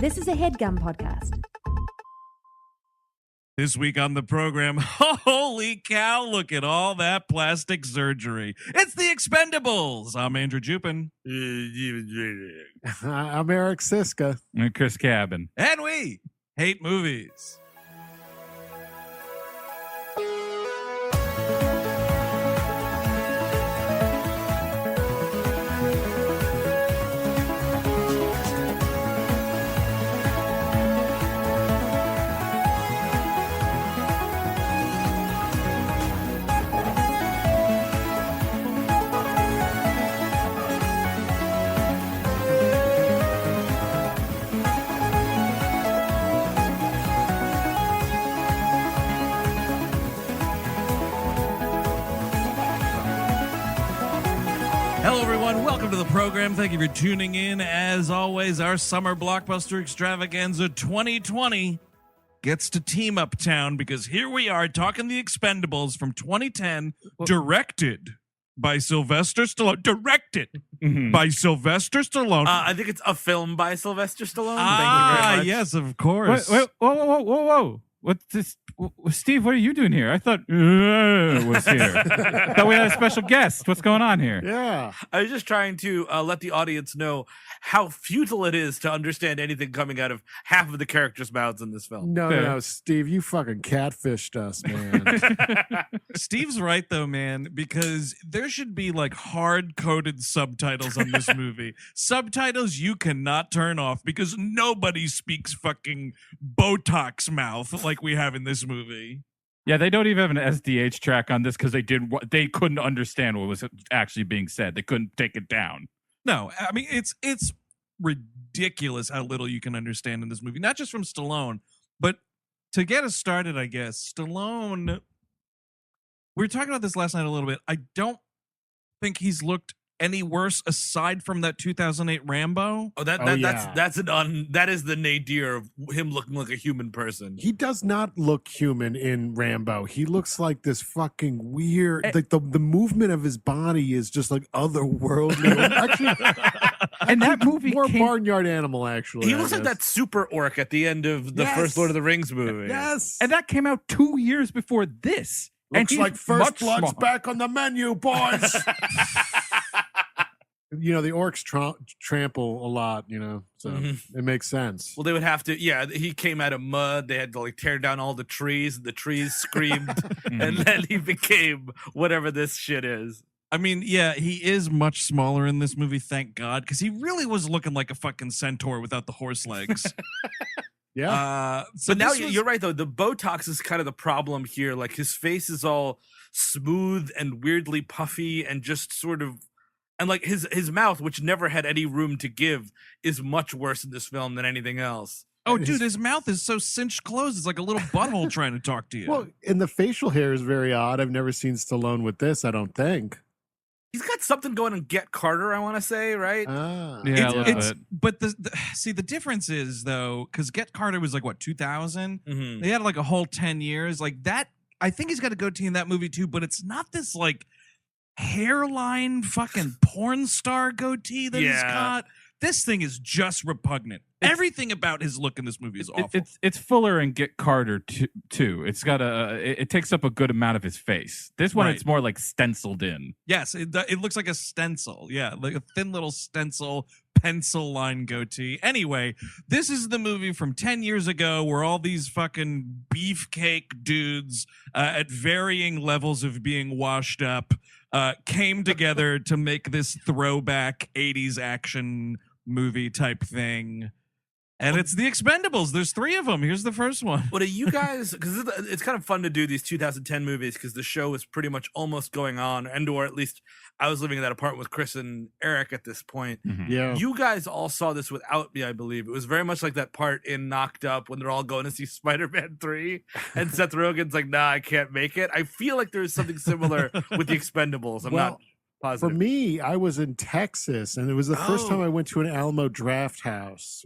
This is a HeadGum podcast. This week on the program, holy cow, look at all that plastic surgery. It's the Expendables. I'm Andrew Jupin. I'm Eric Siska. And Chris Cabin. And we hate movies. Hello, everyone. Welcome to the program. Thank you for tuning in. As always, our Summer Blockbuster Extravaganza 2020 gets to Team Up Town because here we are talking the Expendables from 2010, directed by Sylvester Stallone. By Sylvester Stallone. I think it's a film by Sylvester Stallone. Thank you very much. Yes, of course. Wait, whoa. What's this? Steve, what are you doing here? I thought was here. Thought we had a special guest. What's going on here? Yeah. I was just trying to let the audience know how futile it is to understand anything coming out of half of the characters' mouths in this film. No, Steve, you fucking catfished us, man. Steve's right, though, man, because there should be like hard-coded subtitles on this movie. Subtitles you cannot turn off because nobody speaks fucking Botox mouth like we have in this movie. Yeah, they don't even have an SDH track on this because they couldn't understand what was actually being said. They couldn't take it down. No, I mean, it's ridiculous how little you can understand in this movie. Not just from Stallone, but to get us started, I guess, Stallone, we were talking about this last night a little bit. I don't think he's looked any worse aside from that 2008 Rambo. That is the nadir of him looking like a human person. He does not look human in Rambo. He looks like this fucking weird, like the movement of his body is just like otherworldly. Actually, and that movie more barnyard animal, actually. He looks like that super orc at the end of the first Lord of the Rings movie. Yes. And that came out 2 years before this. Looks like First Blood's back on the menu, boys. You know, the orcs trample a lot, you know, so it makes sense. Well, they would have to, he came out of mud. They had to like tear down all the trees. The trees screamed, and then he became whatever this shit is. I mean, yeah, he is much smaller in this movie, thank God, because he really was looking like a fucking centaur without the horse legs. Yeah. But now you're right, though. The Botox is kind of the problem here. Like his face is all smooth and weirdly puffy and just sort of, and like his mouth, which never had any room to give, is much worse in this film than anything else. Oh, dude, his mouth is so cinched closed. It's like a little butthole trying to talk to you. Well, and the facial hair is very odd. I've never seen Stallone with this, I don't think. He's got something going on Get Carter, I want to say, right? Yeah, a little bit. But the difference is, though, because Get Carter was like, what, 2000? Mm-hmm. They had like a whole 10 years. Like that, I think he's got a goatee in that movie, too, but it's not this like hairline fucking porn star goatee that he's got. This thing is just repugnant. Everything about his look in this movie is awful. It's fuller in Get Carter too. It's got it takes up a good amount of his face. This one, it's more like stenciled in. Yes, it looks like a stencil. Yeah, like a thin little stencil pencil line goatee. Anyway, this is the movie from 10 years ago where all these fucking beefcake dudes at varying levels of being washed up came together to make this throwback 80s action movie type thing. And it's the Expendables. There's 3 of them. Here's the first one. What are you guys? Because it's kind of fun to do these 2010 movies because the show is pretty much almost going on, or at least I was living in that apartment with Chris and Eric at this point. Mm-hmm. Yeah, you guys all saw this without me, I believe. It was very much like that part in Knocked Up when they're all going to see Spider-Man 3, and Seth Rogen's like, "Nah, I can't make it." I feel like there's something similar with the Expendables. I'm not positive. For me, I was in Texas, and it was the first time I went to an Alamo Draft House.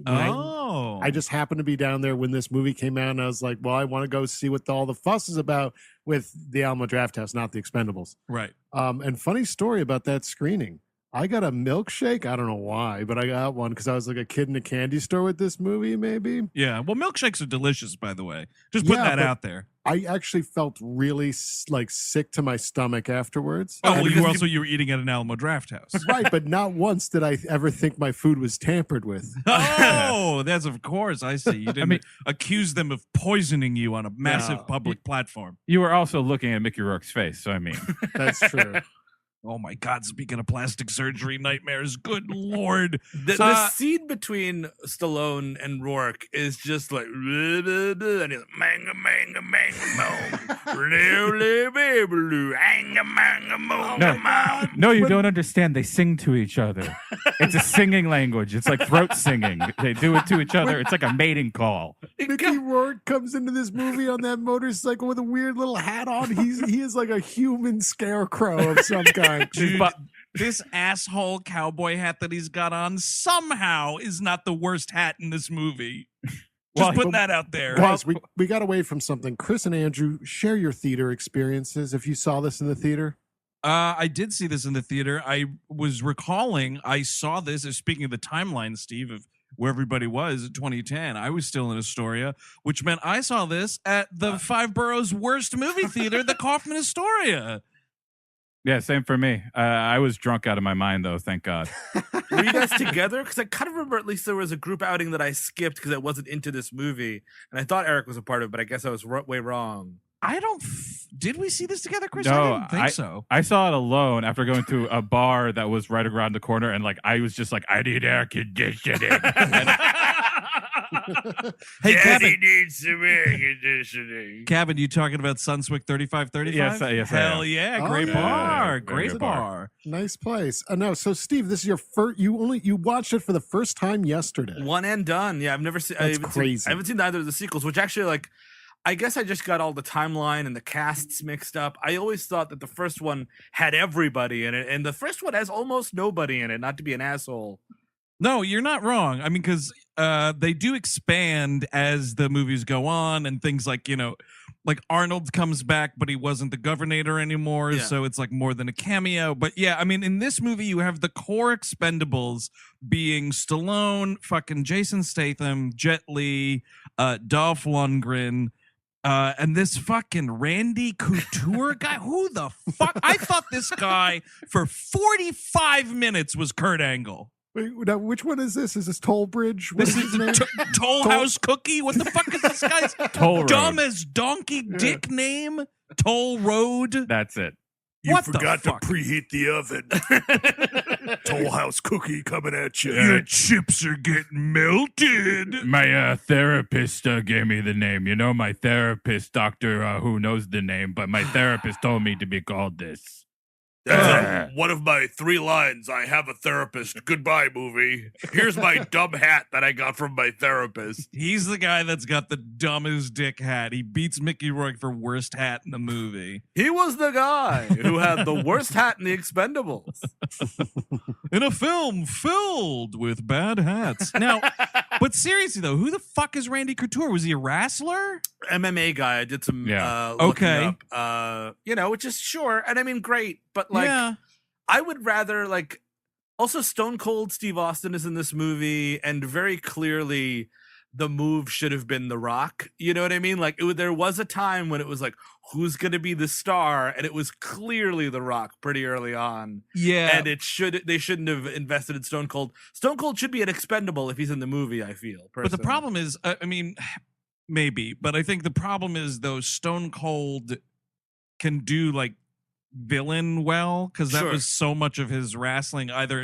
I just happened to be down there when this movie came out, and I was like, well, I want to go see what all the fuss is about with the Alamo Draft House, not the Expendables. Right. And funny story about that screening. I got a milkshake. I don't know why, but I got one because I was like a kid in a candy store with this movie, maybe. Yeah. Well, milkshakes are delicious, by the way. Just put that out there. I actually felt really like sick to my stomach afterwards. Oh, well, you were eating at an Alamo Draft House. Right, but not once did I ever think my food was tampered with. Oh, that's of course. I see. You didn't accuse them of poisoning you on a massive public platform. You were also looking at Mickey Rourke's face, so I mean. That's true. Oh my God, speaking of plastic surgery nightmares, good Lord. The scene between Stallone and Rourke is just like, and he's like, manga, manga, manga, No, you don't understand. They sing to each other. It's a singing language. It's like throat singing. They do it to each other. It's like a mating call. Mickey Rourke comes into this movie on that motorcycle with a weird little hat on. He is like a human scarecrow of some kind. Dude, this asshole cowboy hat that he's got on somehow is not the worst hat in this movie. Just put that out there. Guys, we got away from something. Chris and Andrew, share your theater experiences if you saw this in the theater. I did see this in the theater. I was recalling I saw this, speaking of the timeline, Steve, of where everybody was in 2010. I was still in Astoria, which meant I saw this at the Five Boroughs' worst movie theater, the Kaufman Astoria. Yeah, same for me. I was drunk out of my mind, though, thank God. Were you guys together? Because I kind of remember at least there was a group outing that I skipped because I wasn't into this movie. And I thought Eric was a part of it, but I guess I was way wrong. Did we see this together, Chris? No, I didn't think so. I saw it alone after going to a bar that was right around the corner. And like, I was just like, I need air conditioning. Hey, Kevin. He needs some air conditioning. Kevin, you talking about Sunswick 3535? Yes, Hell yeah, great bar. Great bar. Nice place. No, so Steve, this is your first. You watched it for the first time yesterday. One and done. Yeah, I've never seen. That's crazy. I haven't seen either of the sequels, which actually, like, I guess I just got all the timeline and the casts mixed up. I always thought that the first one had everybody in it, and the first one has almost nobody in it. Not to be an asshole. No, you're not wrong. I mean, because they do expand as the movies go on, and things like, like Arnold comes back, but he wasn't the governor anymore, so it's like more than a cameo. But yeah, I mean, in this movie, you have the core Expendables being Stallone, fucking Jason Statham, Jet Li, Dolph Lundgren, and this fucking Randy Couture guy. Who the fuck? I thought this guy for 45 minutes was Kurt Angle. Wait, now, which one is this? Is this Toll Bridge? What this is his name? Toll House Cookie? What the fuck is this guy's dumb as donkey dick name? Toll Road? That's it. You forgot to preheat the oven. Toll House Cookie coming at you. Your chips are getting melted. My therapist gave me the name. My therapist, doctor, who knows the name, but my therapist told me to be called this. That's one of my 3 lines. I have a therapist. Goodbye, movie. Here's my dumb hat that I got from my therapist. He's the guy that's got the dumbest dick hat. He beats Mickey Rourke for worst hat in the movie. He was the guy who had the worst hat in the Expendables. In a film filled with bad hats. Now, but seriously though, who the fuck is Randy Couture? Was he a wrestler? MMA guy. I did some okay. Up, which is sure. And I mean, great. But like, I would rather like, also Stone Cold Steve Austin is in this movie, and very clearly the move should have been The Rock. You know what I mean? Like there was a time when it was like, who's going to be the star? And it was clearly The Rock pretty early on. Yeah. And they shouldn't have invested in Stone Cold. Stone Cold should be an expendable if he's in the movie, I feel. Personally. But the problem is, I mean, maybe, but I think the problem is though Stone Cold can do like villain well, because that was so much of his wrestling, either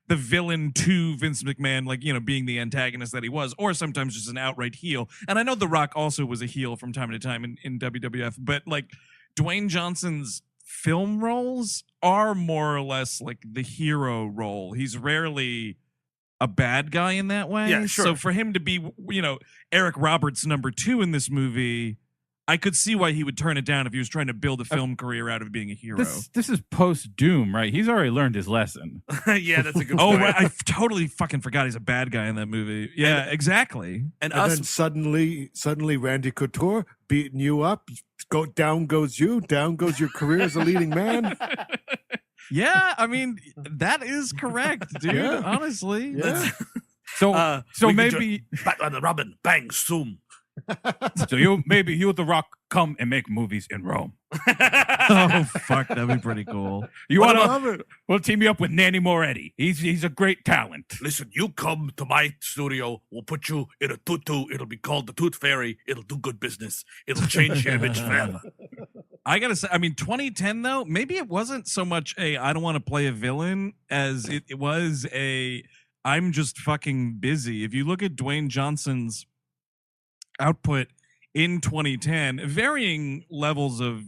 the villain to Vince McMahon, like being the antagonist that he was, or sometimes just an outright heel. And I know The Rock also was a heel from time to time in WWF, but like Dwayne Johnson's film roles are more or less like the hero role. He's rarely a bad guy in that way. Yeah, sure. So for him to be Eric Roberts #2 in this movie, I could see why he would turn it down if he was trying to build a film career out of being a hero. This is post Doom, right? He's already learned his lesson. Yeah, that's a good point. Right. I totally fucking forgot he's a bad guy in that movie. Yeah, exactly. And then suddenly Randy Couture beating you up. Down goes you. Down goes your career as a leading man. Yeah, I mean, that is correct, dude. Yeah. Honestly. Yeah. So we could maybe Batman and Robin, bang, zoom. maybe you, The Rock, come and make movies in Rome. Oh fuck, that'd be pretty cool. You I want love to? it. We'll team you up with Nanny Moretti. He's a great talent. Listen, you come to my studio, we'll put you in a tutu. It'll be called the Tooth Fairy. It'll do good business. It'll change your image forever. I gotta say, I mean, 2010 though, maybe it wasn't so much a I don't want to play a villain as it was a I'm just fucking busy. If you look at Dwayne Johnson's output in 2010, varying levels of,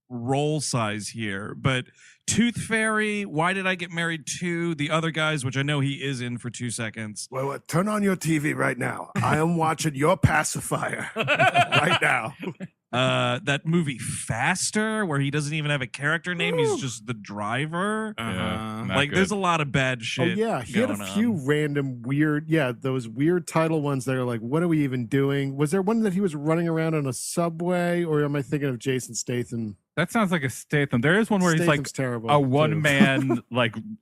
role size here, but Tooth Fairy, Why Did I Get Married To, the other guys, which I know he is in for 2 seconds. Well, turn on your TV right now. I am watching your pacifier right now. That movie Faster, where he doesn't even have a character name, he's just the driver. Not There's good. a lot of bad Oh shit. yeah, he had a going few on. random weird, those weird title ones that are like, what are we even doing? Was there one that he was running around on a subway, or am I thinking of Jason Statham? That sounds like a Statham. There is one where he's like Statham's terrible. a too. one-man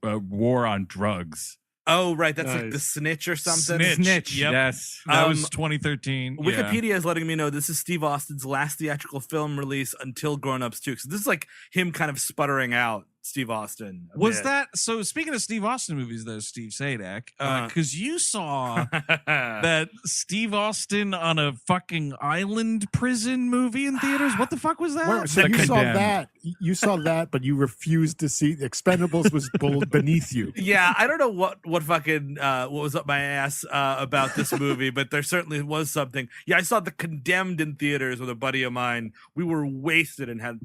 war on drugs. Oh, right. That's like the Nice. Snitch or something. Snitch. Yep. Yes. That was 2013. Yeah. Wikipedia is letting me know this is Steve Austin's last theatrical film release until Grown Ups 2. So this is like him kind of sputtering out Steve Austin. a Was bit. that so? Speaking of Steve Austin movies, though, Steve Sadak, because you saw that? that Steve Austin on a fucking island prison movie in theaters. What the fuck was that? Wait, so The you saw Condemned. that? You saw that, but you refused to see Expendables was beneath you. Yeah, I don't know what fucking what was up my ass about this movie, but there certainly was something. Yeah, I saw The Condemned in theaters with a buddy of mine. We were wasted and had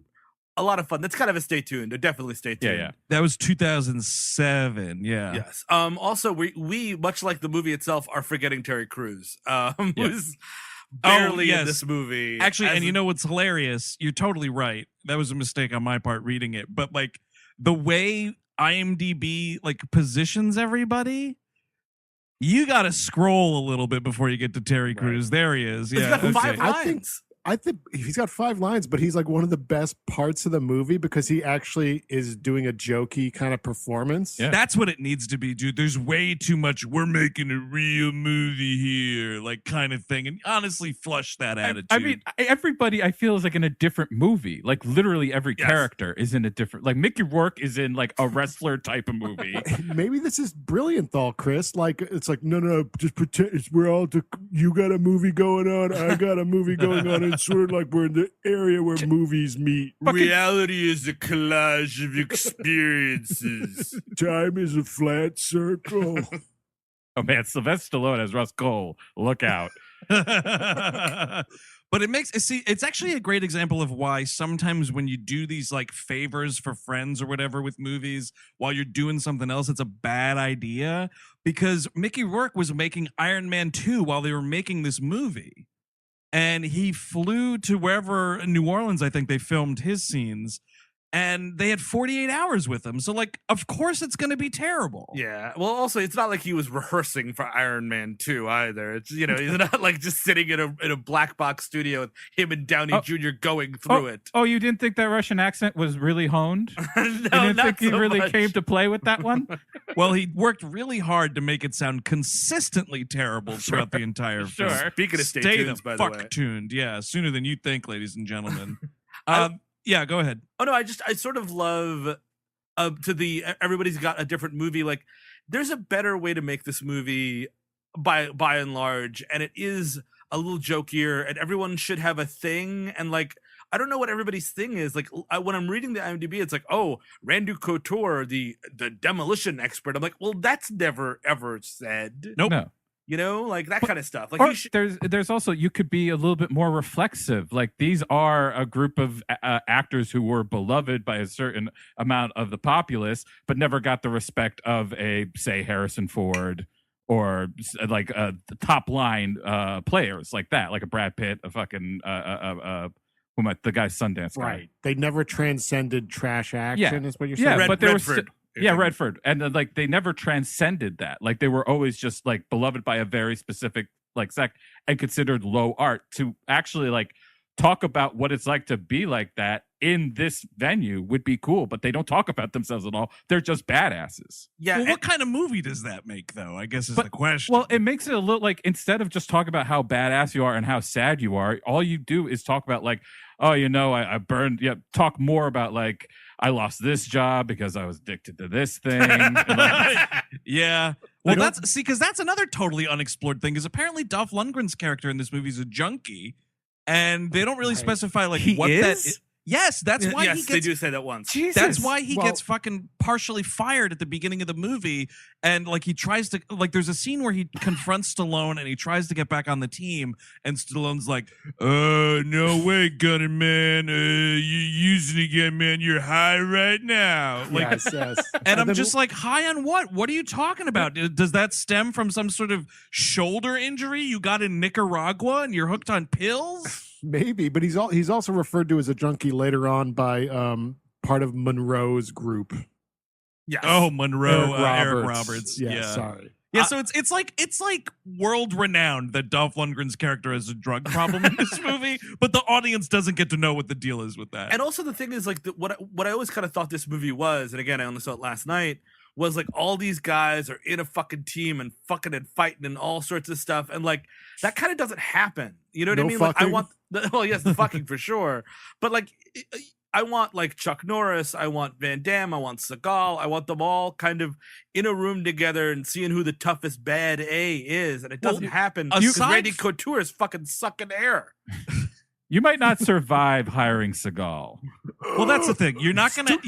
a lot of fun. That's kind of a stay tuned. Definitely stay tuned. Yeah. That was 2007. Yeah. Yes. Also, we much like the movie itself are forgetting Terry Crews. Was barely yes. in this movie. Actually, as and you know what's hilarious? You're totally right. That was a mistake on my part reading it. But like the way IMDb positions everybody, you got to scroll a little bit before you get to Terry Crews. There he is. He's Yeah. got 5 I think- lines. I think he's got 5 lines, but he's like one of the best parts of the movie because he actually is doing a jokey kind of performance. Yeah. That's what it needs to be, dude. There's way too much. We're making a real movie here, kind of thing. And honestly, flush that attitude. I mean, everybody I feel is like in a different movie. Like literally every Yes. character is in a different. Like Mickey Rourke is in like a wrestler type of movie. Maybe this is brilliant, though, Chris. Like it's like no, just pretend we're all. You got a movie going on. I got a movie going on. It's sort of like we're in the area where movies meet. Reality is a collage of experiences. Time is a flat circle. Oh man, Sylvester Stallone as Russ Cole. Look out. But it's actually a great example of why sometimes when you do these favors for friends or whatever with movies while you're doing something else, it's a bad idea, because Mickey Rourke was making Iron Man 2 while they were making this movie. And he flew to wherever in New Orleans, I think they filmed his scenes, and they had 48 hours with him. So of course it's going to be terrible. Yeah. Well, also, it's not like he was rehearsing for Iron Man 2 either. It's he's not like just sitting in a black box studio with him and Downey Jr. going through it. Oh, you didn't think that Russian accent was really honed? No, You didn't not think he so really much. came to play with that one? Well, he worked really hard to make it sound consistently terrible throughout the entire film. Sure. Speaking of stay Stay the tunes, by the fuck way. tuned. Yeah, sooner than you think, ladies and gentlemen. I- Yeah, go ahead. Oh no, I sort of love to the everybody's got a different movie. Like there's a better way to make this movie by and large, and it is a little jokier, and everyone should have a thing. And I don't know what everybody's thing is. When I'm reading the IMDb, it's like, oh, Randy Couture, the demolition expert. I'm like, well, that's never ever said. Nope. No. That kind of stuff. Or there's also, you could be a little bit more reflexive. Like these are a group of actors who were beloved by a certain amount of the populace, but never got the respect of say Harrison Ford or the top line players like that, like a Brad Pitt, a fucking the guy's Sundance guy. Right. They never transcended trash action, is what you're saying? Yeah, but they were Redford. Redford, and they never transcended that. Like they were always just beloved by a very specific sect and considered low art to actually talk about what it's like to be like that in this venue would be cool, but they don't talk about themselves at all. They're just badasses. Yeah. Well, what kind of movie does that make, though? I guess is the question. Well, it makes it a little like, instead of just talking about how badass you are and how sad you are, all you do is talk about like, oh, I burned. Yeah, talk more about like, I lost this job because I was addicted to this thing. Yeah. Well, because that's another totally unexplored thing. Is apparently Dolph Lundgren's character in this movie is a junkie, and they don't really specify like what that is. Yes, that's why yes, they do say that once. Jesus. That's why he gets fucking partially fired at the beginning of the movie. And like he tries to, like, there's a scene where he confronts Stallone and he tries to get back on the team. And Stallone's like, no way, Gunner Man. You using again, man. You're high right now. Like, yes. And I'm just like, high on what? What are you talking about? Does that stem from some sort of shoulder injury you got in Nicaragua and you're hooked on pills? Maybe, but he's also referred to as a junkie later on by part of Monroe's group. Yes. Oh, Monroe, Eric Roberts. Yeah, sorry. Yeah, so it's like world renowned that Dolph Lundgren's character has a drug problem in this movie, but the audience doesn't get to know what the deal is with that. And also the thing is like what I always kind of thought this movie was, and again I only saw it last night, was like all these guys are in a fucking team and fucking and fighting and all sorts of stuff, and like that kind of doesn't happen. You know what I mean? Fucking. Like I want the fucking for sure, but like I want like Chuck Norris, I want Van Damme, I want Seagal, I want them all kind of in a room together and seeing who the toughest bad A is, and it doesn't happen because Randy Couture is fucking sucking air. You might not survive hiring Seagal. Well, that's the thing. You're not gonna.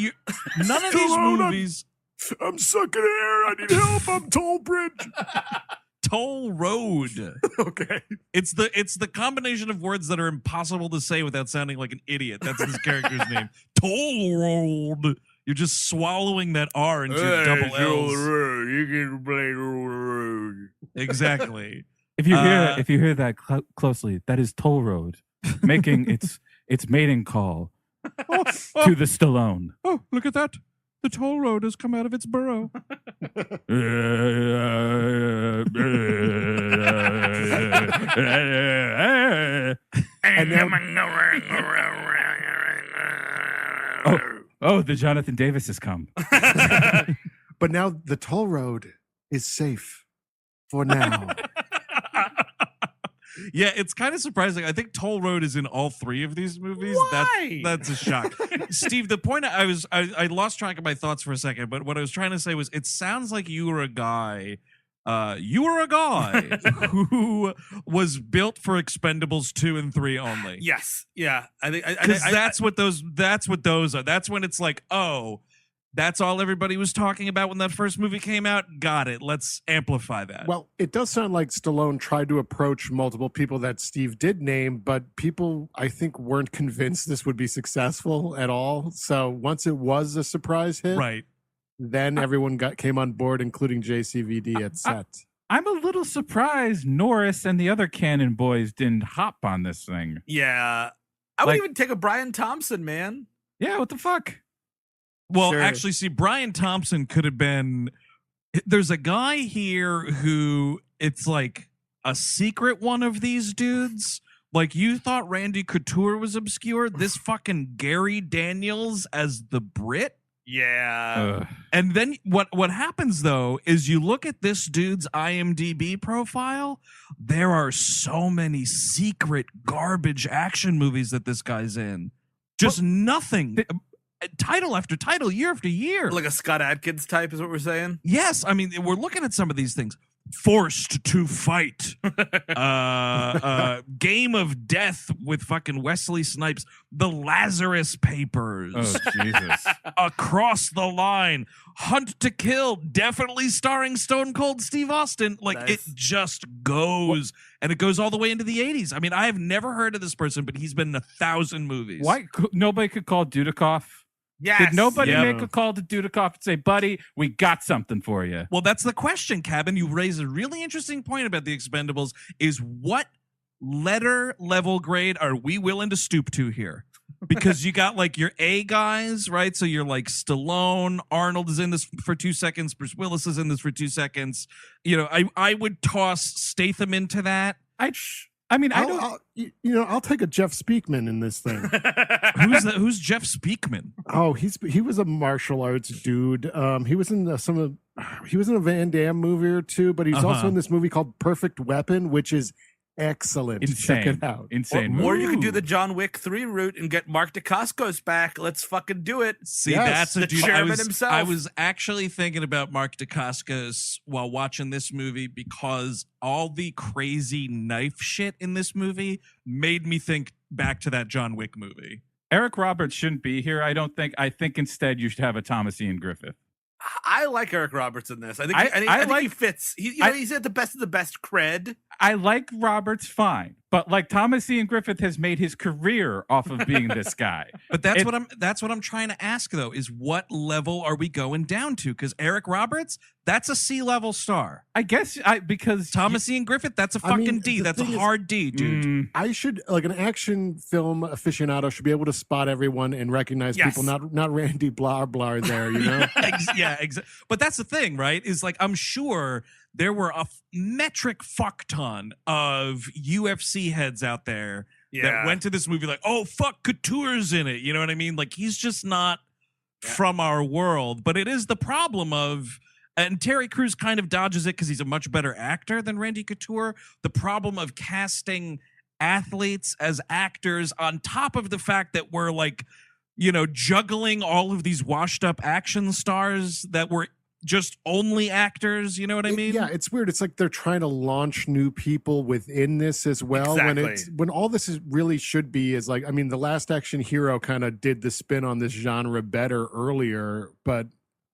None of these movies. I'm sucking air. I need help. I'm Toll Bridge. Toll Road. Okay. It's the combination of words that are impossible to say without sounding like an idiot. That's his character's name. Toll Road. You're just swallowing that R into your double L's. You can play road. Exactly. If you hear that closely, that is Toll Road making its mating call to the Stallone. Oh, look at that. The toll road has come out of its burrow. Oh, the Jonathan Davis has come. But now the toll road is safe for now. Yeah, it's kind of surprising. I think Toll Road is in all three of these movies. Why? That's a shock. Steve, the point I lost track of my thoughts for a second, but what I was trying to say was it sounds like you were a guy who was built for Expendables 2 and 3 only. Yes. Yeah. I think that's what those are. That's when it's like, oh, that's all everybody was talking about when that first movie came out. Got it. Let's amplify that. Well, it does sound like Stallone tried to approach multiple people that Steve did name, but people, I think, weren't convinced this would be successful at all. So once it was a surprise hit, right, then everyone came on board, including JCVD at set. I'm a little surprised Norris and the other Cannon boys didn't hop on this thing. Yeah. I would even take a Brian Thompson, man. Yeah, what the fuck? Well, actually, see, Brian Thompson could have been. There's a guy here who it's like a secret one of these dudes. Like you thought Randy Couture was obscure. This fucking Gary Daniels as the Brit. Yeah. And then what happens though is you look at this dude's IMDb profile. There are so many secret garbage action movies that this guy's in. Just nothing. Title after title, year after year. Like a Scott Adkins type is what we're saying? Yes. I mean, we're looking at some of these things. Forced to Fight. Game of Death with fucking Wesley Snipes. The Lazarus Papers. Oh, Jesus. Across the Line. Hunt to Kill. Definitely starring Stone Cold Steve Austin. Like, nice. It just goes. And it goes all the way into the 80s. I mean, I have never heard of this person, but he's been in 1,000 movies. Why nobody could call Dudikoff? Yes. Did nobody make a call to Dudikoff and say, buddy, we got something for you? Well, that's the question, Cabin. You raise a really interesting point about the Expendables is what level grade are we willing to stoop to here? Because you got like your A guys, right? So you're like Stallone, Arnold is in this for 2 seconds, Bruce Willis is in this for 2 seconds. You know, I would toss Statham into that. I mean, I'll take a Jeff Speakman in this thing. Who's Jeff Speakman? Oh, he was a martial arts dude. He was in he was in a Van Damme movie or two, but he's also in this movie called Perfect Weapon, which is excellent. Insane. Check it out. Insane. Or you could do the John Wick 3 route and get Mark Dacascos back. Let's fucking do it. See, Yes. that's a The dude. chairman himself. I was actually thinking about Mark Dacascos while watching this movie because all the crazy knife shit in this movie made me think back to that John Wick movie. Eric Roberts shouldn't be here. I don't think. I think instead you should have a Thomas Ian Griffith. I like Eric Roberts in this. I think he fits. He's at the best of the best cred. I like Roberts fine, but like Thomas Ian Griffith has made his career off of being this guy. But that's what I'm trying to ask though, is what level are we going down to? Because Eric Roberts, that's a C-level star. I guess because Thomas Ian Griffith, that's a fucking D. the That's a thing is- hard D, dude. I should, like, an action film aficionado should be able to spot everyone and recognize Yes. people, not Randy blah blah there, you know? But that's the thing, right? Is like, I'm sure there were a metric fuck ton of UFC heads out there that went to this movie like, oh, fuck, Couture's in it. You know what I mean? Like, he's just not from our world. But it is the problem of, and Terry Crews kind of dodges it because he's a much better actor than Randy Couture, the problem of casting athletes as actors on top of the fact that we're like, juggling all of these washed up action stars that were just only actors, you know what I mean? Yeah, it's weird. It's like they're trying to launch new people within this as well. Exactly. When all this really should be is like, I mean, The Last Action Hero kind of did the spin on this genre better earlier, but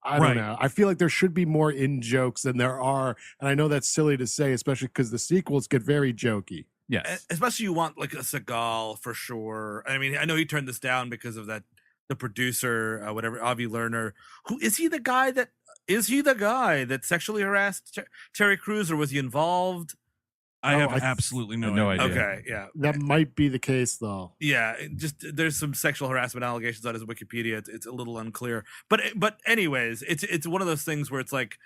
I don't know. I feel like there should be more in jokes than there are, and I know that's silly to say, especially because the sequels get very jokey. yes, Especially you want like a Seagal for sure. I mean, I know he turned this down because of that. The producer, whatever, Avi Lerner. Is he the guy that sexually harassed Terry Crews, or was he involved? I have absolutely no idea. Okay, yeah. That might be the case, though. Yeah, there's some sexual harassment allegations on his Wikipedia. It's a little unclear, but anyways, it's one of those things where it's like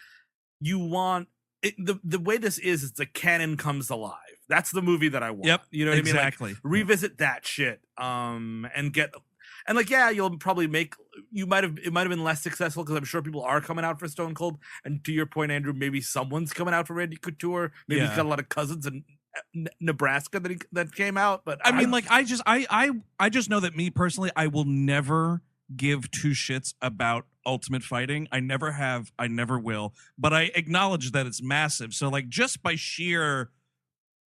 you want it, the way this is. It's the canon comes alive. That's the movie that I want. Yep, you know what exactly. I mean? Like, revisit that shit, and get. And like, yeah, you'll probably it might have been less successful because I'm sure people are coming out for Stone Cold. And to your point, Andrew, maybe someone's coming out for Randy Couture. Maybe he's got a lot of cousins in Nebraska that came out. But I mean, like, I just know that me personally, I will never give two shits about Ultimate Fighting. I never have, I never will. But I acknowledge that it's massive. So like, just by sheer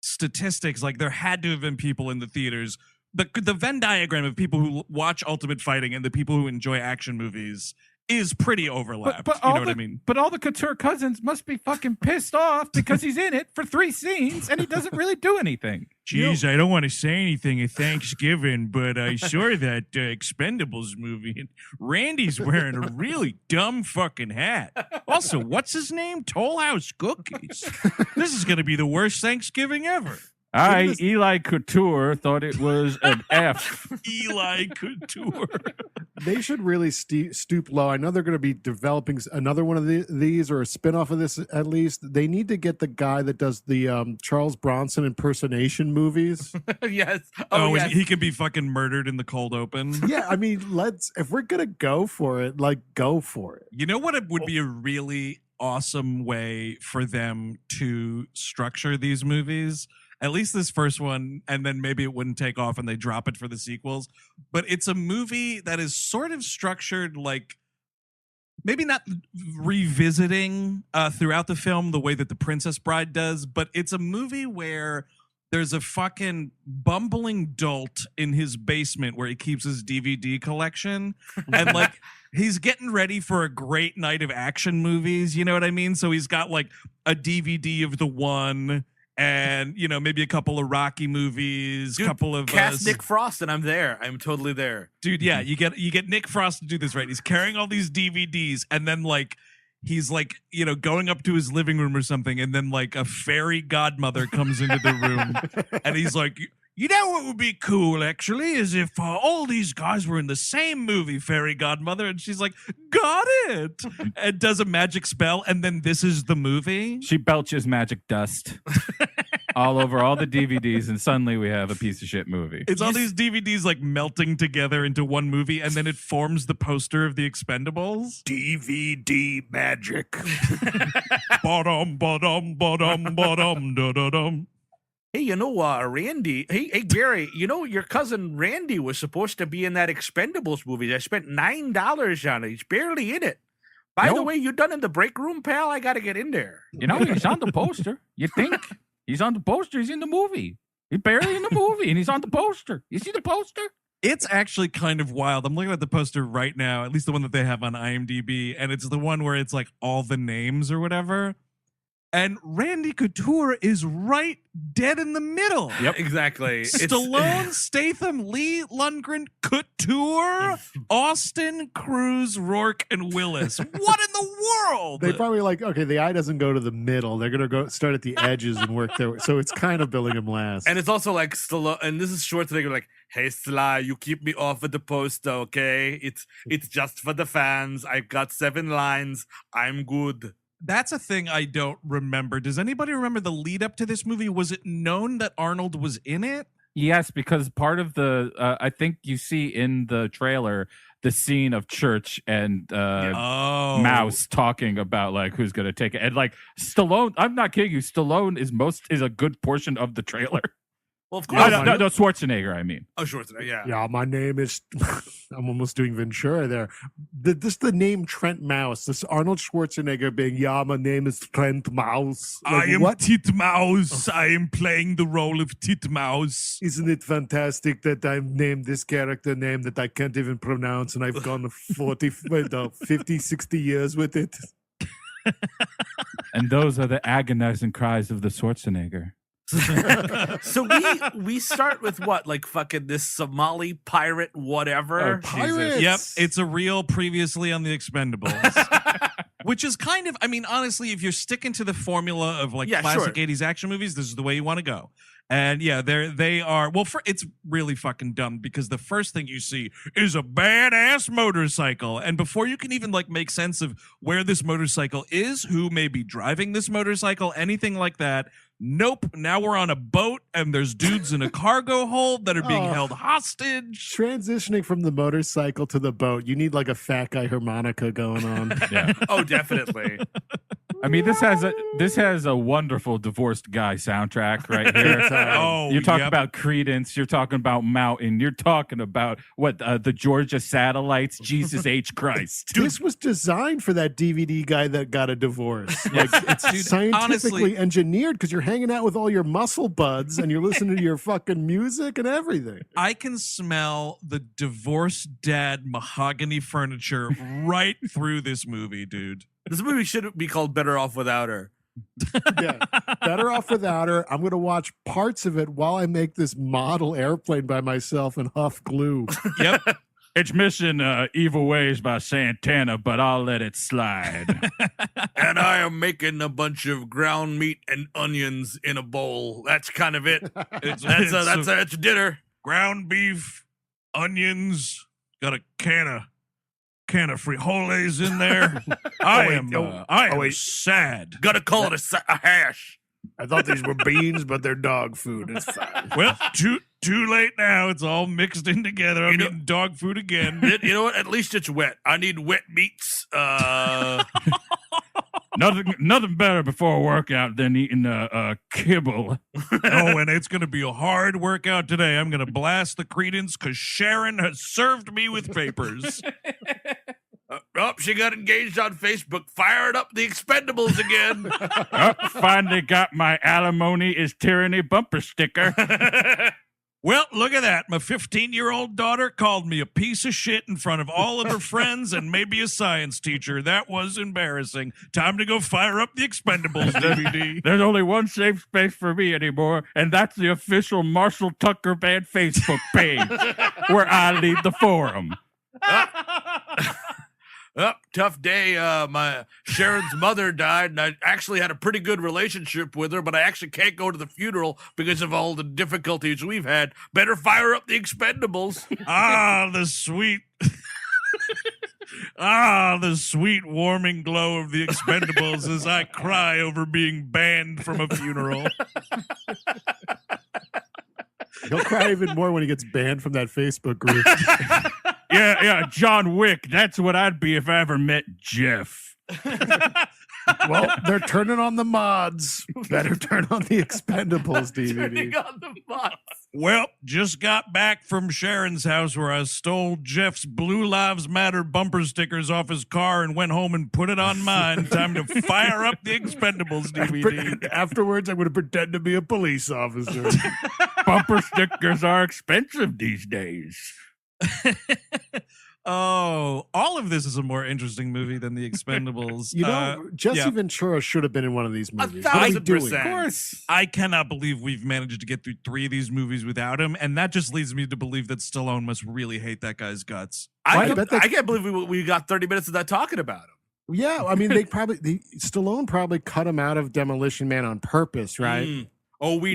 statistics, like there had to have been people in the theaters. The Venn diagram of people who watch Ultimate Fighting and the people who enjoy action movies is pretty overlapped. but you know what I mean? But all the Couture cousins must be fucking pissed off because he's in it for 3 scenes and he doesn't really do anything. Jeez, I don't want to say anything at Thanksgiving, but I saw that Expendables movie, and Randy's wearing a really dumb fucking hat. Also, what's his name? Toll House Cookies. This is going to be the worst Thanksgiving ever. Eli Couture thought it was an F. Eli Couture. They should really stoop low. I know they're going to be developing another one of these or a spinoff of this at least. They need to get the guy that does the Charles Bronson impersonation movies. yes. Yes. He could be fucking murdered in the cold open. Yeah, I mean, if we're going to go for it, like, go for it. You know what it would be a really awesome way for them to structure these movies? At least this first one, and then maybe it wouldn't take off and they drop it for the sequels. But it's a movie that is sort of structured like, maybe not revisiting throughout the film the way that The Princess Bride does, but it's a movie where there's a fucking bumbling dolt in his basement where he keeps his DVD collection. And like, he's getting ready for a great night of action movies. You know what I mean? So he's got like a DVD of The One, and maybe a couple of Rocky movies, Dude, couple of cast Nick Frost, and I'm there. I'm totally there, dude. Yeah, you get Nick Frost to do this, right? He's carrying all these DVDs, and then like he's like going up to his living room or something, and then like a fairy godmother comes into the room, and he's like, you know what would be cool, actually, is if all these guys were in the same movie, Fairy Godmother. And she's like, got it. And does a magic spell. And then this is the movie. She belches magic dust. all over all the DVDs, and suddenly we have a piece of shit movie. It's all these DVDs like melting together into one movie, and then it forms the poster of the Expendables. DVD magic. Ba-dum, ba-dum, ba-dum, ba-dum, da-da-dum. Hey, Randy. Hey, Gary. Your cousin Randy was supposed to be in that Expendables movie. I spent $9 on it. He's barely in it. By the way, you done in the break room, pal? I got to get in there. He's on the poster. You think he's on the poster? He's in the movie. He's barely in the movie, and he's on the poster. You see the poster? It's actually kind of wild. I'm looking at the poster right now, at least the one that they have on IMDb, and it's the one where it's like all the names or whatever. And Randy Couture is right dead in the middle. Yep, exactly. Stallone, Statham, Lee, Lundgren, Couture, Austin, Cruz, Rourke, and Willis. What in the world? They probably okay, the eye doesn't go to the middle. They're going to start at the edges and work their way. So it's kind of billing him last. And it's also like Stallone, and this is Schwarzenegger like, hey, Sly, you keep me off of the poster, okay? It's just for the fans. I've got 7 lines. I'm good. That's a thing I don't remember. Does anybody remember the lead up to this movie? Was it known that Arnold was in it? Yes, because part of the I think you see in the trailer the scene of Church and Mouse talking about like who's going to take it, and like Stallone. I'm not kidding you. Stallone is a good portion of the trailer. Well, of course. No, Schwarzenegger, I mean. Oh, Schwarzenegger, yeah. Yeah, my name is... I'm almost doing Ventura there. The name Trent Mouse. This Arnold Schwarzenegger being, my name is Trent Mouse. I am Titmouse. I am playing the role of Titmouse. Isn't it fantastic that I've named this character name that I can't even pronounce, and I've gone 50, 60 years with it? And those are the agonizing cries of the Schwarzenegger. So we start with what, like fucking this Somali pirate whatever. Pirates. Yep, it's a real previously on the Expendables. Which is kind of, I mean, honestly, if you're sticking to the formula of like classic 80s action movies, this is the way you want to go. And yeah, they are, well, it's really fucking dumb because the first thing you see is a badass motorcycle. And before you can even like make sense of where this motorcycle is, who may be driving this motorcycle, anything like that, nope. Now we're on a boat and there's dudes in a cargo hold that are being held hostage. Transitioning from the motorcycle to the boat, you need like a fat guy harmonica going on. Yeah. Oh, definitely. I mean, this has a wonderful divorced guy soundtrack right here. You're talking about Creedence. You're talking about Mountain. You're talking about the Georgia Satellites. Jesus H. Christ. This was designed for that DVD guy that got a divorce. Like it's scientifically engineered because you're hanging out with all your muscle buds and you're listening to your fucking music and everything. I can smell the divorced dad mahogany furniture right through this movie, dude. This movie should be called Better Off Without Her. Yeah, Better Off Without Her. I'm going to watch parts of it while I make this model airplane by myself and huff glue. Yep. It's missing Evil Ways by Santana, but I'll let it slide. And I am making a bunch of ground meat and onions in a bowl. That's kind of it. That's dinner. Ground beef, onions, got a can of frijoles in there. I am sad. Gotta call it a hash. I thought these were beans, but they're dog food. It's fine. Well, too late now. It's all mixed in together. I'm eating dog food again. You know what? At least it's wet. I need wet meats. Nothing better before a workout than eating kibble. Oh, and it's going to be a hard workout today. I'm going to blast the Creedence because Sharon has served me with papers. She got engaged on Facebook. Fired up the Expendables again. Finally got my alimony is tyranny bumper sticker. Well, look at that. My 15-year-old daughter called me a piece of shit in front of all of her friends and maybe a science teacher. That was embarrassing. Time to go fire up the Expendables DVD. There's only one safe space for me anymore, and that's the official Marshall Tucker Band Facebook page, where I lead the forum. Tough day. My Sharon's mother died, and I actually had a pretty good relationship with her, but I actually can't go to the funeral because of all the difficulties we've had. Better fire up the Expendables. The sweet warming glow of the Expendables as I cry over being banned from a funeral. He'll cry even more when he gets banned from that Facebook group. Yeah, John Wick. That's what I'd be if I ever met Jeff. Well, they're turning on the mods. Better turn on the Expendables DVD. Turning on the box. Well, just got back from Sharon's house where I stole Jeff's Blue Lives Matter bumper stickers off his car and went home and put it on mine. Time to fire up the Expendables DVD. Afterwards, I'm going to pretend to be a police officer. Bumper stickers are expensive these days. Oh, all of this is a more interesting movie than The Expendables. You know, Jesse yeah. Ventura should have been in one of these movies. What are we doing? 1,000%. Of course. I cannot believe we've managed to get through 3 of these movies without him, and that just leads me to believe that Stallone must really hate that guy's guts. I bet they- can't believe we got 30 minutes of that talking about him. Yeah, I mean, Stallone probably cut him out of Demolition Man on purpose, right? Mm. Oh, we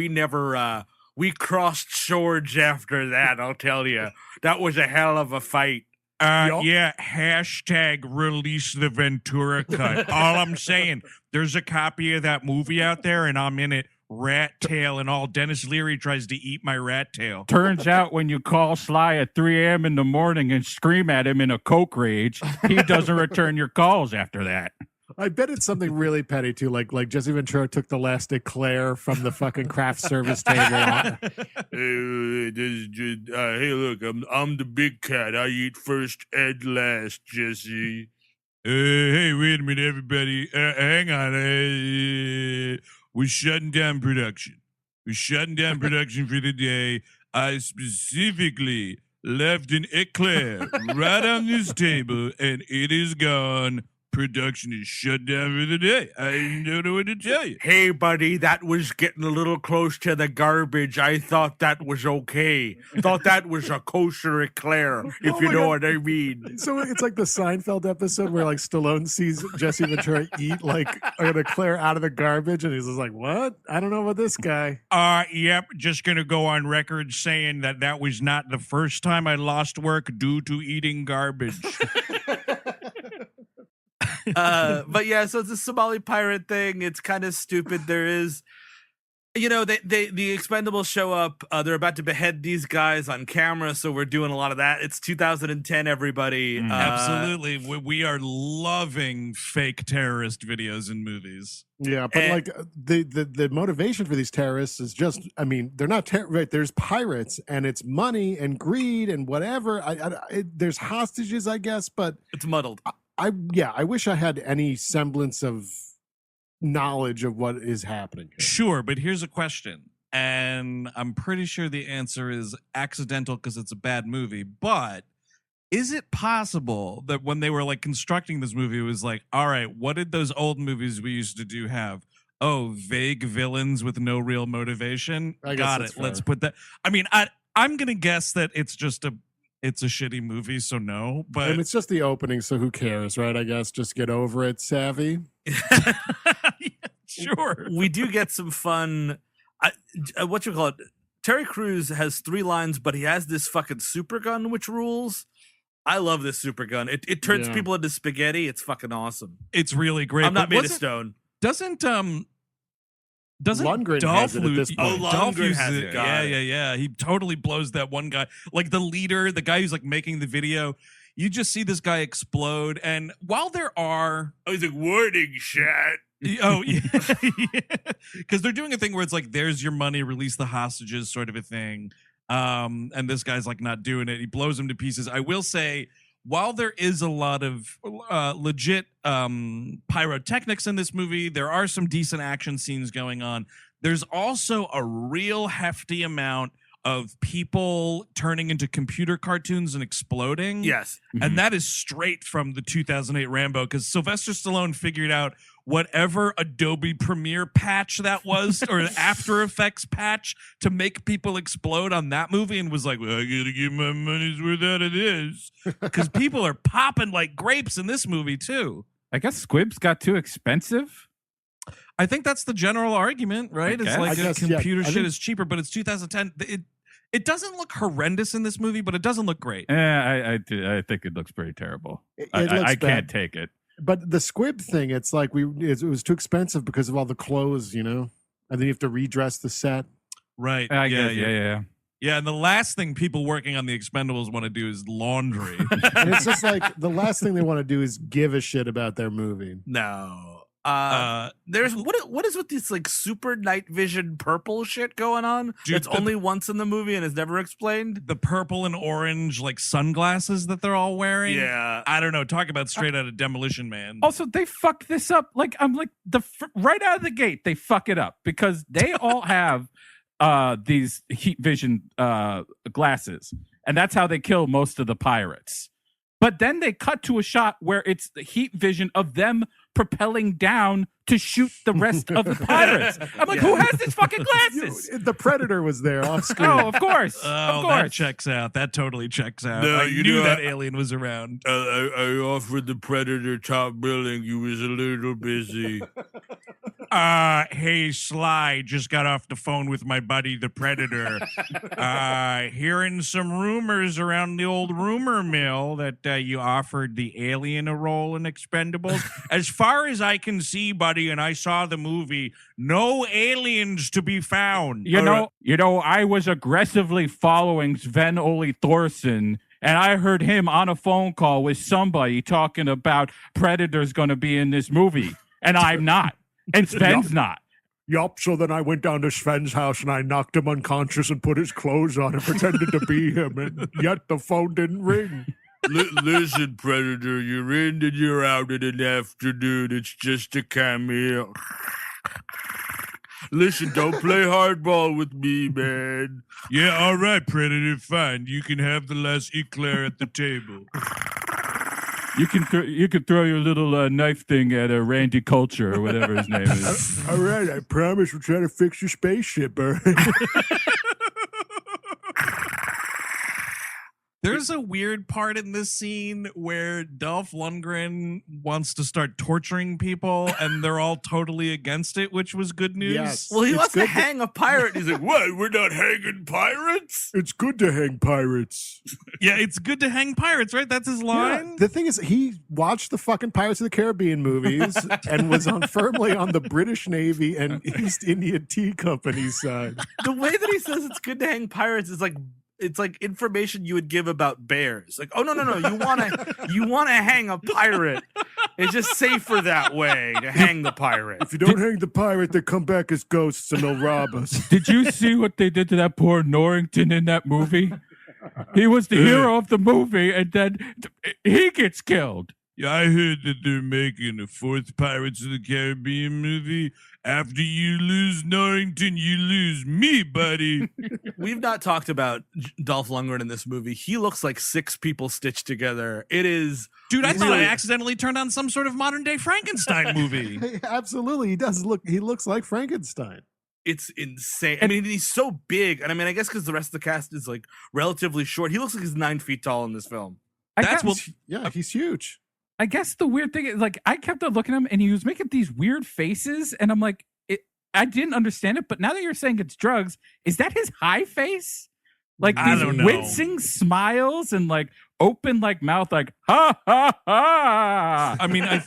never we crossed swords after that, I'll tell you. That was a hell of a fight. Yeah, hashtag release the Ventura cut. All I'm saying, there's a copy of that movie out there, and I'm in it, rat tail and all. Dennis Leary tries to eat my rat tail. Turns out when you call Sly at 3 a.m. in the morning and scream at him in a coke rage, he doesn't return your calls after that. I bet it's something really petty too, like Jesse Ventura took the last eclair from the fucking craft service table. Hey, look, I'm the big cat. I eat first and last, Jesse. Hey, wait a minute, everybody. Hang on. We're shutting down production. We're shutting down production for the day. I specifically left an eclair right on this table, and it is gone. Production is shut down for the day. I don't know what to tell you. Hey, buddy, that was getting a little close to the garbage. I thought that was okay. Thought that was a kosher eclair, if you know what I mean. So it's like the Seinfeld episode where like Stallone sees Jesse Ventura eat like an eclair out of the garbage, and he's just like, "What? I don't know about this guy." Yep, just gonna go on record saying that was not the first time I lost work due to eating garbage. But yeah, so it's a Somali pirate thing. It's kind of stupid. There is, the Expendables show up. They're about to behead these guys on camera, so we're doing a lot of that. It's 2010, everybody. Absolutely, we are loving fake terrorist videos and movies. Yeah, but like the motivation for these terrorists is just, I mean, they're not right. There's pirates, and it's money and greed and whatever. There's hostages, I guess, but It's muddled. I wish I had any semblance of knowledge of what is happening here. Sure, but here's a question, and I'm pretty sure the answer is accidental because it's a bad movie. But is it possible that when they were like constructing this movie, it was like, all right, what did those old movies we used to do have? Oh, vague villains with no real motivation. I guess Got that's it. Let's fair. put that. I mean, I'm gonna guess that it's a shitty movie, so no. But And it's just the opening, so who cares, right? I guess just get over it, Savvy. Sure. We do get some fun. What you call it? Terry Crews has 3 lines, but he has this fucking super gun, which rules. I love this super gun. It turns Yeah. people into spaghetti. It's fucking awesome. It's really great. I'm not but made of stone. Doesn't Lundgren Dolph has it at this Lu- point. Oh, Dolph Lundgren uses has it. it. Got it. Yeah. He totally blows that one guy. Like the leader, the guy who's like making the video. You just see this guy explode. And while there are I was like, warning shot. oh yeah, because they're doing a thing where it's like, there's your money, release the hostages, sort of a thing. And this guy's like not doing it. He blows him to pieces. I will say, while there is a lot of legit pyrotechnics in this movie, there are some decent action scenes going on. There's also a real hefty amount of people turning into computer cartoons and exploding. Yes. And that is straight from the 2008 Rambo, because Sylvester Stallone figured out whatever Adobe Premiere patch that was, or After Effects patch, to make people explode on that movie, and was like, well, I gotta get my money's worth out of this. Because people are popping like grapes in this movie, too. I guess squibs got too expensive. I think that's the general argument, right? It's guess. like I guess, yeah. computer I shit think- is cheaper, but it's 2010. It doesn't look horrendous in this movie, but it doesn't look great. I think it looks pretty terrible. It I looks can't bad. take it. But the squib thing, it's like it was too expensive because of all the clothes, and then you have to redress the set. Right. I guess, yeah. Yeah, and the last thing people working on the Expendables want to do is laundry. And it's just like the last thing they want to do is give a shit about their movie. No. There's what is with this like super night vision purple shit going on? Dude, It's only once in the movie and is never explained. The purple and orange like sunglasses that they're all wearing. Yeah. I don't know. Talk about straight out of Demolition Man. Also, they fucked this up. Like, I'm like, right out of the gate, they fuck it up because they all have these heat vision glasses, and that's how they kill most of the pirates. But then they cut to a shot where it's the heat vision of them propelling down to shoot the rest of the pirates. I'm like, who has these fucking glasses? The Predator was there off screen. Oh, of course. Oh, of course. that checks out. That totally checks out. No, I you knew know, that alien was around. I offered the Predator top billing. You was a little busy. Hey, Sly, just got off the phone with my buddy, the Predator. Hearing some rumors around the old rumor mill that you offered the alien a role in Expendables. As far as I can see, buddy, and I saw the movie, no aliens to be found. You know, I was aggressively following Sven Ole Thorsen, and I heard him on a phone call with somebody talking about Predator's going to be in this movie, and I'm not, and Sven's not. Yup, so then I went down to Sven's house and I knocked him unconscious and put his clothes on and pretended to be him, and yet the phone didn't ring. Listen, Predator, you're in and you're out in an afternoon. It's just a cameo. Listen, don't play hardball with me, man. Yeah, all right, Predator, fine. You can have the last eclair at the table. You can throw your little knife thing at Randy Culture or whatever his name is. All right, I promise we'll try to fix your spaceship, all right? There's a weird part in this scene where Dolph Lundgren wants to start torturing people, and they're all totally against it, which was good news. Yes. Well, he It's wants to good hang a pirate. He's like, What? We're not hanging pirates? It's good to hang pirates. Yeah, it's good to hang pirates, right? That's his line. The thing is, he watched the fucking Pirates of the Caribbean movies and was firmly on the British Navy and East India Tea Company side. the way that he says it's good to hang pirates is like it's like information you would give about bears. Like, oh no, you wanna hang a pirate. It's just safer that way to hang the pirate. If you don't hang the pirate, they come back as ghosts and they'll rob us. Did you see what they did to that poor Norrington in that movie? He was the hero of the movie, and then he gets killed. Yeah, I heard that they're making a fourth Pirates of the Caribbean movie. After you lose Norrington, you lose me, buddy. We've not talked about Dolph Lundgren in this movie. He looks like six people stitched together. It is, Dude, I thought I really- accidentally turned on some sort of modern day Frankenstein movie. Hey, absolutely, he does look. He looks like Frankenstein. it's insane. I mean, he's so big, and I mean, I guess because the rest of the cast is like relatively short. He looks like he's 9 feet tall in this film. That's what. Yeah, he's huge. I guess the weird thing is, like, I kept on looking at him and he was making these weird faces, and I'm like, I didn't understand it, but now that you're saying it's drugs, is that his high face? Like I these don't know. wincing smiles and like open like mouth, like ha ha ha. I mean, I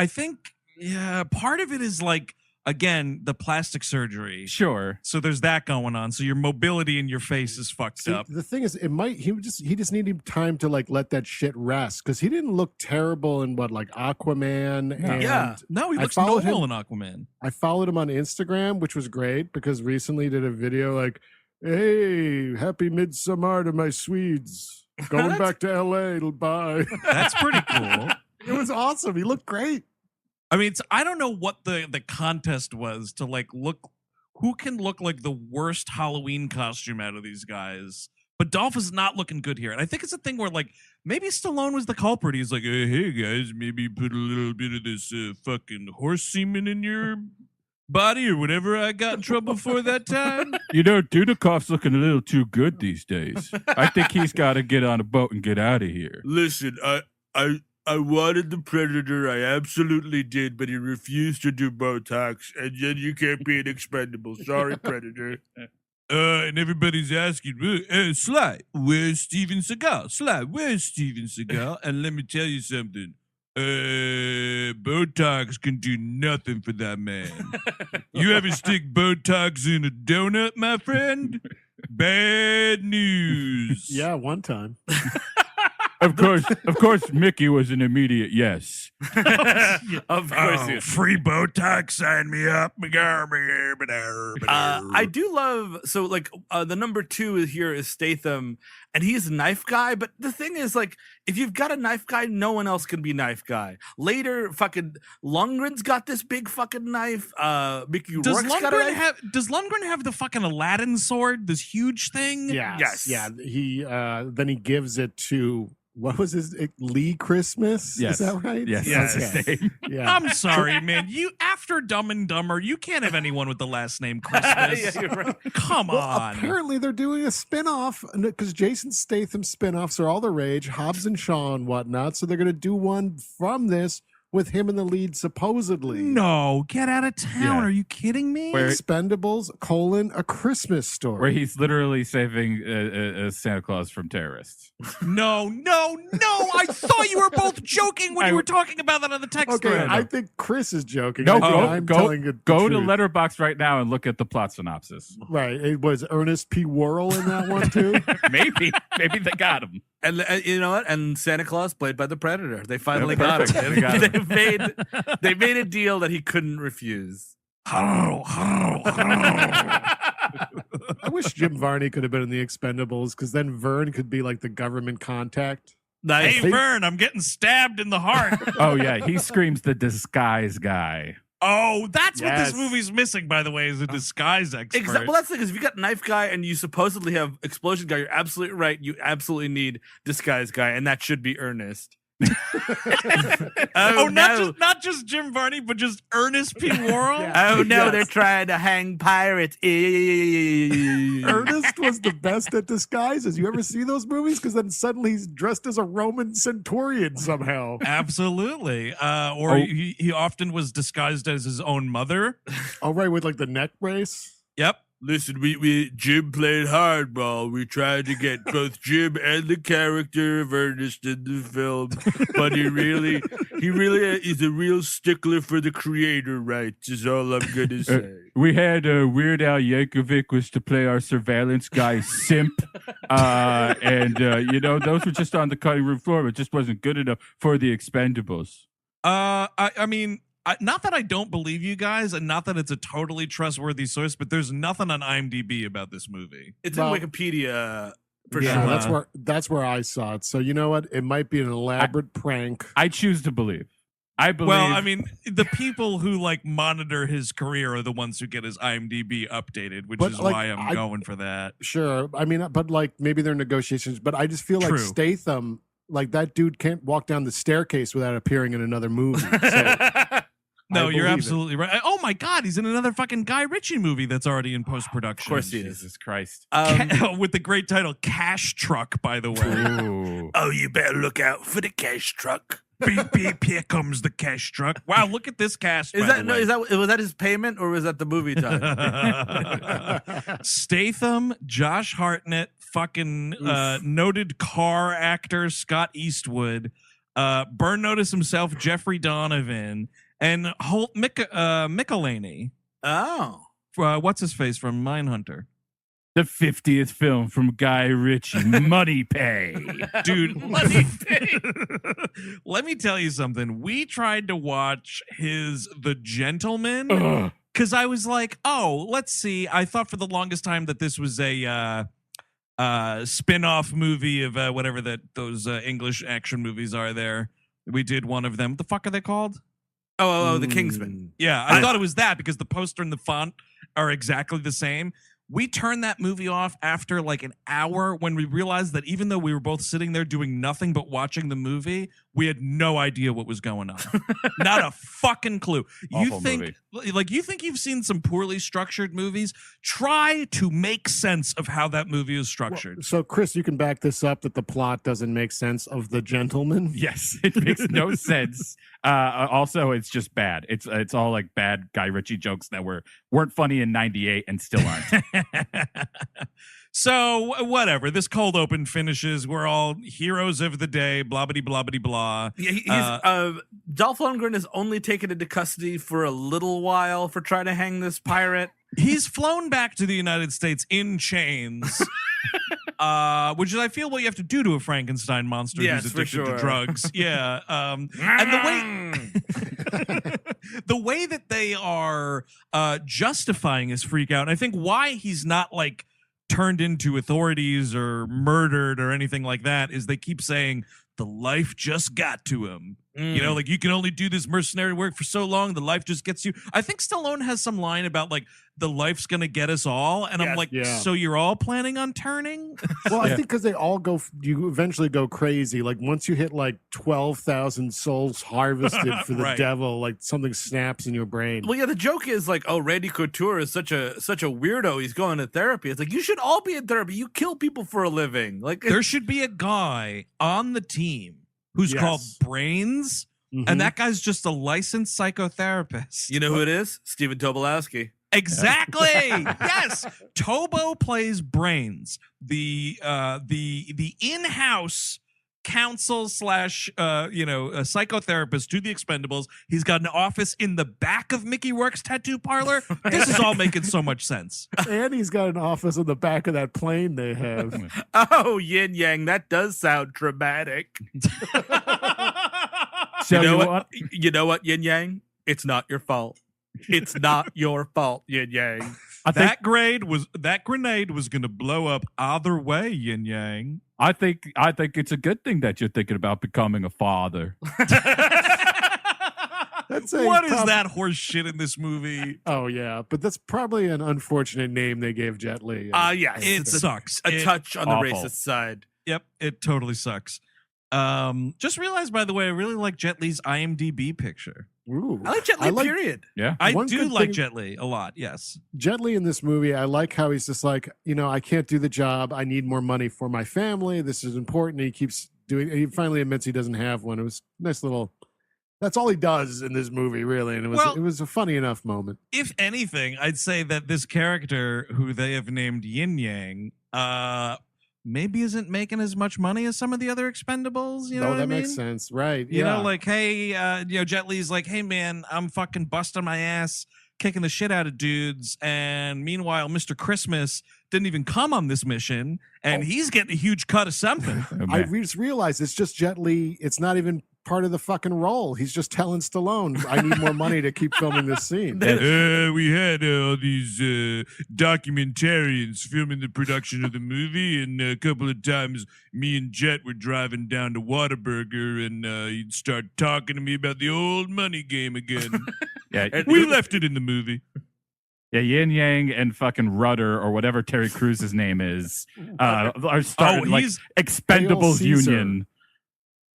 think, yeah, part of it is like, again, the plastic surgery. Sure. So there's that going on. So your mobility in your face is fucked See, up. the thing is, he just needed time to like let that shit rest, because he didn't look terrible in like Aquaman. No. And Yeah. No, he I looks followed normal in Aquaman. I followed him on Instagram, which was great because recently he did a video like, "Hey, happy midsummer to my Swedes. Going back to LA. Bye." That's pretty cool. It was awesome. He looked great. I mean, I don't know what the contest was to like look who can look like the worst Halloween costume out of these guys. But Dolph is not looking good here. And I think it's a thing where like maybe Stallone was the culprit. He's like, hey guys, maybe put a little bit of this fucking horse semen in your body or whatever I got in trouble for that time. You know, Dudikoff's looking a little too good these days. I think he's got to get on a boat and get out of here. Listen, I wanted the Predator, I absolutely did, but he refused to do Botox, and then you can't be an expendable. Sorry, Predator. And everybody's asking, Sly, where's Steven Seagal? Sly, where's Steven Seagal? And let me tell you something. Botox can do nothing for that man. You ever stick Botox in a donut, my friend? Bad news. Yeah, one time. Of course, Mickey was an immediate yes. Of course, he is. Free Botox, sign me up. I do love the number 2 here is Statham, and he's a knife guy. But the thing is, like, if you've got a knife guy, no one else can be knife guy. Later, fucking Lundgren's got this big fucking knife. Mickey Does Rourke's got a Lundgren knife. does Lundgren have the fucking Aladdin sword? This huge thing? Yes. Yes. Yeah. He then he gives it to what was his Lee Christmas? Yes. Is that right? Yes. Yes. That's his name. Yeah. I'm sorry, man. You after Dumb and Dumber, you can't have anyone with the last name Christmas. Yeah, you're right. Come Well, on. apparently they're doing a spin-off because Jason Statham spin-offs are all the rage, Hobbs and Shaw and whatnot. So they're going to do one from this with him in the lead, supposedly. No, get out of town. Yeah. Are you kidding me? Where- Expendables, A Christmas Story. Where he's literally saving Santa Claus from terrorists. No. I thought you were both joking when you were talking about that on the text Okay, thread. I think Chris is joking. No, I think I'm go telling the to truth. Letterboxd right now and look at the plot synopsis. Right. It was Ernest P. Worrell in that one, too. Maybe they got him. And you know what? And Santa Claus played by the Predator. They finally Yeah, got perfect. him. They got They made a deal that he couldn't refuse. I wish Jim Varney could have been in the Expendables because then Vern could be like the government contact. Nice. Hey, Vern, I'm getting stabbed in the heart. Oh yeah, he screams the disguise guy. Oh, that's what Yes. this movie's missing, by the way, is a disguise expert. Well, that's the thing, is if you got knife guy and you supposedly have explosion guy, you're absolutely right. You absolutely need disguise guy, and that should be Ernest. Oh, not just Jim Varney, but just Ernest P. Worrell. Yeah. Oh no, Yes. they're trying to hang pirates. Ernest was the best at disguises. You ever see those movies? Because then suddenly he's dressed as a Roman centurion somehow. Absolutely. Or Oh. he often was disguised as his own mother. Oh, right, with like the neck brace. Yep. Listen, we Jim played hardball. We tried to get both Jim and the character of Ernest in the film, but he really is a real stickler for the creator rights. Is all I'm gonna say. We had Weird Al Yankovic was to play our surveillance guy Simp, and those were just on the cutting room floor, but it just wasn't good enough for the Expendables. I mean, not that I don't believe you guys, and not that it's a totally trustworthy source, but there's nothing on IMDb about this movie. It's Well, in Wikipedia for Yeah, sure. that's where I saw it. So you know what? It might be an elaborate prank. I choose to believe. I believe. Well, I mean, the people who like monitor his career are the ones who get his IMDb updated, which But, is like, why I'm going for that. Sure. I mean, but like maybe they're negotiations. But I just feel like True. Statham, like that dude can't walk down the staircase without appearing in another movie. So No, I you're believe it. absolutely right. Oh my God, he's in another fucking Guy Ritchie movie that's already in post production. Of course he is. Jesus Christ. With the great title Cash Truck, by the way. Ooh. Oh, you better look out for the cash truck. Beep beep, here comes the cash truck. Wow, look at this cast. was by the way. that his payment or was that the movie time? Statham, Josh Hartnett, fucking noted car actor Scott Eastwood, Burn Notice himself, Jeffrey Donovan, and Holt Michelini. Oh. What's his face from Mindhunter? The 50th film from Guy Ritchie, Money Pay. Dude, let me tell you something. We tried to watch his The Gentleman Ugh. because I was like, oh, let's see. I thought for the longest time that this was a spin-off movie of whatever those English action movies are there. We did one of them. What the fuck are they called? Oh, the Kingsman. Yeah, I thought it was that because the poster and the font are exactly the same. We turned that movie off after like an hour when we realized that even though we were both sitting there doing nothing but watching the movie, we had no idea what was going on. Not a fucking clue. Awful movie. You think you've seen some poorly structured movies? Try to make sense of how that movie is structured. So, Chris, you can back this up that the plot doesn't make sense of The Gentleman. Yes, it makes no sense. Also, it's just bad. It's all like bad Guy Ritchie jokes that weren't funny in '98 and still aren't. So whatever. This cold open finishes. We're all heroes of the day. Blah blah blah blah blah. Yeah, Dolph Lundgren is only taken into custody for a little while for trying to hang this pirate. He's flown back to the United States in chains, which is, I feel, what you have to do to a Frankenstein monster Yes, who's for addicted to sure. drugs. Yeah, and the way that they are justifying his freak out, and I think why he's not like turned into authorities or murdered or anything like that, is they keep saying the life just got to him. You know, like, you can only do this mercenary work for so long, the life just gets you. I think Stallone has some line about like the life's gonna get us all, and I'm like, so you're all planning on turning? Well, I think because they all you eventually go crazy. Like once you hit like 12,000 souls harvested for the Right. devil, like something snaps in your brain. Well, yeah, the joke is like, oh, Randy Couture is such a weirdo. He's going to therapy. It's like, you should all be in therapy. You kill people for a living. Like, There should be a guy on the team who's called Brains, and that guy's just a licensed psychotherapist. you know who it is? Stephen Tobolowsky. Exactly. Yes. Tobo plays Brains, the in-house counsel / a psychotherapist to the Expendables. He's got an office in the back of Mickey Rourke's tattoo parlor. This is all making so much sense. And he's got an office on the back of that plane they have. Oh, yin yang. That does sound dramatic. So You know what, yin yang? It's not your fault. It's not your fault, yin yang. That grenade was going to blow up either way, Yin Yang. I think it's a good thing that you're thinking about becoming a father. What is that horse shit in this movie? Oh yeah, but that's probably an unfortunate name they gave Jet Li. Yes, It sucks. A touch on the awful. racist side. Yep, it totally sucks. Just realized, by the way, I really like Jet Li's IMDb picture. Ooh. I like Jet Li, period. Yeah. I One do good like thing- Jet Li a lot, yes. Jet Li in this movie, I like how he's just like, I can't do the job. I need more money for my family. This is important. He keeps doing. He finally admits he doesn't have one. It was a nice little. That's all he does in this movie, really, and it was a funny enough moment. If anything, I'd say that this character, who they have named Yin Yang, maybe isn't making as much money as some of the other Expendables. You know what I mean? Makes sense, right? You know, like, hey, Jet Li's like, hey, man, I'm fucking busting my ass, kicking the shit out of dudes. And meanwhile, Mr. Christmas didn't even come on this mission, and he's getting a huge cut of something. I just realized it's just Jet Li. It's not even part of the fucking role. He's just telling Stallone, I need more money to keep filming this scene. We had all these documentarians filming the production of the movie, and a couple of times me and Jet were driving down to Whataburger, and he'd start talking to me about the old money game again. Yeah, We left it in the movie. Yeah, Yin Yang and fucking Rudder or whatever Terry Cruz's name is are starting like Expendables Caesar. Union.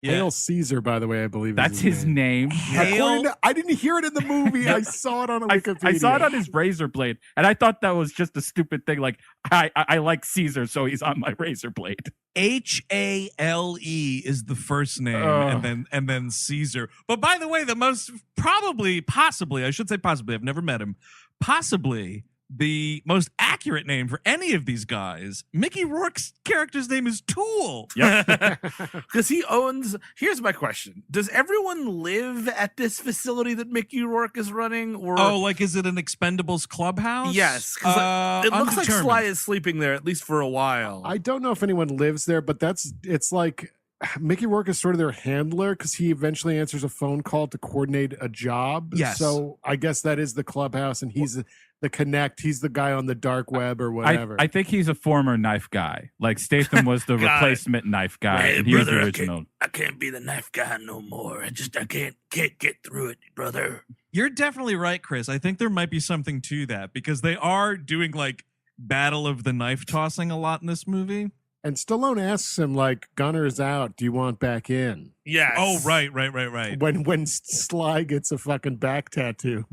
Hail Caesar, by the way, I believe That's his name. I didn't hear it in the movie. I saw it on a Wikipedia. I saw it on his razor blade, and I thought that was just a stupid thing. Like, I like Caesar, so he's on my razor blade. HALE is the first name, and then Caesar. But by the way, the most possibly, I should say possibly, I've never met him, possibly the most accurate name for any of these guys, Mickey Rourke's character's name is Tool. Yep. Because he owns. Here's my question: does everyone live at this facility that Mickey Rourke is running? Or like, is it an Expendables clubhouse? yes, because it looks like undetermined. Sly is sleeping there at least for a while. I don't know if anyone lives there, but it's like Mickey Rourke is sort of their handler because he eventually answers a phone call to coordinate a job. Yes. So I guess that is the clubhouse, and he's the connect. He's the guy on the dark web or whatever. I think he's a former knife guy. Like Statham was the replacement knife guy, Hey, and he was brother, the original. I can't be the knife guy no more. I can't get through it, brother. You're definitely right, Chris. I think there might be something to that because they are doing like Battle of the Knife Tossing a lot in this movie. And Stallone asks him, like, Gunner's out. Do you want back in? Yes. Oh, right. When Sly gets a fucking back tattoo.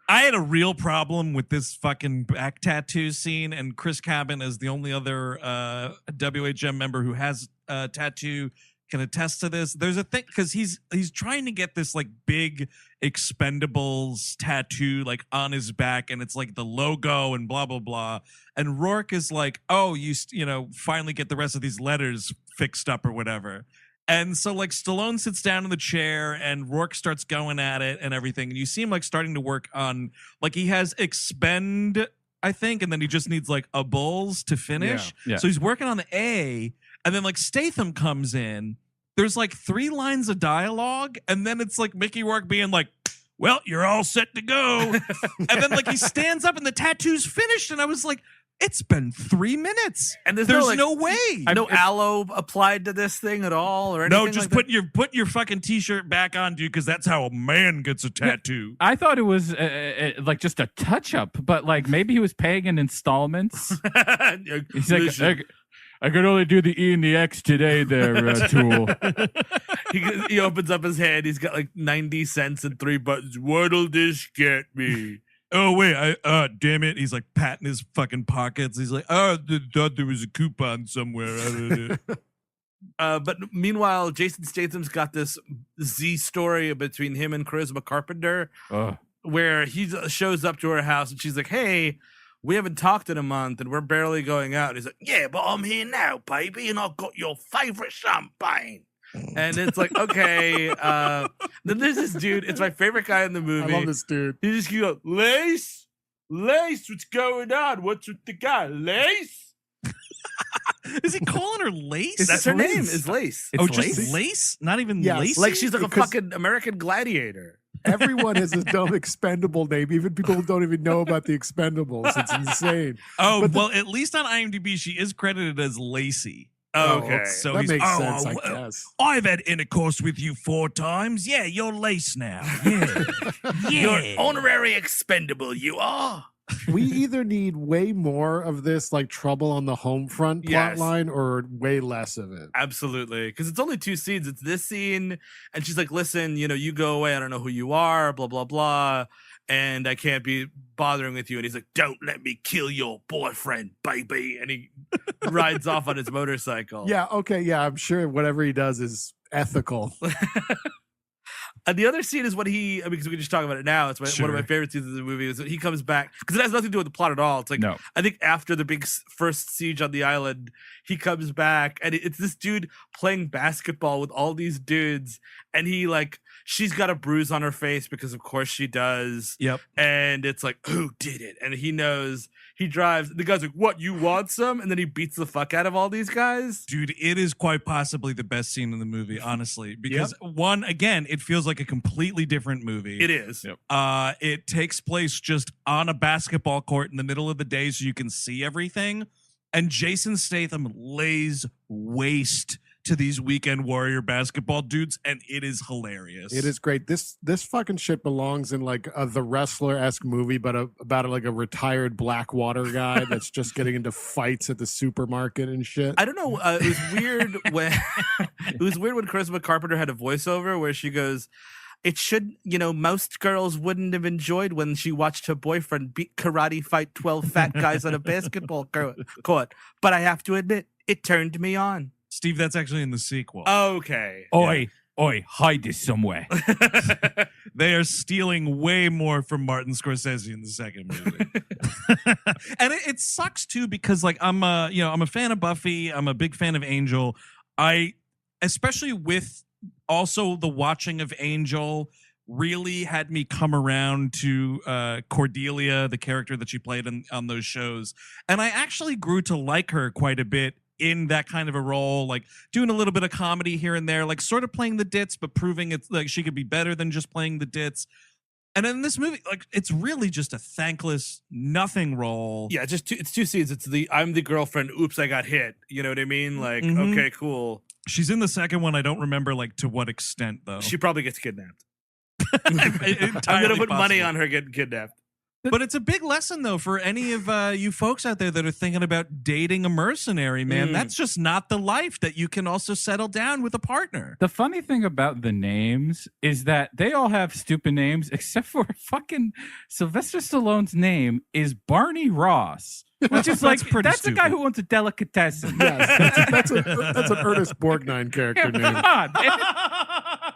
I had a real problem with this fucking back tattoo scene, and Chris Cabin is the only other WHM member who has a tattoo can attest to this. There's a thing because he's trying to get this like big Expendables tattoo like on his back, and it's like the logo and blah blah blah. And Rourke is like, "Oh, you know, finally get the rest of these letters fixed up or whatever." And so like Stallone sits down in the chair and Rourke starts going at it and everything. And you see him like starting to work on like he has expend, I think, and then he just needs like a bulls to finish. Yeah. So he's working on the A, and then like Statham comes in. There's like 3 lines of dialogue, and then it's like Mickey Rourke being like, "Well, you're all set to go." And then like he stands up and the tattoo's finished, and I was like, it's been 3 minutes, And there's no way. no aloe applied to this thing at all, or anything. No, just like that? put your fucking t-shirt back on, dude, because that's how a man gets a tattoo. I thought it was like just a touch up, but like maybe he was paying in installments. He's like, I could only do the E and the X today there, Tool. he opens up his hand. He's got like 90 cents and 3 buttons. What'll this get me? Oh wait, damn it! He's like patting his fucking pockets. He's like, oh, I thought there was a coupon somewhere. But meanwhile, Jason Statham's got this Z story between him and Charisma Carpenter, where he shows up to her house and she's like, "Hey, we haven't talked in a month and we're barely going out." And he's like, "Yeah, but I'm here now, baby, and I've got your favorite champagne." And it's like, okay. Then there's this dude. It's my favorite guy in the movie. I love this dude. He just goes, Lace, what's going on? What's with the guy, Lace? Is he calling her Lace? That's her name. Is Lace. Oh, just Lace? Not even Yes. Lace. Like she's like a Because- fucking American gladiator. Everyone has a dumb expendable name. Even people who don't even know about the Expendables. It's insane. Oh, But well, at least on IMDb, she is credited as Lacey. Oh, okay. So that he's makes sense, I well, guess. I've had intercourse with you 4 times. Yeah, you're Lace now. Yeah. You're honorary expendable, you are. We either need way more of this, like Trouble on the Home Front plot Yes. line, or way less of it. Absolutely. Because it's only 2 scenes. It's this scene, and she's like, listen, you know, you go away. I don't know who you are, blah, blah, blah. And I can't be bothering with you. And he's like, don't let me kill your boyfriend, baby. And he rides off on his motorcycle. Yeah, okay, yeah, I'm sure whatever he does is ethical. And the other scene is when because we can just talk about it now. It's one of my favorite scenes of the movie is when he comes back, because it has nothing to do with the plot at all. It's like, No. I think after the big first siege on the island, he comes back and it's this dude playing basketball with all these dudes. And she's got a bruise on her face because of course she does. Yep. And it's like, who did it? And he knows. He drives. The guy's like, what, you want some? And then he beats the fuck out of all these guys. Dude, it is quite possibly the best scene in the movie, honestly. Because one, again, it feels like a completely different movie. It is. Yep. It takes place just on a basketball court in the middle of the day so you can see everything. And Jason Statham lays waste to these weekend warrior basketball dudes, and it is hilarious. It is great. This fucking shit belongs in like the Wrestler-esque movie, but about like a retired Blackwater guy that's just getting into fights at the supermarket and shit. I don't know. It was weird when Charisma Carpenter had a voiceover where she goes, "It should, most girls wouldn't have enjoyed when she watched her boyfriend karate fight 12 fat guys on a basketball court. But I have to admit, it turned me on." Steve, that's actually in the sequel. Okay. Oi, hide this somewhere. They are stealing way more from Martin Scorsese in the second movie. And it sucks too, because like I'm a fan of Buffy, I'm a big fan of Angel. Especially with also the watching of Angel really had me come around to Cordelia, the character that she played on those shows. And I actually grew to like her quite a bit in that kind of a role, like doing a little bit of comedy here and there, like sort of playing the dits, but proving it's like she could be better than just playing the dits. And in this movie, like it's really just a thankless nothing role. Yeah, it's 2 scenes. It's I'm the girlfriend. Oops, I got hit. You know what I mean? Like, okay, cool. She's in the second one. I don't remember like to what extent though. She probably gets kidnapped. I'm I'm gonna put money on her getting kidnapped. But it's a big lesson, though, for any of you folks out there that are thinking about dating a mercenary, man. That's just not the life that you can also settle down with a partner. The funny thing about the names is that they all have stupid names, except for fucking Sylvester Stallone's name is Barney Ross. Which is That's like, pretty that's the guy stupid. who owns a delicatessen. Yes, that's an Ernest Borgnine character Come name. on, man.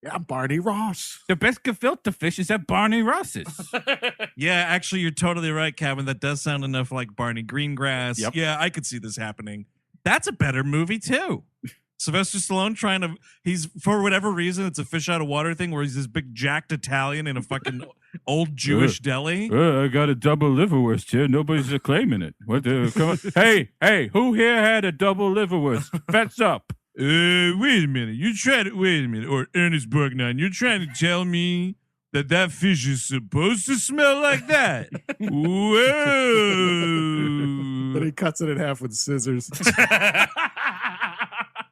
Yeah, I'm Barney Ross. The best gefilte fish is at Barney Ross's. Yeah, actually, you're totally right, Kevin. That does sound enough like Barney Greengrass. Yep. Yeah, I could see this happening. That's a better movie, too. Sylvester Stallone he's, for whatever reason, it's a fish out of water thing where he's this big jacked Italian in a fucking old Jewish deli. I got a double liverwurst here. Nobody's claiming it. What the? Come on. Hey, who here had a double liverwurst? Fess up. Wait a minute. Wait a minute. Or Ernest Borgnine, you're trying to tell me that fish is supposed to smell like that? Whoa. But he cuts it in half with scissors.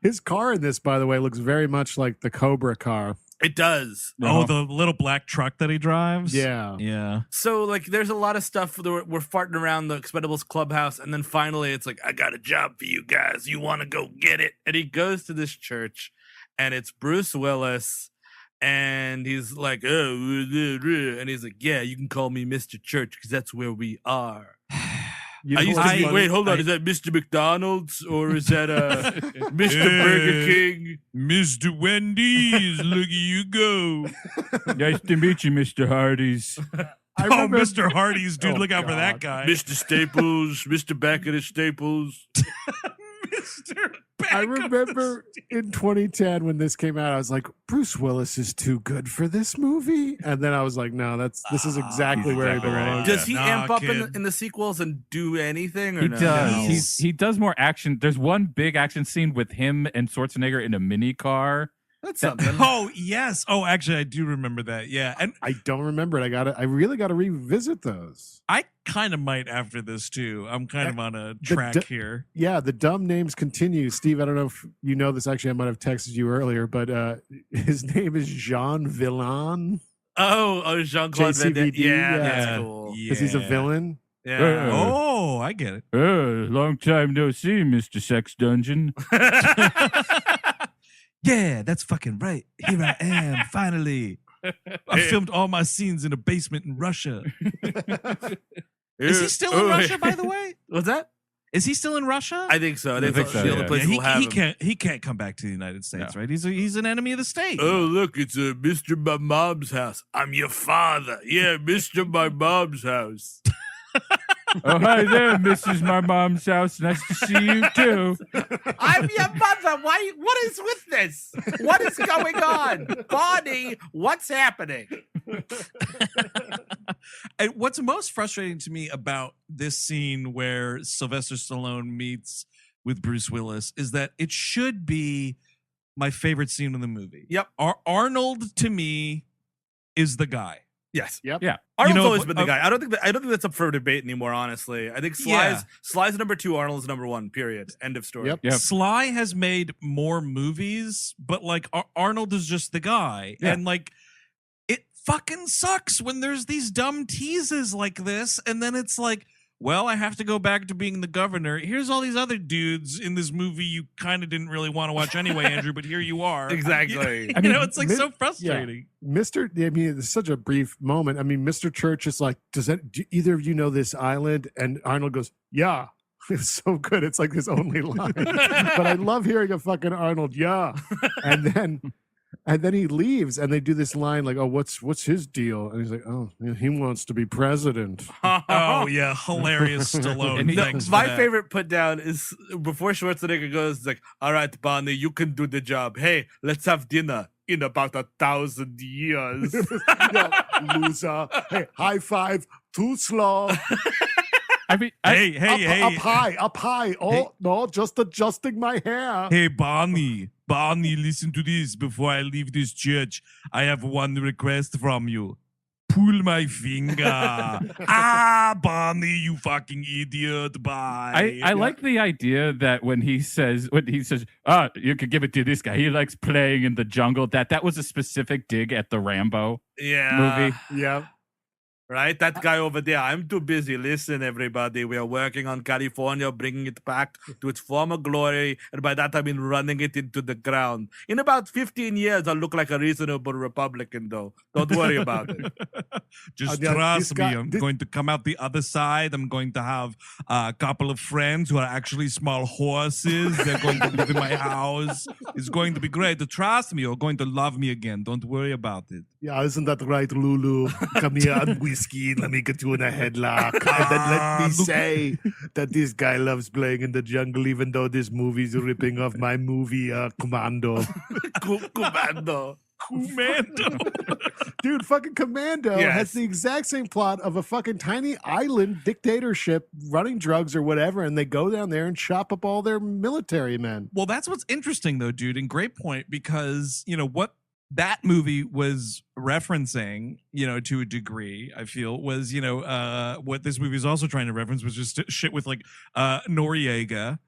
His car in this, by the way, looks very much like the Cobra car. It does. Oh, the little black truck that he drives? Yeah. Yeah. So, like, there's a lot of stuff that we're farting around the Expendables clubhouse, and then finally it's like, I got a job for you guys. You want to go get it? And he goes to this church, and it's Bruce Willis, and he's like, and he's like, yeah, you can call me Mr. Church because that's where we are. You know I used what's to be, funny? wait, hold on. Is that Mr. McDonald's or is that Mr. Burger King? Mr. Wendy's, look at you go. Nice to meet you, Mr. Hardy's. I Oh, remember- Mr. Hardy's, dude, Oh, look out for that God. guy. Mr. Staples, Mr. Back of the Staples. Mr. I remember in 2010 when this came out, I was like, Bruce Willis is too good for this movie. And then I was like, no, this is exactly he's where he exactly right. belongs. Does he Nah, amp up kid. in the sequels and do anything? Or He no? does. He does more action. There's one big action scene with him and Schwarzenegger in a mini car. That's something. Oh, yes. Oh, actually, I do remember that. Yeah. And I don't remember it. I really got to revisit those. I kind of might after this, too. I'm kind of on a The track d- here. Yeah, the dumb names continue. Steve, I don't know if you know this. Actually, I might have texted you earlier, but his name is Jean Villain Oh, Jean-Claude Van Damme. JCVD, Yeah, yeah. that's cool. because he's a Yeah. villain. Yeah. Oh, I get it. Long time no see, Mr. Sex Dungeon. Yeah, that's fucking right. Here I am, finally. I filmed all my scenes in a basement in Russia. Is he still in Russia, by the way? What's that? Is he still in Russia? I think so. I think think that's so, the only yeah. place Yeah, we'll have him. he can't come back to the United States, No. right? He's an enemy of the state. Oh, look, it's Mr. My Mom's house. I'm your father. Yeah, Mr. My Mom's house. Oh, hi there, Mrs. My Mom's house. Nice to see you, too. I'm your mother. Why? What is with this? What is going on? Bonnie, what's happening? And what's most frustrating to me about this scene where Sylvester Stallone meets with Bruce Willis is that it should be my favorite scene in the movie. Yep. Arnold to me is the guy. Yes. Yep. Yeah. Arnold's You know, always been the guy. I don't think that's up for debate anymore. Honestly, I think Sly's number 2, Arnold's number 1. Period. End of story. Yep. Yep. Sly has made more movies, but like Arnold is just the guy. Yeah. And like it fucking sucks when there's these dumb teases like this, and then it's like, well, I have to go back to being the governor. Here's all these other dudes in this movie you kind of didn't really want to watch anyway, Andrew, but here you are. Exactly. You know, it's like Mi- so frustrating. I mean, it's such a brief moment. I mean, Mr. Church is like, do either of you know this island? And Arnold goes, yeah. It's so good. It's like his only line. But I love hearing a fucking Arnold, yeah. And then he leaves and they do this line like, oh, what's his deal? And he's like, oh, yeah, he wants to be president. Oh yeah, hilarious Stallone. And he- Thanks for My that. favorite put down is before Schwarzenegger goes, it's like, all right, Bonnie, you can do the job. Hey, let's have dinner in about 1,000 years. Yeah, loser. Hey, high five. Too slow. I mean, Up high. Oh, Hey. no, just adjusting my hair. Hey, Barney, listen to this before I leave this church. I have one request from you. Pull my finger. Barney, you fucking idiot. Bye. I like the idea that when he says, you could give it to this guy. He likes playing in the jungle. That was a specific dig at the Rambo Yeah. movie. Yeah. Right? That guy over there. I'm too busy. Listen, everybody. We are working on California, bringing it back to its former glory. And by that, I mean running it into the ground. In about 15 years, I'll look like a reasonable Republican, though. Don't worry about it. Just Yeah, trust this guy- me. I'm this- going to come out the other side. I'm going to have a couple of friends who are actually small horses. They're going to live in my house. It's going to be great. Trust me. You're going to love me again. Don't worry about it. Yeah, isn't that right, Lulu? Come here on whiskey. Let me get you in a headlock. And then let me look- say that this guy loves playing in the jungle, even though this movie's ripping off my movie, Commando. Commando. Commando. Dude, fucking Commando Yes. has the exact same plot of a fucking tiny island dictatorship running drugs or whatever, and they go down there and chop up all their military men. Well, that's what's interesting, though, dude, and great point, because, what that movie was referencing, to a degree, I feel, was, what this movie is also trying to reference was just shit with, like, Noriega,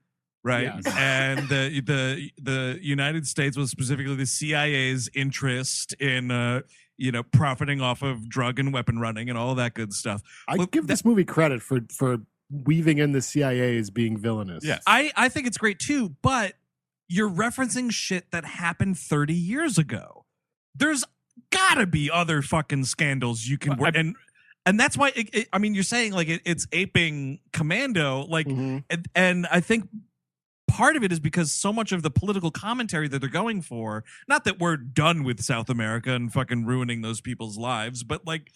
right? Yes. And the United States was specifically the CIA's interest in, profiting off of drug and weapon running and all that good stuff. I Look, give this movie credit for weaving in the CIA as being villainous. Yes. I think it's great too, but you're referencing shit that happened 30 years ago. There's gotta be other fucking scandals you can work, and that's why you're saying like it's aping Commando, like, Mhm. and I think part of it is because so much of the political commentary that they're going for, not that we're done with South America and fucking ruining those people's lives, but like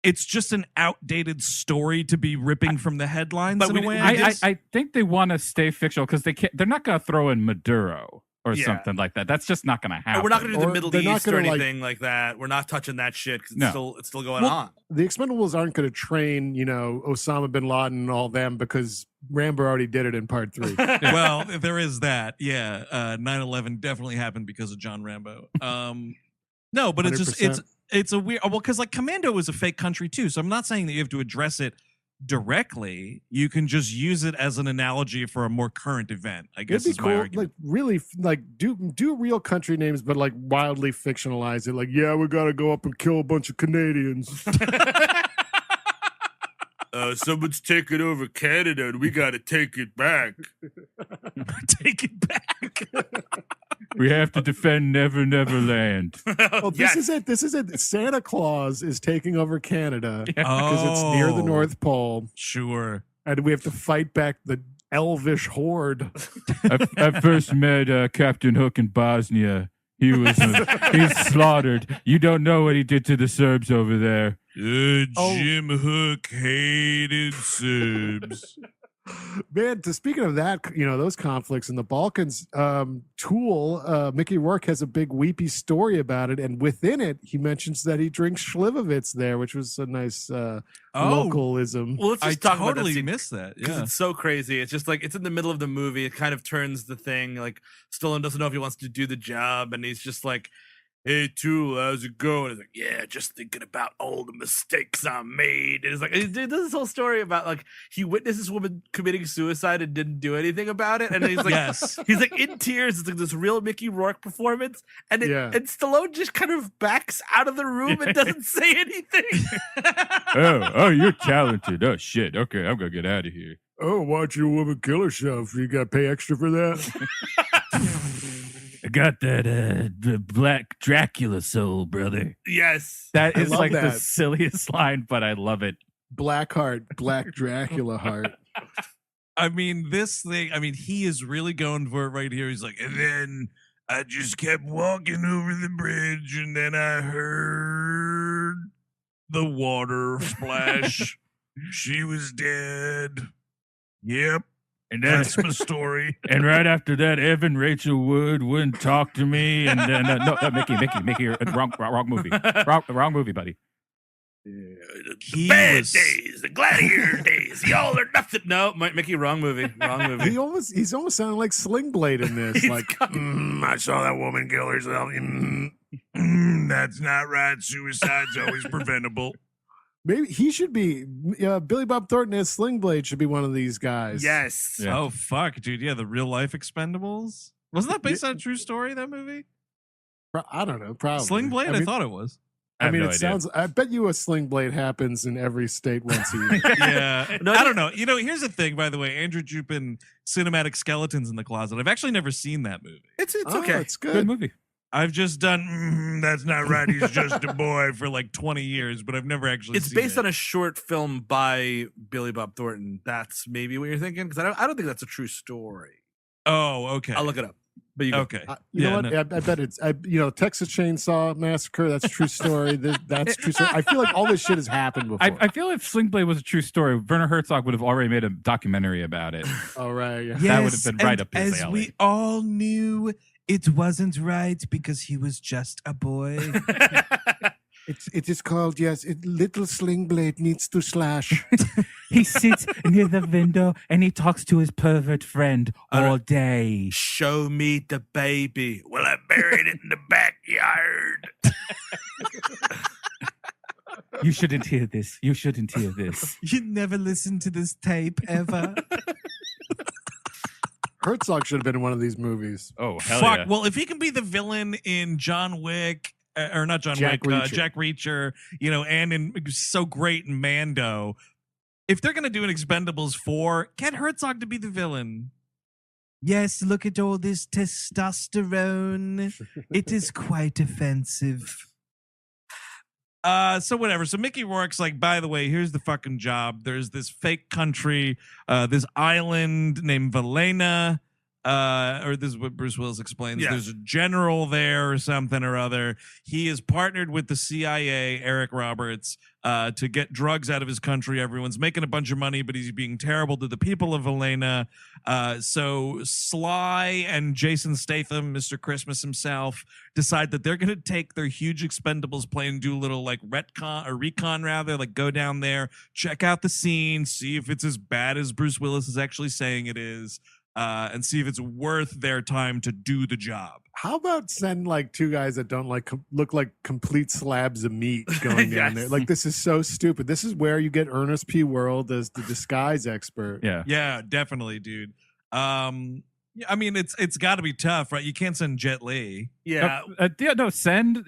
it's just an outdated story to be ripping from the headlines But in a we- way. I think they want to stay fictional because they're not going to throw in Maduro or Yeah. something like that. That's just not going to happen. And we're not going to do the Or Middle they're not East or gonna, like- anything like that. We're not touching that shit because No. it's still going Well, on. The Expendables aren't going to train, Osama bin Laden and all them because Rambo already did it in part 3. Well, there is that. Yeah. 9/11 definitely happened because of John Rambo. No, but it's just 100%. it's a weird, well, because like Commando is a fake country too. So I'm not saying that you have to address it directly. You can just use it as an analogy for a more current event, I guess It'd be is my cool, argument. like really, like do real country names, but like wildly fictionalize it. Like, yeah, we got to go up and kill a bunch of Canadians. Someone's taking over Canada and we got to take it back. Take it back. We have to defend Never Never Land. Oh, this Yes. is it. This is it. Santa Claus is taking over Canada because Oh, it's near the North Pole, Sure. and we have to fight back the elvish horde. I first met Captain Hook in Bosnia. He's slaughtered. You don't know what he did to the Serbs over there. Oh. Jim Hook hated Serbs. Man, speaking of that, those conflicts in the Balkans, Tool, Mickey Rourke has a big weepy story about it, and within it, he mentions that he drinks Schlivovitz there, which was a nice localism. Well, let's I just talk about that totally scene. missed that. Because Yeah. it's so crazy. It's just like it's in the middle of the movie. It kind of turns the thing. Like Stallone doesn't know if he wants to do the job, and he's just like, "Hey, Tool, how's it going?" He's like, "Yeah, just thinking about all the mistakes I made." And it's like he does this whole story about like he witnessed this woman committing suicide and didn't do anything about it, and he's like, Yes. he's like in tears. It's like this real Mickey Rourke performance, and Yeah. and Stallone just kind of backs out of the room and doesn't say anything. Oh, you're talented. Oh, shit. Okay, I'm going to get out of here. Oh, watching a woman kill herself. You got to pay extra for that? I got that the black Dracula soul, brother. Yes. That I is love like the that. silliest line, but I love it. Black heart, black Dracula heart. I mean, this thing, he is really going for it right here. He's like, and then I just kept walking over the bridge, and then I heard the water splash. She was dead. Yep. And That's my story. And right after that, Evan Rachel Wood wouldn't talk to me. And then Mickey, wrong movie, wrong movie, buddy. He Bad was- days, the gladiator days, y'all are nothing. No, Mickey, wrong movie. Wrong movie. He's almost sounding like Sling Blade in this. He's Like, got- I saw that woman kill herself. That's not right. Suicide's always preventable. Maybe he should be. Billy Bob Thornton as Sling Blade should be one of these guys. Yes. Yeah. Oh, fuck, dude. Yeah, the real life Expendables. Wasn't that based on a true story, that movie? I don't know. Probably Sling Blade? I mean, thought it was. I mean, no it idea. sounds. I bet you a sling blade happens in every state once a year. Yeah. No, I don't know. Here's the thing, by the way. Andrew Jupin, Cinematic Skeletons in the Closet. I've actually never seen that movie. It's Oh, okay. it's Good good. movie. I've just done, that's not right, he's just a boy for like 20 years, but I've never actually It's seen based it. on a short film by Billy Bob Thornton. That's maybe what you're thinking, because I don't think that's a true story. Oh, okay. I'll look it up. But you go. Okay. You know Yeah, what? no. I bet it's. Texas Chainsaw Massacre. That's a true story. That's true story. I feel like all this shit has happened before. I feel if Sling Blade was a true story, Werner Herzog would have already made a documentary about it. All right. Yeah. That would have been right and up his as alley. we all knew, it wasn't right because he was just a boy. It is called, yes, Little Sling Blade Needs to Slash. He sits near the window and he talks to his pervert friend all day. Show me the baby. Well, I buried it in the backyard. You shouldn't hear this. You shouldn't hear this. You never listened to this tape ever. Herzog should have been in one of these movies. Oh, hell Fuck. yeah. Well, if he can be the villain in John Wick, or not John Jack Wick, Reacher. Jack Reacher, and in so great in Mando, if they're gonna do an Expendables 4, get Herzog to be the villain. Yes, look at all this testosterone. It is quite offensive. So whatever. So Mickey Rourke's like, by the way, here's the fucking job. There's this fake country, this island named Valena, or this is what Bruce Willis explains. Yeah. There's a general there or something or other. He is partnered with the CIA, Eric Roberts, to get drugs out of his country. Everyone's making a bunch of money, but he's being terrible to the people of Valena. So Sly and Jason Statham, Mr. Christmas himself, decide that they're going to take their huge Expendables plane and do a little like recon rather, like go down there, check out the scene, see if it's as bad as Bruce Willis is actually saying it is, and see if it's worth their time to do the job. How about send like two guys that don't look like complete slabs of meat going down there? Yes. Like, this is so stupid. This is where you get Ernest P. World as the disguise expert. Yeah. Yeah, definitely, dude. I mean, it's got to be tough, right? You can't send Jet Li. Yeah. Send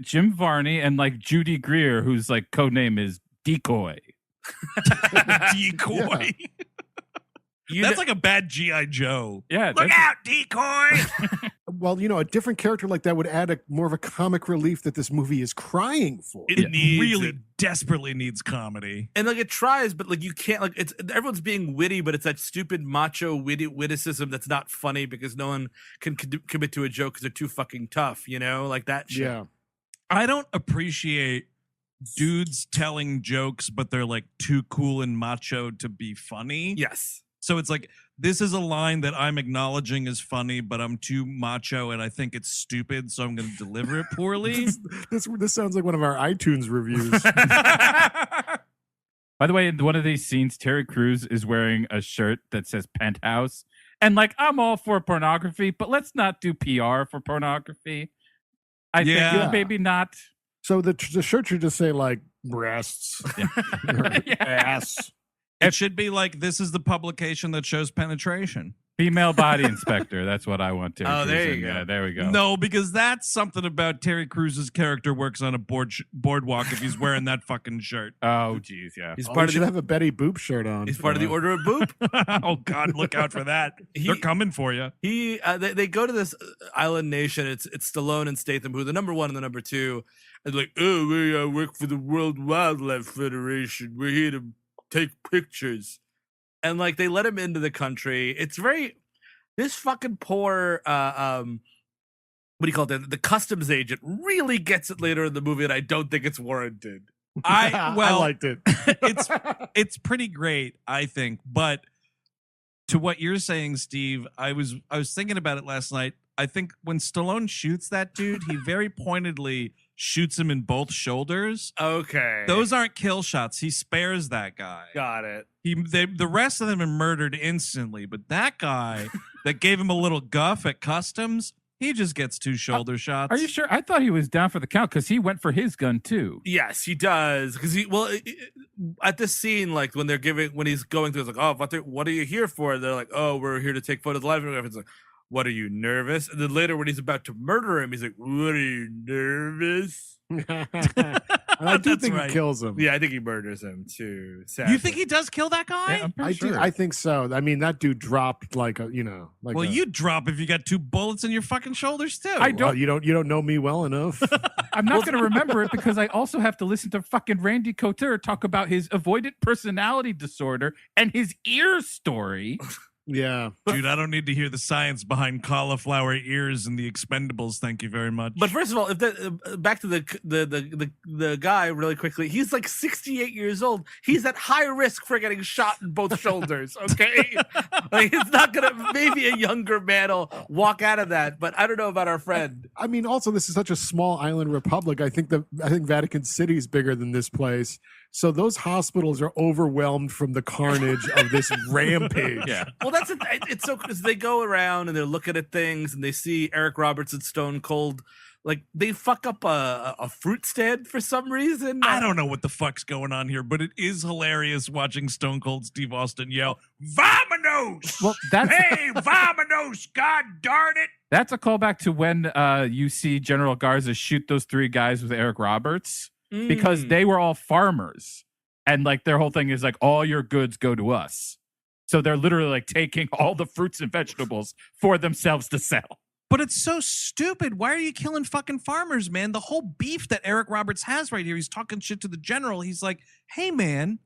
Jim Varney and like Judy Greer, whose like code name is Decoy. Decoy. That's like a bad G.I. Joe. Yeah. Look out, Decoy! Well, a different character like that would add more of a comic relief that this movie is crying for. It needs really it. desperately needs comedy. And like it tries, but like you can't, like it's everyone's being witty, but it's that stupid macho witticism that's not funny because no one can commit to a joke because they're too fucking tough, like that shit. Yeah. I don't appreciate dudes telling jokes, but they're like too cool and macho to be funny. Yes. So it's like, this is a line that I'm acknowledging is funny, but I'm too macho and I think it's stupid, so I'm going to deliver it poorly. This sounds like one of our iTunes reviews. By the way, in one of these scenes, Terry Crews is wearing a shirt that says Penthouse. And like, I'm all for pornography, but let's not do PR for pornography. I think maybe not. So the shirt should just say like breasts, ass. It should be like, this is the publication that shows penetration. Female body inspector. That's what I want. Terry Oh, Crews there you in. go. Yeah, there we go. No, because that's something about Terry Crews' character works on a boardwalk if he's wearing that fucking shirt. Oh, geez, yeah. He's Oh, part you of should the have a Betty Boop shirt on. he's part of the Order of Boop. Oh, God, look out for that. They're coming for you. They go to this island nation. It's Stallone and Statham, who are the number one and the number two. And like, oh, we work for the World Wildlife Federation. We're here to take pictures. And like they let him into the country. It's this fucking poor what do you call it? The customs agent really gets it later in the movie, and I don't think it's warranted. I liked it. It's pretty great, I think. But to what you're saying, Steve, I was thinking about it last night. I think when Stallone shoots that dude, he very pointedly shoots him in both shoulders. Okay. Those aren't kill shots. He spares that guy. Got it. The rest of them are murdered instantly, but that guy that gave him a little guff at customs, he just gets two shoulder shots. Are you sure? I thought he was down for the count because he went for his gun too. Yes, he does. Because at this scene, like when he's going through, it's like, oh, what are you here for? They're like, oh, we're here to take photos live. It's like, what are you, nervous? And then later when he's about to murder him, he's like, what are you, nervous? And I do That's think right. he kills him. Yeah, I think he murders him too. Sadly. You think he does kill that guy? Yeah, I'm pretty sure. I think so. I mean, that dude dropped like a, like Well, a, you'd drop if you got 2 bullets in your fucking shoulders too. I don't- well, you don't know me well enough. I'm not going to remember it because I also have to listen to fucking Randy Couture talk about his avoidant personality disorder and his ear story. Yeah. Dude, I don't need to hear the science behind cauliflower ears and the Expendables. Thank you very much. But first of all, if back to the guy really quickly, he's like 68 years old. He's at high risk for getting shot in both shoulders. Okay, like it's not gonna. Maybe a younger man will walk out of that, but I don't know about our friend. I mean, also, this is such a small island republic. I think Vatican City is bigger than this place. So those hospitals are overwhelmed from the carnage of this rampage. Yeah. Well, it's so because they go around and they're looking at things and they see Eric Roberts and Stone Cold. Like they fuck up a fruit stand for some reason. I don't know what the fuck's going on here, but it is hilarious watching Stone Cold Steve Austin yell, "Vamonos!" Well, that's Hey, vamonos! God darn it! that's a callback to when you see General Garza shoot those 3 guys with Eric Roberts because they were all farmers. And like their whole thing is like, all your goods go to us. So they're literally like taking all the fruits and vegetables for themselves to sell. But it's so stupid. Why are you killing fucking farmers, man? The whole beef that Eric Roberts has right here, he's talking shit to the general. He's like, hey, man,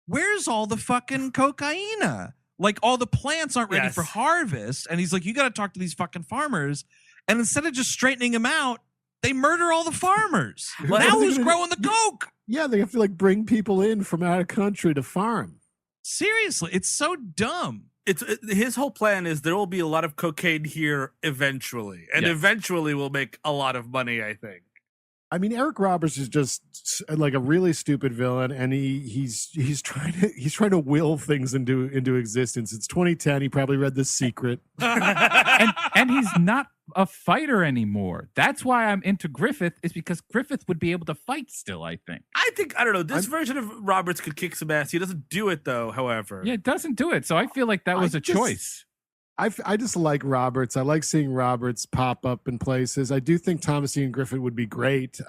where's all the fucking cocaine? Like, all the plants aren't ready for harvest. And he's like, you got to talk to these fucking farmers. And instead of just straightening them out, they murder all the farmers. Well, Now they're who's gonna- growing the coke? Yeah, they have to like bring people in from out of country to farm. Seriously, it's so dumb. His whole plan is there will be a lot of cocaine here eventually, and Yes. eventually we'll make a lot of money. I think. I mean, Eric Roberts is just like a really stupid villain, and he's trying to will things into existence. It's 2010. He probably read The Secret. and he's not a fighter anymore. That's why I'm into Griffith, is because Griffith would be able to fight still, I think. I don't know. This version of Roberts could kick some ass. He doesn't do it though. However, Yeah, it doesn't do it. So I feel like that was a choice. I just like Roberts. I like seeing Roberts pop up in places. I do think Thomas Ian Griffith would be great.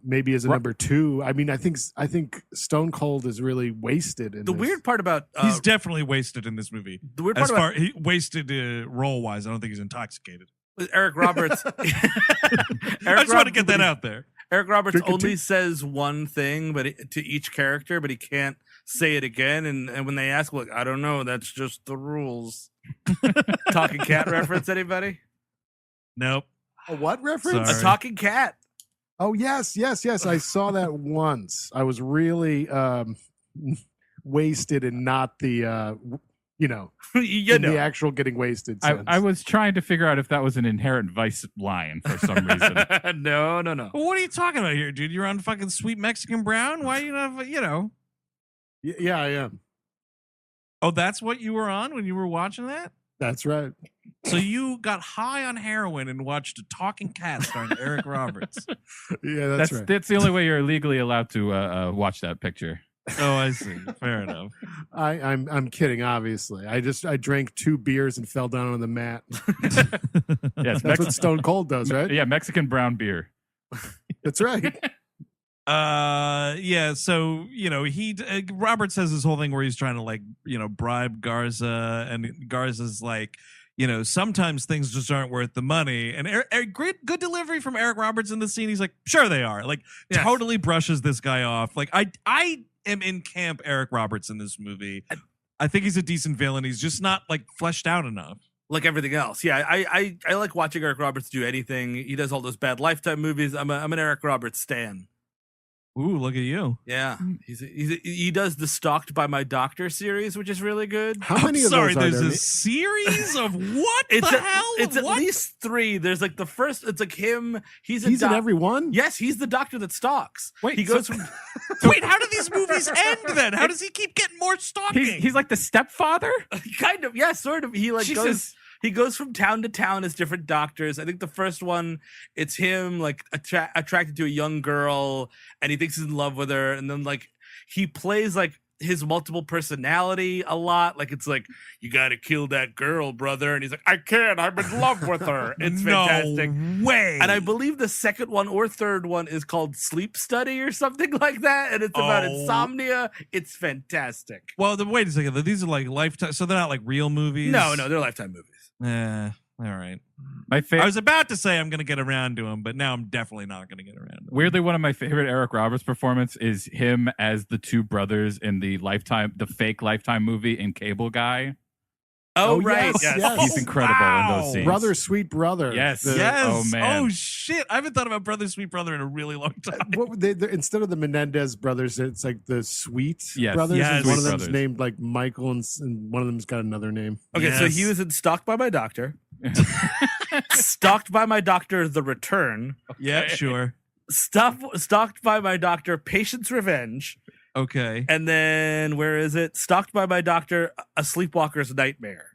Maybe as a number 2. I mean, I think Stone Cold is really wasted. In the this. weird part about He's definitely wasted in this movie. the weird part about He wasted role wise. I don't think he's intoxicated. Eric Roberts. I just want to get that out there. Eric Roberts Drink it only too. says one thing, to each character, but he can't say it again. And when they ask, like, I don't know, that's just the rules. Talking cat reference, anybody? Nope. A what reference? Sorry. A talking cat. Oh yes. I saw that once. I was really wasted and not the You in know. the actual getting wasted sense. I was trying to figure out if that was an Inherent Vice line for some reason. No. Well, what are you talking about here, dude? You're on fucking Sweet Mexican Brown? Why you not, Yeah, I am. Oh, that's what you were on when you were watching that? That's right. So you got high on heroin and watched a talking cat starring Eric Roberts. Yeah, that's That's right. that's the only way you're legally allowed to watch that picture. Oh, I see. Fair enough. I'm kidding. Obviously, I drank 2 beers and fell down on the mat. Yes, That's what Stone Cold does, right? Yeah, Mexican brown beer. That's right. Yeah, so he Roberts has this whole thing where he's trying to bribe Garza, and Garza's like, sometimes things just aren't worth the money. And good delivery from Eric Roberts in the scene. He's like, sure they are. Like, Yes. totally brushes this guy off. Like, I am in camp Eric Roberts in this movie. I think he's a decent villain. He's just not like fleshed out enough. Like everything else. Yeah, I like watching Eric Roberts do anything. He does all those bad Lifetime movies. I'm an Eric Roberts stan. Ooh, look at you. Yeah, he does the Stalked by My Doctor series, which is really good. How many of Sorry, those are there's there? a series of what It's the hell? It's What? at least 3. There's like the first. It's like him. He's He's in every one. Yes, he's the doctor that stalks. Wait, he goes from. Wait, how do these movies end then? How does he keep getting more stalking? He's like the stepfather. Kind of, yeah, sort of. He like goes. Jesus. He goes from town to town as different doctors. I think the first one, it's him like attracted to a young girl, and he thinks he's in love with her, and then like he plays like his multiple personality a lot. Like it's like, you got to kill that girl, brother, and he's like, I can't. I'm in love with her. It's fantastic. No way. And I believe the second one or third one is called Sleep Study or something like that, and it's about insomnia. It's fantastic. Well, wait a second. These are like Lifetime, so they're not like real movies. No, they're Lifetime movies. All right. My I favorite. was about to say I'm going to get around to him, but now I'm definitely not going to get around to him. Weirdly, one of my favorite Eric Roberts performance is him as the two brothers in the fake Lifetime movie in Cable Guy. Oh, Oh, right. yes, Yes. yes. He's incredible in those scenes. Brother, sweet brother. Yes. The- Yes. Oh, man. Oh, shit. I haven't thought about Brother Sweet Brother in a really long time. What they instead of the Menendez brothers, it's like the Sweet Yes. brothers. Yes. And one of Sweet them's brothers. named like Michael, and one of them's got another name. Okay, so Yes. he was in Stalked by My Doctor, Stalked by My Doctor: The Return, Yeah, sure. Stalked by My Doctor: Patient's Revenge, Okay. and then where is it? Stalked by My Doctor: A Sleepwalker's Nightmare.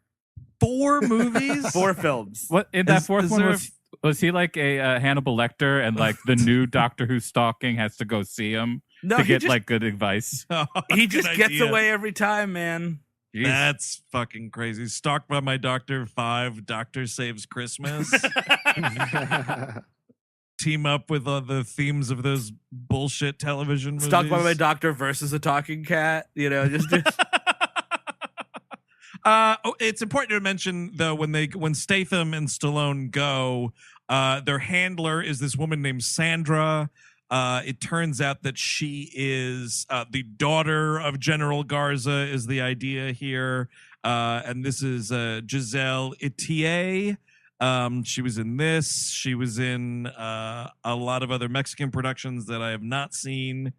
4 movies? 4 films. What in that Is- fourth is one there was he like a Hannibal Lecter, and like the new Doctor Who's stalking has to go see him No, to he get just, like good advice? he Good just gets idea. away every time, man. Jeez. That's fucking crazy. Stalked by My Doctor 5, Doctor Saves Christmas. Team up with the themes of those bullshit television movies. Stalked by My Doctor versus a talking cat. You know, just It's important to mention though when Statham and Stallone go, their handler is this woman named Sandra. It turns out that she is the daughter of General Garza is the idea here, and this is Giselle Itié. She was in this. She was in a lot of other Mexican productions that I have not seen.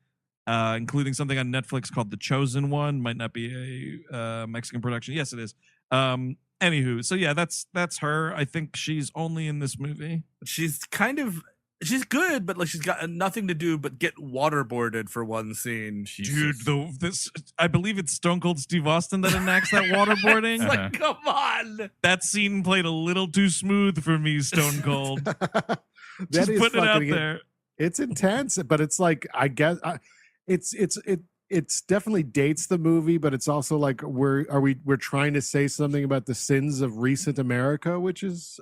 Including something on Netflix called The Chosen One. Might not be a Mexican production. Yes, it is. Anywho, so yeah, that's her. I think she's only in this movie. she's good, but like she's got nothing to do but get waterboarded for one scene. Dude, this I believe it's Stone Cold Steve Austin that enacts that waterboarding. It's like, come on. That scene played a little too smooth for me, Stone Cold. That Just is putting it out fucking- there. It's intense, but it's like I guess it's definitely dates the movie, but it's also like we're trying to say something about the sins of recent America, which is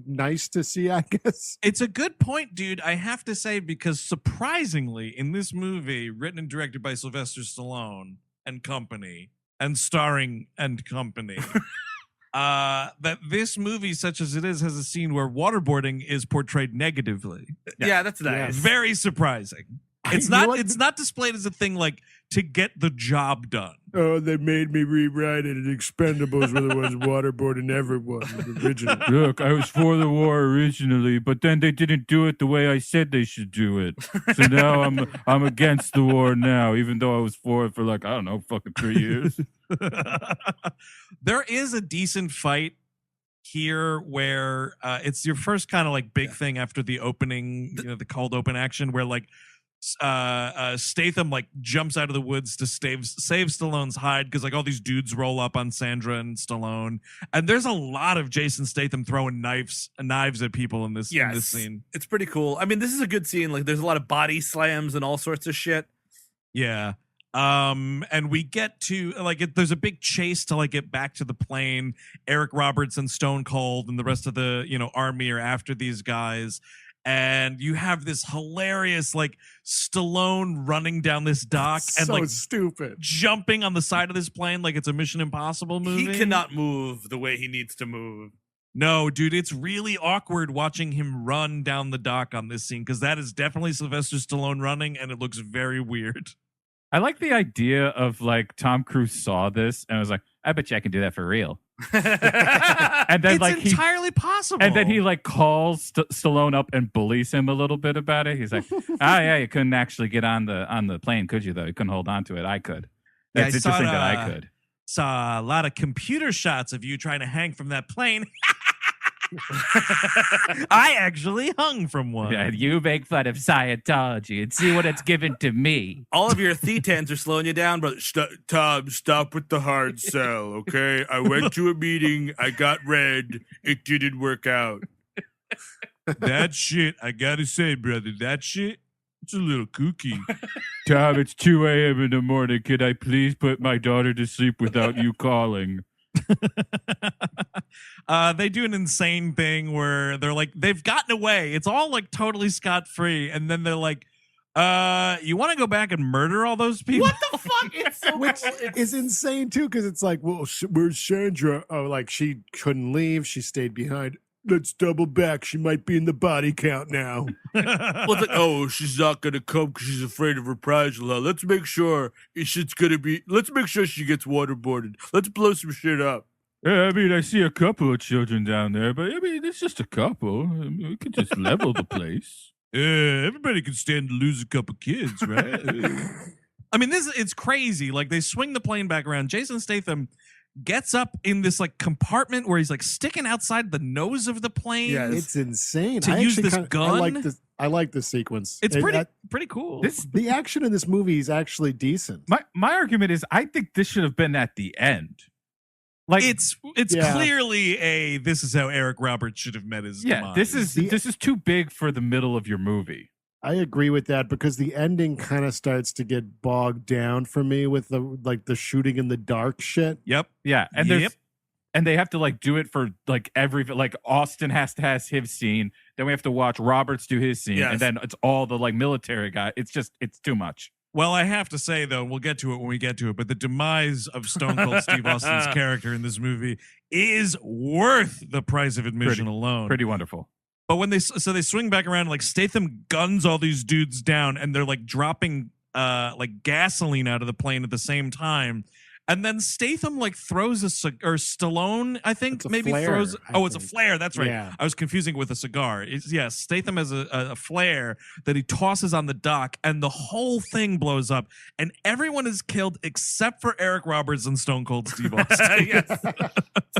nice to see, I guess. It's a good point, dude. I have to say, because surprisingly, in this movie, written and directed by Sylvester Stallone and company, and starring and company, that this movie, such as it is, has a scene where waterboarding is portrayed negatively. Yeah, that's nice. Very surprising. It's You know not. what? It's not displayed as a thing like to get the job done. Oh, they made me rewrite it. Expendables were the ones waterboarding everyone. The original. Look, I was for the war originally, but then they didn't do it the way I said they should do it. So now I'm against the war now, even though I was for it for like, I don't know, fucking 3 years. There is a decent fight here where it's your first kind of like big thing after the opening, the cold open action, where like Statham like jumps out of the woods to save Stallone's hide because like all these dudes roll up on Sandra and Stallone, and there's a lot of Jason Statham throwing knives at people in this scene. It's pretty cool. I mean, this is a good scene. Like, there's a lot of body slams and all sorts of shit. Yeah. And we get to like there's a big chase to like get back to the plane. Eric Roberts and Stone Cold and the rest of the army are after these guys. And you have this hilarious like Stallone running down this dock and So like stupid. jumping on the side of this plane like it's a Mission Impossible movie. He cannot move the way he needs to move. No, dude, it's really awkward watching him run down the dock on this scene because that is definitely Sylvester Stallone running and it looks very weird. I like the idea of like Tom Cruise saw this and was like, I bet you I can do that for real. And then It's like entirely possible. and then he like calls Stallone up and bullies him a little bit about it. He's like, "Oh yeah, you couldn't actually get on the plane, could you? Though you couldn't hold on to it. I could. Yeah, That's I saw interesting it, that I could." Saw a lot of computer shots of you trying to hang from that plane. I actually hung from one. Yeah, you make fun of Scientology and see what it's given to me. All of your thetans are slowing you down, brother. Tom, stop with the hard sell, okay? I went to a meeting. I got red. It didn't work out. That shit, I gotta say, brother, that shit It's a little kooky. Tom, it's 2 a.m. in the morning. Could I please put my daughter to sleep without you calling? They do an insane thing where they're like, they've gotten away. It's all like totally scot-free. And then they're like, you want to go back and murder all those people? What the fuck? It's so Which is insane too, because it's like, well, where's Sandra? Oh, like she couldn't leave. She stayed behind. Let's double back. She might be in the body count now. Well, it's like, oh, she's not gonna come because she's afraid of reprisal. Let's make sure shit's gonna be. Let's make sure she gets waterboarded. Let's blow some shit up. Yeah, I mean, I see a couple of children down there, but I mean, it's just a couple. I mean, we could just level the place. Yeah, everybody can stand to lose a couple kids, right? I mean, it's crazy. Like, they swing the plane back around. Jason Statham gets up in this like compartment where he's like sticking outside the nose of the plane. Yeah, it's insane. To use this gun. I like the sequence. It's pretty cool. The action in this movie is actually decent. My argument is, I think this should have been at the end. Like, it's clearly this is how Eric Roberts should have met his demise. this is too big for the middle of your movie. I agree with that, because the ending kind of starts to get bogged down for me with the shooting in the dark shit. Yep. Yeah, and and they have to like do it for like like Austin has to have his scene, then we have to watch Roberts do his scene, and then it's all the like military guy. It's too much. Well, I have to say, though, we'll get to it when we get to it, but the demise of Stone Cold Steve Austin's character in this movie is worth the price of admission alone. Pretty wonderful. But when they swing back around, like Statham guns all these dudes down, and they're like dropping like gasoline out of the plane at the same time. And then Statham like throws or Stallone, I think, maybe flare, throws. I It's a think. flare. That's right. Yeah. I was confusing it with a cigar. Statham has a flare that he tosses on the dock, and the whole thing blows up, and everyone is killed except for Eric Roberts and Stone Cold Steve Austin. Yes.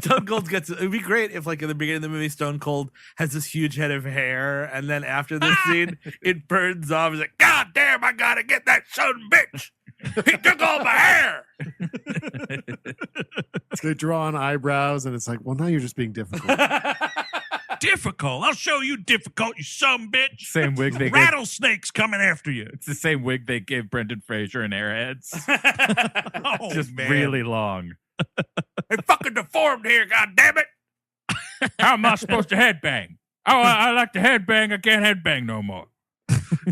Stone Cold gets it'd be great if like in the beginning of the movie Stone Cold has this huge head of hair, and then after this scene it burns off. He's like, God damn, I gotta get that son of a bitch. He took all my hair. They draw on eyebrows, and it's like, well, now you're just being difficult. Difficult. I'll show you difficult, you son of a bitch. Same wig they gave. Rattlesnakes coming after you. It's the same wig they gave Brendan Fraser in Airheads. Oh, Just man. really long. They fucking deformed here, god damn it. How am I supposed to headbang? Oh, I like to headbang. I can't headbang no more.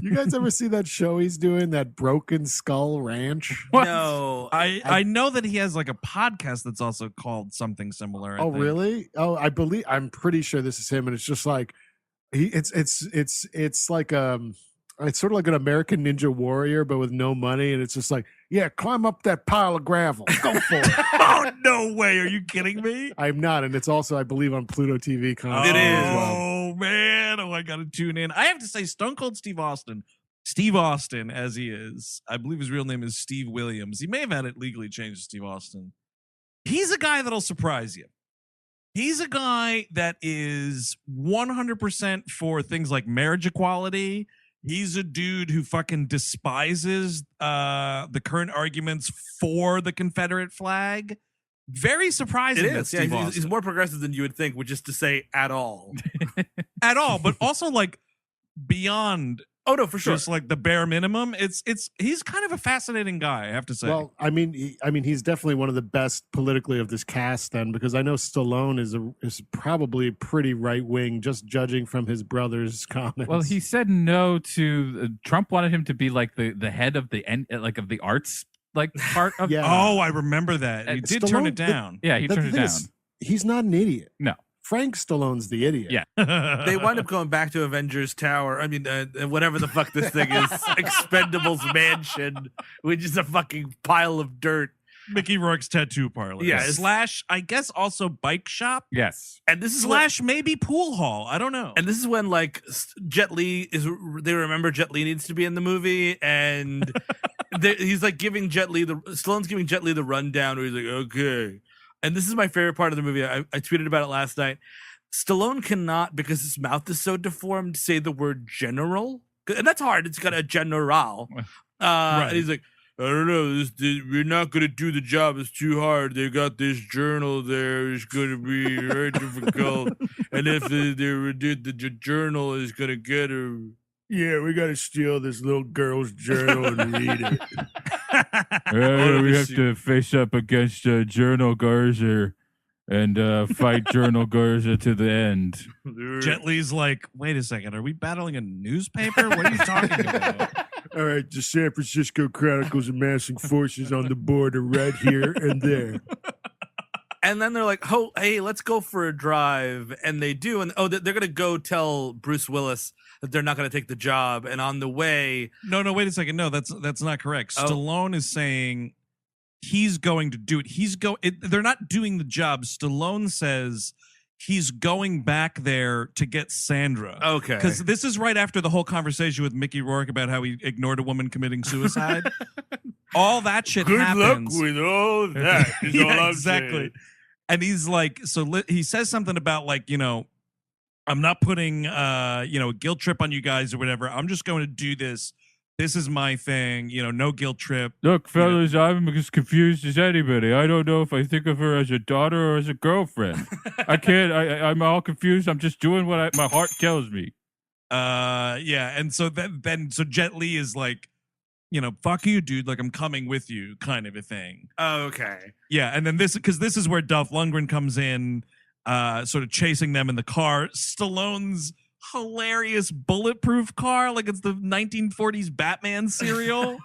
You guys ever see that show he's doing, that Broken Skull Ranch? What? No. I know that he has like a podcast that's also called something similar. I Oh, think. really? Oh, I'm pretty sure this is him, and it's just like it's like it's sort of like an American Ninja Warrior, but with no money, and it's just like, yeah, climb up that pile of gravel, go for it. Oh, no way. Are you kidding me? I'm not, and it's also, I believe, on Pluto TV. It is. Oh, man. Oh, I got to tune in. I have to say, Stone Cold Steve Austin, as he is, I believe his real name is Steve Williams. He may have had it legally changed to Steve Austin. He's a guy that'll surprise you. He's a guy that is 100% for things like marriage equality. He's a dude who fucking despises the current arguments for the Confederate flag. Very surprising. It that is. Yeah, Steve he's Austin. more progressive than you would think, which is to say at all. At all, but also like beyond. Oh no, for sure. Just like the bare minimum. He's kind of a fascinating guy, I have to say. Well, I mean, he's definitely one of the best politically of this cast, then, because I know Stallone is probably pretty right wing, just judging from his brother's comments. Well, he said no to Trump. Wanted him to be like the head of the end, like of the arts, like part of. Yeah. Oh, I remember that. He did turn Stallone- it down. Yeah, he The turned it thing down. is, he's not an idiot. No. Frank Stallone's the idiot. Yeah. They wind up going back to Avengers Tower. I mean, whatever the fuck this thing is, Expendables Mansion, which is a fucking pile of dirt. Mickey Rourke's tattoo parlor. Yes. Slash, I guess also bike shop. Yes. And this is Slash maybe pool hall. I don't know. And this is when like Jet Li they remember Jet Li needs to be in the movie, and he's like giving Jet Li Stallone's giving Jet Li the rundown where he's like, okay. And this is my favorite part of the movie. I tweeted about it last night. Stallone cannot, because his mouth is so deformed, say the word general. And that's hard. It's got a general. Right. And he's like, I don't know. We're not going to do the job. It's too hard. They got this journal there. It's going to be very difficult. And if they did the journal is going to get her. Yeah, we got to steal this little girl's journal and read it. We have to face up against Journal Garza and fight Journal Garza to the end. Jet Li's like, wait a second, are we battling a newspaper? What are you talking about? All right, the San Francisco Chronicle's amassing forces on the border right here and there. And then they're like, "Oh, hey, let's go for a drive." And they do. And they're going to go tell Bruce Willis that they're not going to take the job. And on the way, No, wait a second. No, that's not correct. Oh. Stallone is saying he's going to do it. They're not doing the job. Stallone says he's going back there to get Sandra. okay, Because this is right after the whole conversation with Mickey Rourke about how he ignored a woman committing suicide. All that shit Good happens. luck with all that. Is Yeah, all I'm exactly. saying. And he's like, he says something about like, I'm not putting, a guilt trip on you guys or whatever. I'm just going to do this. This is my thing. No guilt trip. Look, fellas, I'm as confused as anybody. I don't know if I think of her as a daughter or as a girlfriend. I can't. I'm all confused. I'm just doing what my heart tells me. Yeah. And so so Jet Li is like, fuck you, dude. Like, I'm coming with you, kind of a thing. okay. Yeah. And then this is where Dolph Lundgren comes in, sort of chasing them in the car. Stallone's hilarious bulletproof car, like it's the 1940s Batman serial.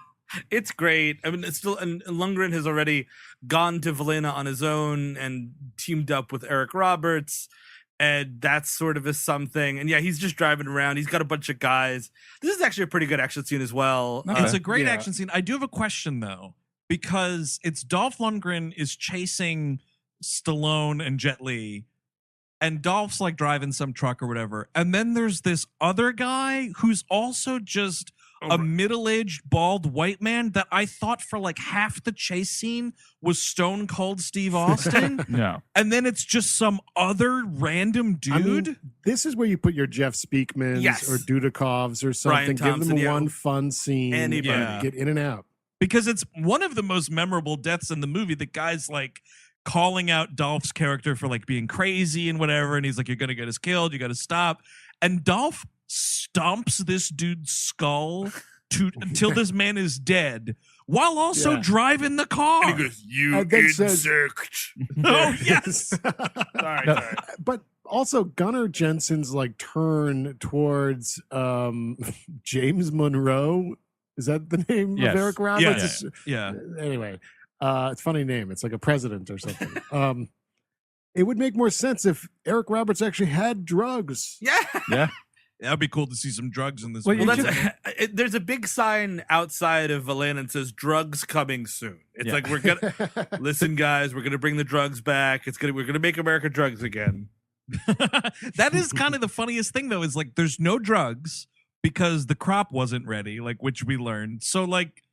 It's great. I mean, it's still, and Lundgren has already gone to Valena on his own and teamed up with Eric Roberts. And that's sort of a something. And yeah, he's just driving around. He's got a bunch of guys. This is actually a pretty good action scene as well. It's a great yeah. action scene. I do have a question though, because it's Dolph Lundgren is chasing Stallone and Jet Li, and Dolph's like driving some truck or whatever. And then there's this other guy who's also just a middle-aged bald white man that I thought for like half the chase scene was Stone Cold Steve Austin. No. And then it's just some other random dude. I mean, this is where you put your Jeff Speakmans Yes. or Dudikovs or Brian something. Give Thompson, them yeah. one fun scene. Anybody. and get in and out. Because it's one of the most memorable deaths in the movie. The guy's like calling out Dolph's character for like being crazy and whatever. And he's like, you're going to get us killed. You got to stop. And Dolph stomps this dude's skull until this man is dead while also Yeah. driving the car. And he goes, you And then says- insect. Oh, yes. Sorry, No. sorry. But also Gunnar Jensen's like turn towards James Monroe. Is that the name Yes. of Eric Roberts? Yeah. It's- Yeah. Anyway, it's a funny name. It's like a president or something. It would make more sense if Eric Roberts actually had drugs. Yeah. Yeah. That'd be cool to see some drugs in this Well, movie. Well, that's, there's a big sign outside of Valena that says drugs coming soon. It's Yeah. like, we're going to listen, guys, we're going to bring the drugs back. We're going to make America drugs again. That is kind of the funniest thing though, is like there's no drugs because the crop wasn't ready, like which we learned. So like,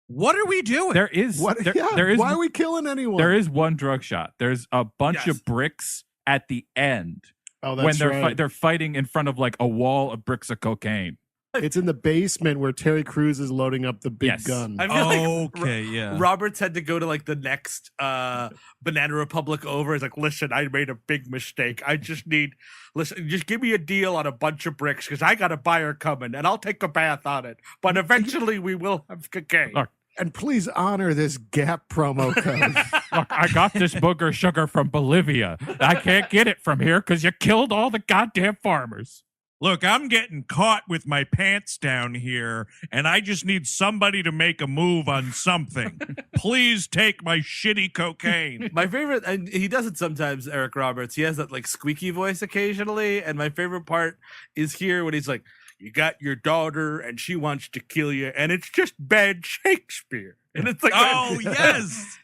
what are we doing? There is What? there, yeah, there is why are we killing anyone? there is one drug shot. There's a bunch Yes. of bricks at the end Oh, when that's right. they're fighting in front of like a wall of bricks of cocaine. It's in the basement where Terry Crews is loading up the big Yes. gun. I feel like Okay, yeah. Roberts had to go to like the next Banana Republic over. He's like, listen, I made a big mistake. Just give me a deal on a bunch of bricks because I got a buyer coming and I'll take a bath on it. But eventually we will have cocaine. Look. And please honor this Gap promo code. Look, I got this booger sugar from Bolivia. I can't get it from here because you killed all the goddamn farmers. Look, I'm getting caught with my pants down here, and I just need somebody to make a move on something. Please take my shitty cocaine. My favorite, and he does it sometimes, Eric Roberts. He has that like squeaky voice occasionally. And my favorite part is here when he's like, you got your daughter and she wants to kill you, and it's just bad Shakespeare. And it's like, Oh, yes.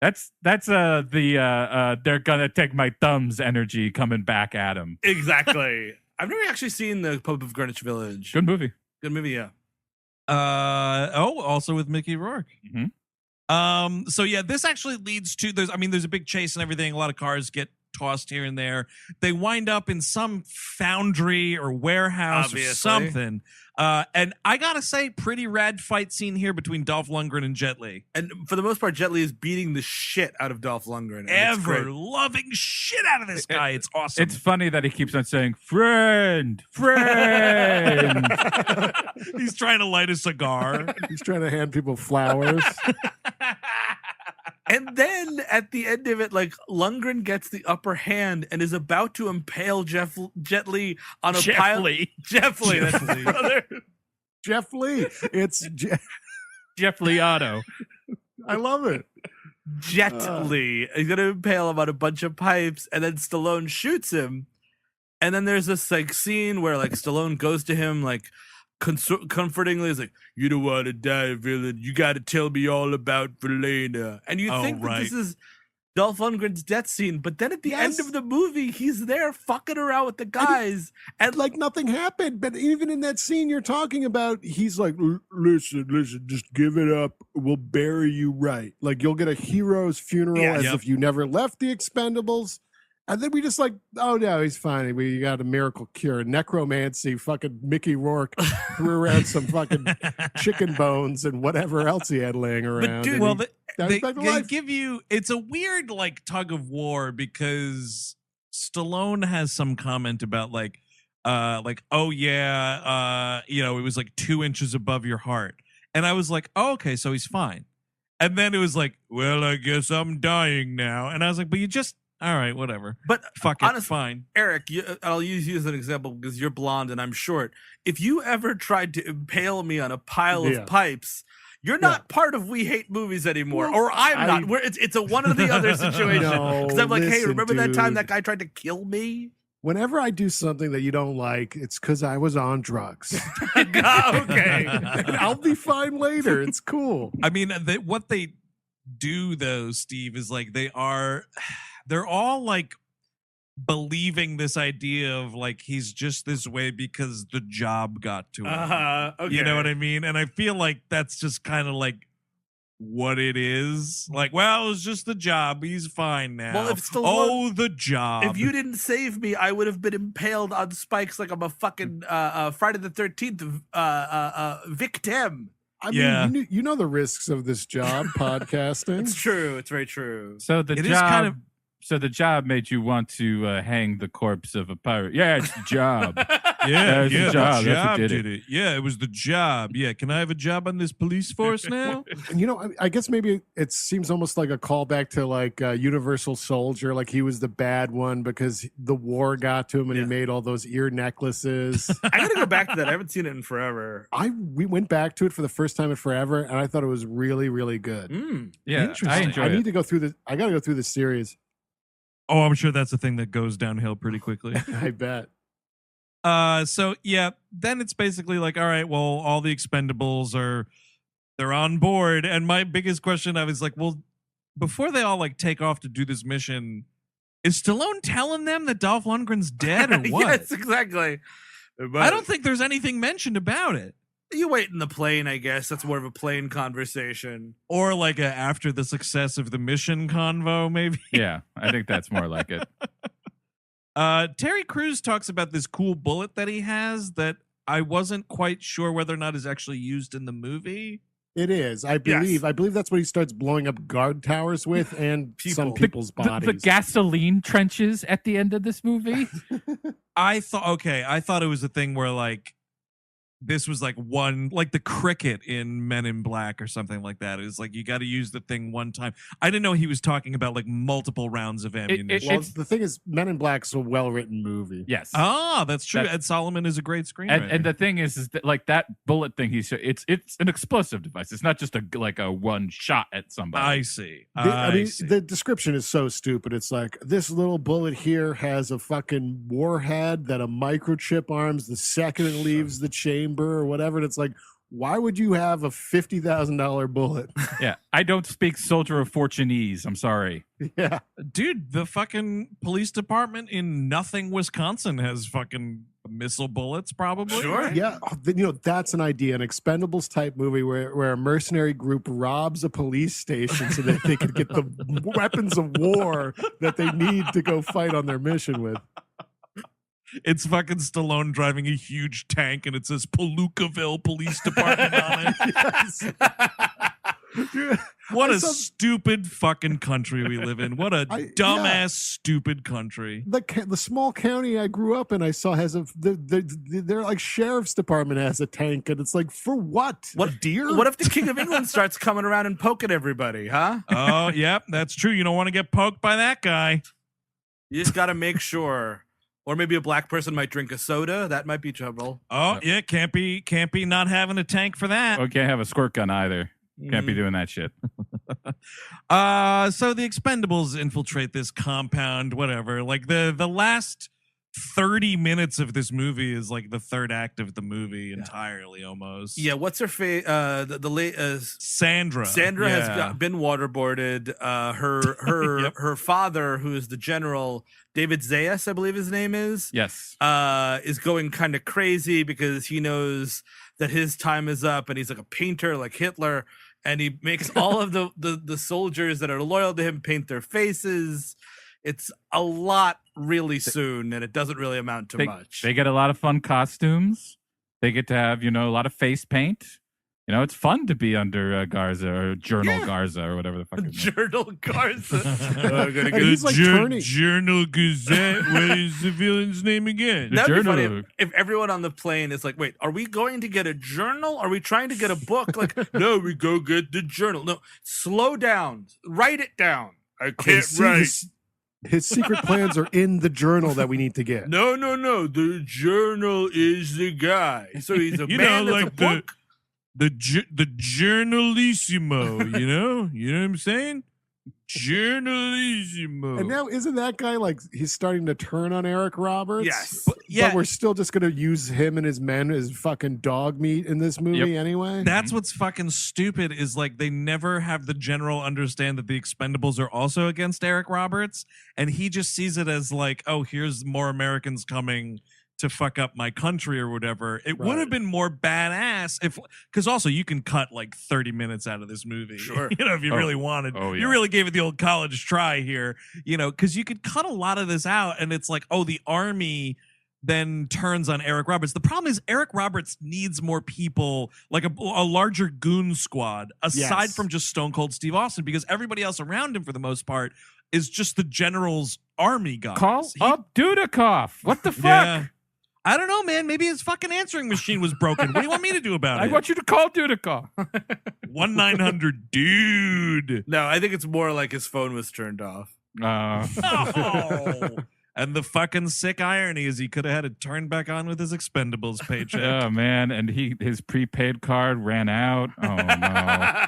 That's the they're gonna take my thumbs energy coming back at him. exactly. I've never actually seen the Pope of Greenwich Village. Good movie. Good movie, yeah. Also with Mickey Rourke. Mhm. So yeah, this actually leads to there's a big chase and everything. A lot of cars get tossed here and there. They wind up in some foundry or warehouse Obviously. or something. And I gotta say, pretty rad fight scene here between Dolph Lundgren and Jet Li. And for the most part, Jet Li is beating the shit out of Dolph Lundgren. and it's Ever great. loving shit out of this guy. It's awesome. It's funny that he keeps on saying friend, friend. He's trying to light a cigar. He's trying to hand people flowers. And then at the end of it, like Lundgren gets the upper hand and is about to impale Jet Li on a pile. Jeff Lee, that's his brother. Jeff Lee. It's Jeff Liotto. I love it. Jet Li. He's gonna impale him on a bunch of pipes, and then Stallone shoots him. And then there's this like scene where like Stallone goes to him like comfortingly, is like, "You don't want to die, villain. You got to tell me all about Verlena." And you think that this is Dolph Lundgren's death scene, but then at the end of the movie, he's there fucking around with the guys, and like nothing happened. But even in that scene you're talking about, he's like, listen, just give it up. We'll bury you right. Like you'll get a hero's funeral as if you never left the Expendables. And then we just like, oh no, he's fine. We got a miracle cure. Necromancy, fucking Mickey Rourke threw around some fucking chicken bones and whatever else he had laying around. But dude, well, they give you, it's a weird like tug of war because Stallone has some comment about like, oh yeah, it was like 2 inches above your heart. And I was like, oh, okay, so he's fine. And then it was like, well, I guess I'm dying now. And I was like, but you just, all right, whatever. But fuck it, fine. Eric, I'll use you as an example because you're blonde and I'm short. If you ever tried to impale me on a pile of pipes, you're not part of We Hate Movies anymore, or I'm not. It's a one or the other situation. Because I'm like, hey, remember that time that guy tried to kill me? Whenever I do something that you don't like, it's because I was on drugs. Okay. I'll be fine later. It's cool. I mean, what they do though, Steve, is like they're all like believing this idea of like he's just this way because the job got to him. Okay. You know what I mean? And I feel like that's just kind of like what it is. Like, well, it's just the job. He's fine now. Well, if Stallone, the job. If you didn't save me, I would have been impaled on spikes like I'm a fucking Friday the 13th victim. I mean, you know the risks of this job, podcasting. It's true. It's very true. So the job made you want to hang the corpse of a pirate. Yeah, it's the job. Yeah, the job. The That's what job did did it. Yeah, it was the job. Yeah, can I have a job on this police force now? I guess maybe it seems almost like a callback to like Universal Soldier, like he was the bad one because the war got to him and he made all those ear necklaces. I gotta go back to that. I haven't seen it in forever. We went back to it for the first time in forever, and I thought it was really, really good. Yeah, I enjoyed it. I need to go through I got to go through the series. Oh, I'm sure that's a thing that goes downhill pretty quickly. I bet. So yeah, then it's basically like, all right, well, all the Expendables they're on board. And my biggest question, I was like, well, before they all like take off to do this mission, is Stallone telling them that Dolph Lundgren's dead or what? Yes, exactly. But I don't think there's anything mentioned about it. You wait in the plane, I guess. That's more of a plane conversation. Or like after the success of the mission convo, maybe. Yeah, I think that's more like it. Terry Crews talks about this cool bullet that he has that I wasn't quite sure whether or not is actually used in the movie. It is, I believe. I believe that's what he starts blowing up guard towers with and some people's bodies. The gasoline trenches at the end of this movie. I thought it was a thing where like this was like one, like the cricket in Men in Black or something like that. It was like you got to use the thing one time. I didn't know he was talking about like multiple rounds of ammunition. Well, the thing is, Men in Black's a well-written movie. Yes. Ah, that's true. Ed Solomon is a great screenwriter. And the thing is that like that bullet thing, it's an explosive device. It's not just a one shot at somebody. I see. I mean, the description is so stupid. It's like this little bullet here has a fucking warhead that a microchip arms the second it leaves the chamber or whatever. And it's like, why would you have a $50,000 bullet? Yeah, I don't speak Soldier of Fortuneese. I'm sorry. Yeah, dude, the fucking police department in nothing, Wisconsin has fucking missile bullets, probably. Sure. right? Yeah, that's an idea, an Expendables type movie where a mercenary group robs a police station so that they could get the weapons of war that they need to go fight on their mission with. It's fucking Stallone driving a huge tank and it says Palookaville Police Department on it. Yes. Dude, What I a saw- stupid fucking country we live in. What a dumbass, stupid country. the small county I grew up in, I saw has their like sheriff's department has a tank, and it's like, for what? What deer? What if the King of England starts coming around and poking everybody, huh? Oh, yep, that's true. You don't want to get poked by that guy. You just got to make sure. Or maybe a black person might drink a soda. That might be trouble. Oh, yeah, can't be not having a tank for that. Oh, can't have a squirt gun either. Can't be Mm. doing that shit. So the Expendables infiltrate this compound, whatever. Like the last 30 minutes of this movie is like the third act of the movie entirely, almost. Yeah, what's her face? The late Sandra. Sandra Yeah. has been waterboarded. Her Yep. her father, who is the general, David Zayas, I believe his name is Yes. going kind of crazy because he knows that his time is up, and he's like a painter like Hitler, and he makes all of the soldiers that are loyal to him paint their faces. It's a lot really soon, and it doesn't really amount to much. They get a lot of fun costumes. They get to have, a lot of face paint. It's fun to be under Garza or Journal Garza or whatever the fuck his name. Journal Garza. And he's like turning. Journal Gazette. What is the villain's name again? The That'd be funny Journal. if everyone on the plane is like, wait, are we going to get a journal? Are we trying to get a book? Like, no, we go get the journal. No, slow down. Write it down. I can't See, write. his secret plans are in the journal that we need to get. No. The journal is the guy. So he's a You man know, that's like a book. the journalissimo, you know what I'm saying? Journalissimo. And now, isn't that guy like he's starting to turn on Eric Roberts? Yes. But Yeah. we're still just going to use him and his men as fucking dog meat in this movie anyway? That's what's fucking stupid is like they never have the general understand that the Expendables are also against Eric Roberts, and he just sees it as like, oh, here's more Americans coming to fuck up my country or whatever. It would have Right. been more badass if, because also you can cut like 30 minutes out of this movie. Sure. If you really wanted. Oh, yeah. You really gave it the old college try here, because you could cut a lot of this out and it's like, oh, the army then turns on Eric Roberts. The problem is Eric Roberts needs more people, like a larger goon squad, aside Yes. from just Stone Cold Steve Austin, because everybody else around him, for the most part, is just the general's army guys. Call He- up Dudikoff. What the fuck? Yeah. I don't know, man. Maybe his fucking answering machine was broken. What do you want me to do about I it? want you to call Dudikoff. 1-900 dude. No, I think it's more like his phone was turned off. Oh. And the fucking sick irony is he could have had it turned back on with his Expendables paycheck. Oh man, and his prepaid card ran out. Oh no.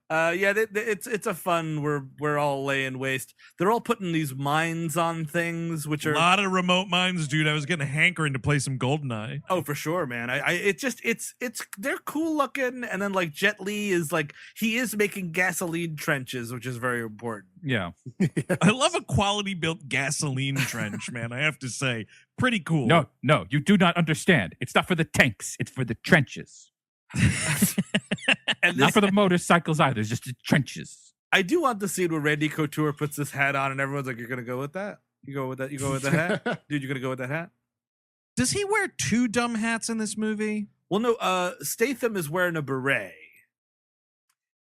It's a fun. We're all laying waste. They're all putting these mines on things, which A are lot of remote mines, dude. I was getting a hankering to play some GoldenEye. oh for sure, man. It's they're cool looking, and then like Jet Li is like he is making gasoline trenches, which is very important. Yeah. I love a quality built gasoline trench, man. I have to say, pretty cool. No, you do not understand. It's not for the tanks. It's for the trenches. And Not this, for the motorcycles either. It's just the trenches. I do want the scene where Randy Couture puts this hat on, and everyone's like, "You're gonna go with that? You go with that? You go with the hat, dude? You're gonna go with that hat?" Does he wear two dumb hats in this movie? Well, no. Statham is wearing a beret.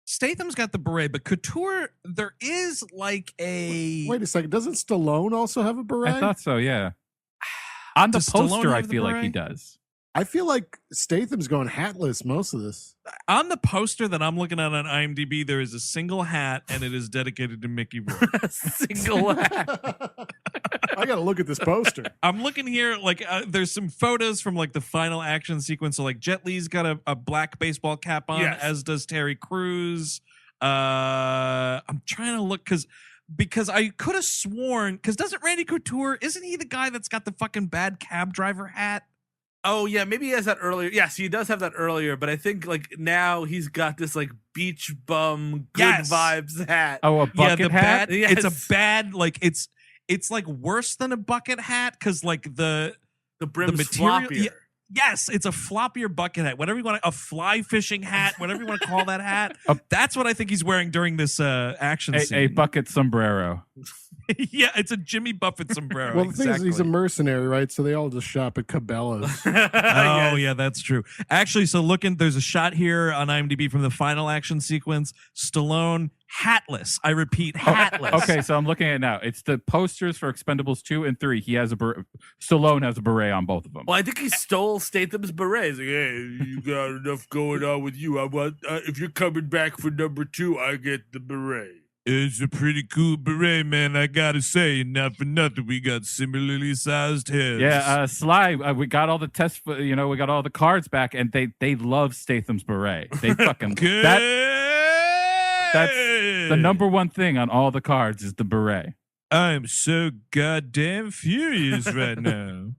Statham's got the beret, but Couture, there is like a. Wait a second. Doesn't Stallone also have a beret? I thought so, yeah. On the Does Stallone poster, I have the feel like he beret? does. I feel like Statham's going hatless most of this. On the poster that I'm looking at on IMDb, there is a single hat, and it is dedicated to Mickey Rourke. Single hat. I got to look at this poster. I'm looking here, like, there's some photos from, like, the final action sequence. So, like, Jet Li's got a black baseball cap on, Yes. as does Terry Crews. I'm trying to look, because I could have sworn, because doesn't Randy Couture, isn't he the guy that's got the fucking bad cab driver hat? Oh yeah, maybe he has that earlier. Yes, he does have that earlier, but I think like now he's got this like beach bum good Yes. vibes hat. Oh, a bucket the hat? bad. It's Yes. a bad, like, it's like worse than a bucket hat, because like the The brim's material. floppier. Yes, it's a floppier bucket hat. Whatever you want, a fly fishing hat, whatever you want to call that hat. That's what I think he's wearing during this action scene. A bucket sombrero. Yeah, it's a Jimmy Buffett sombrero. Well, the thing is, he's a mercenary, right? So they all just shop at Cabela's. Oh, yeah, that's true. Actually, so there's a shot here on IMDb from the final action sequence. Stallone, hatless. I repeat, hatless. Okay, so I'm looking at it now. It's the posters for Expendables 2 and 3. He has Stallone has a beret on both of them. Well, I think he stole Statham's beret. He's like, hey, you got enough going on with you. I want if you're coming back for number 2, I get the beret. It's a pretty cool beret, man. I gotta say, not for nothing, we got similarly sized heads. Yeah, Sly, we got all the tests, we got all the cards back, and they love Statham's beret. They fucking that's the number one thing on all the cards is the beret. I'm so goddamn furious right now.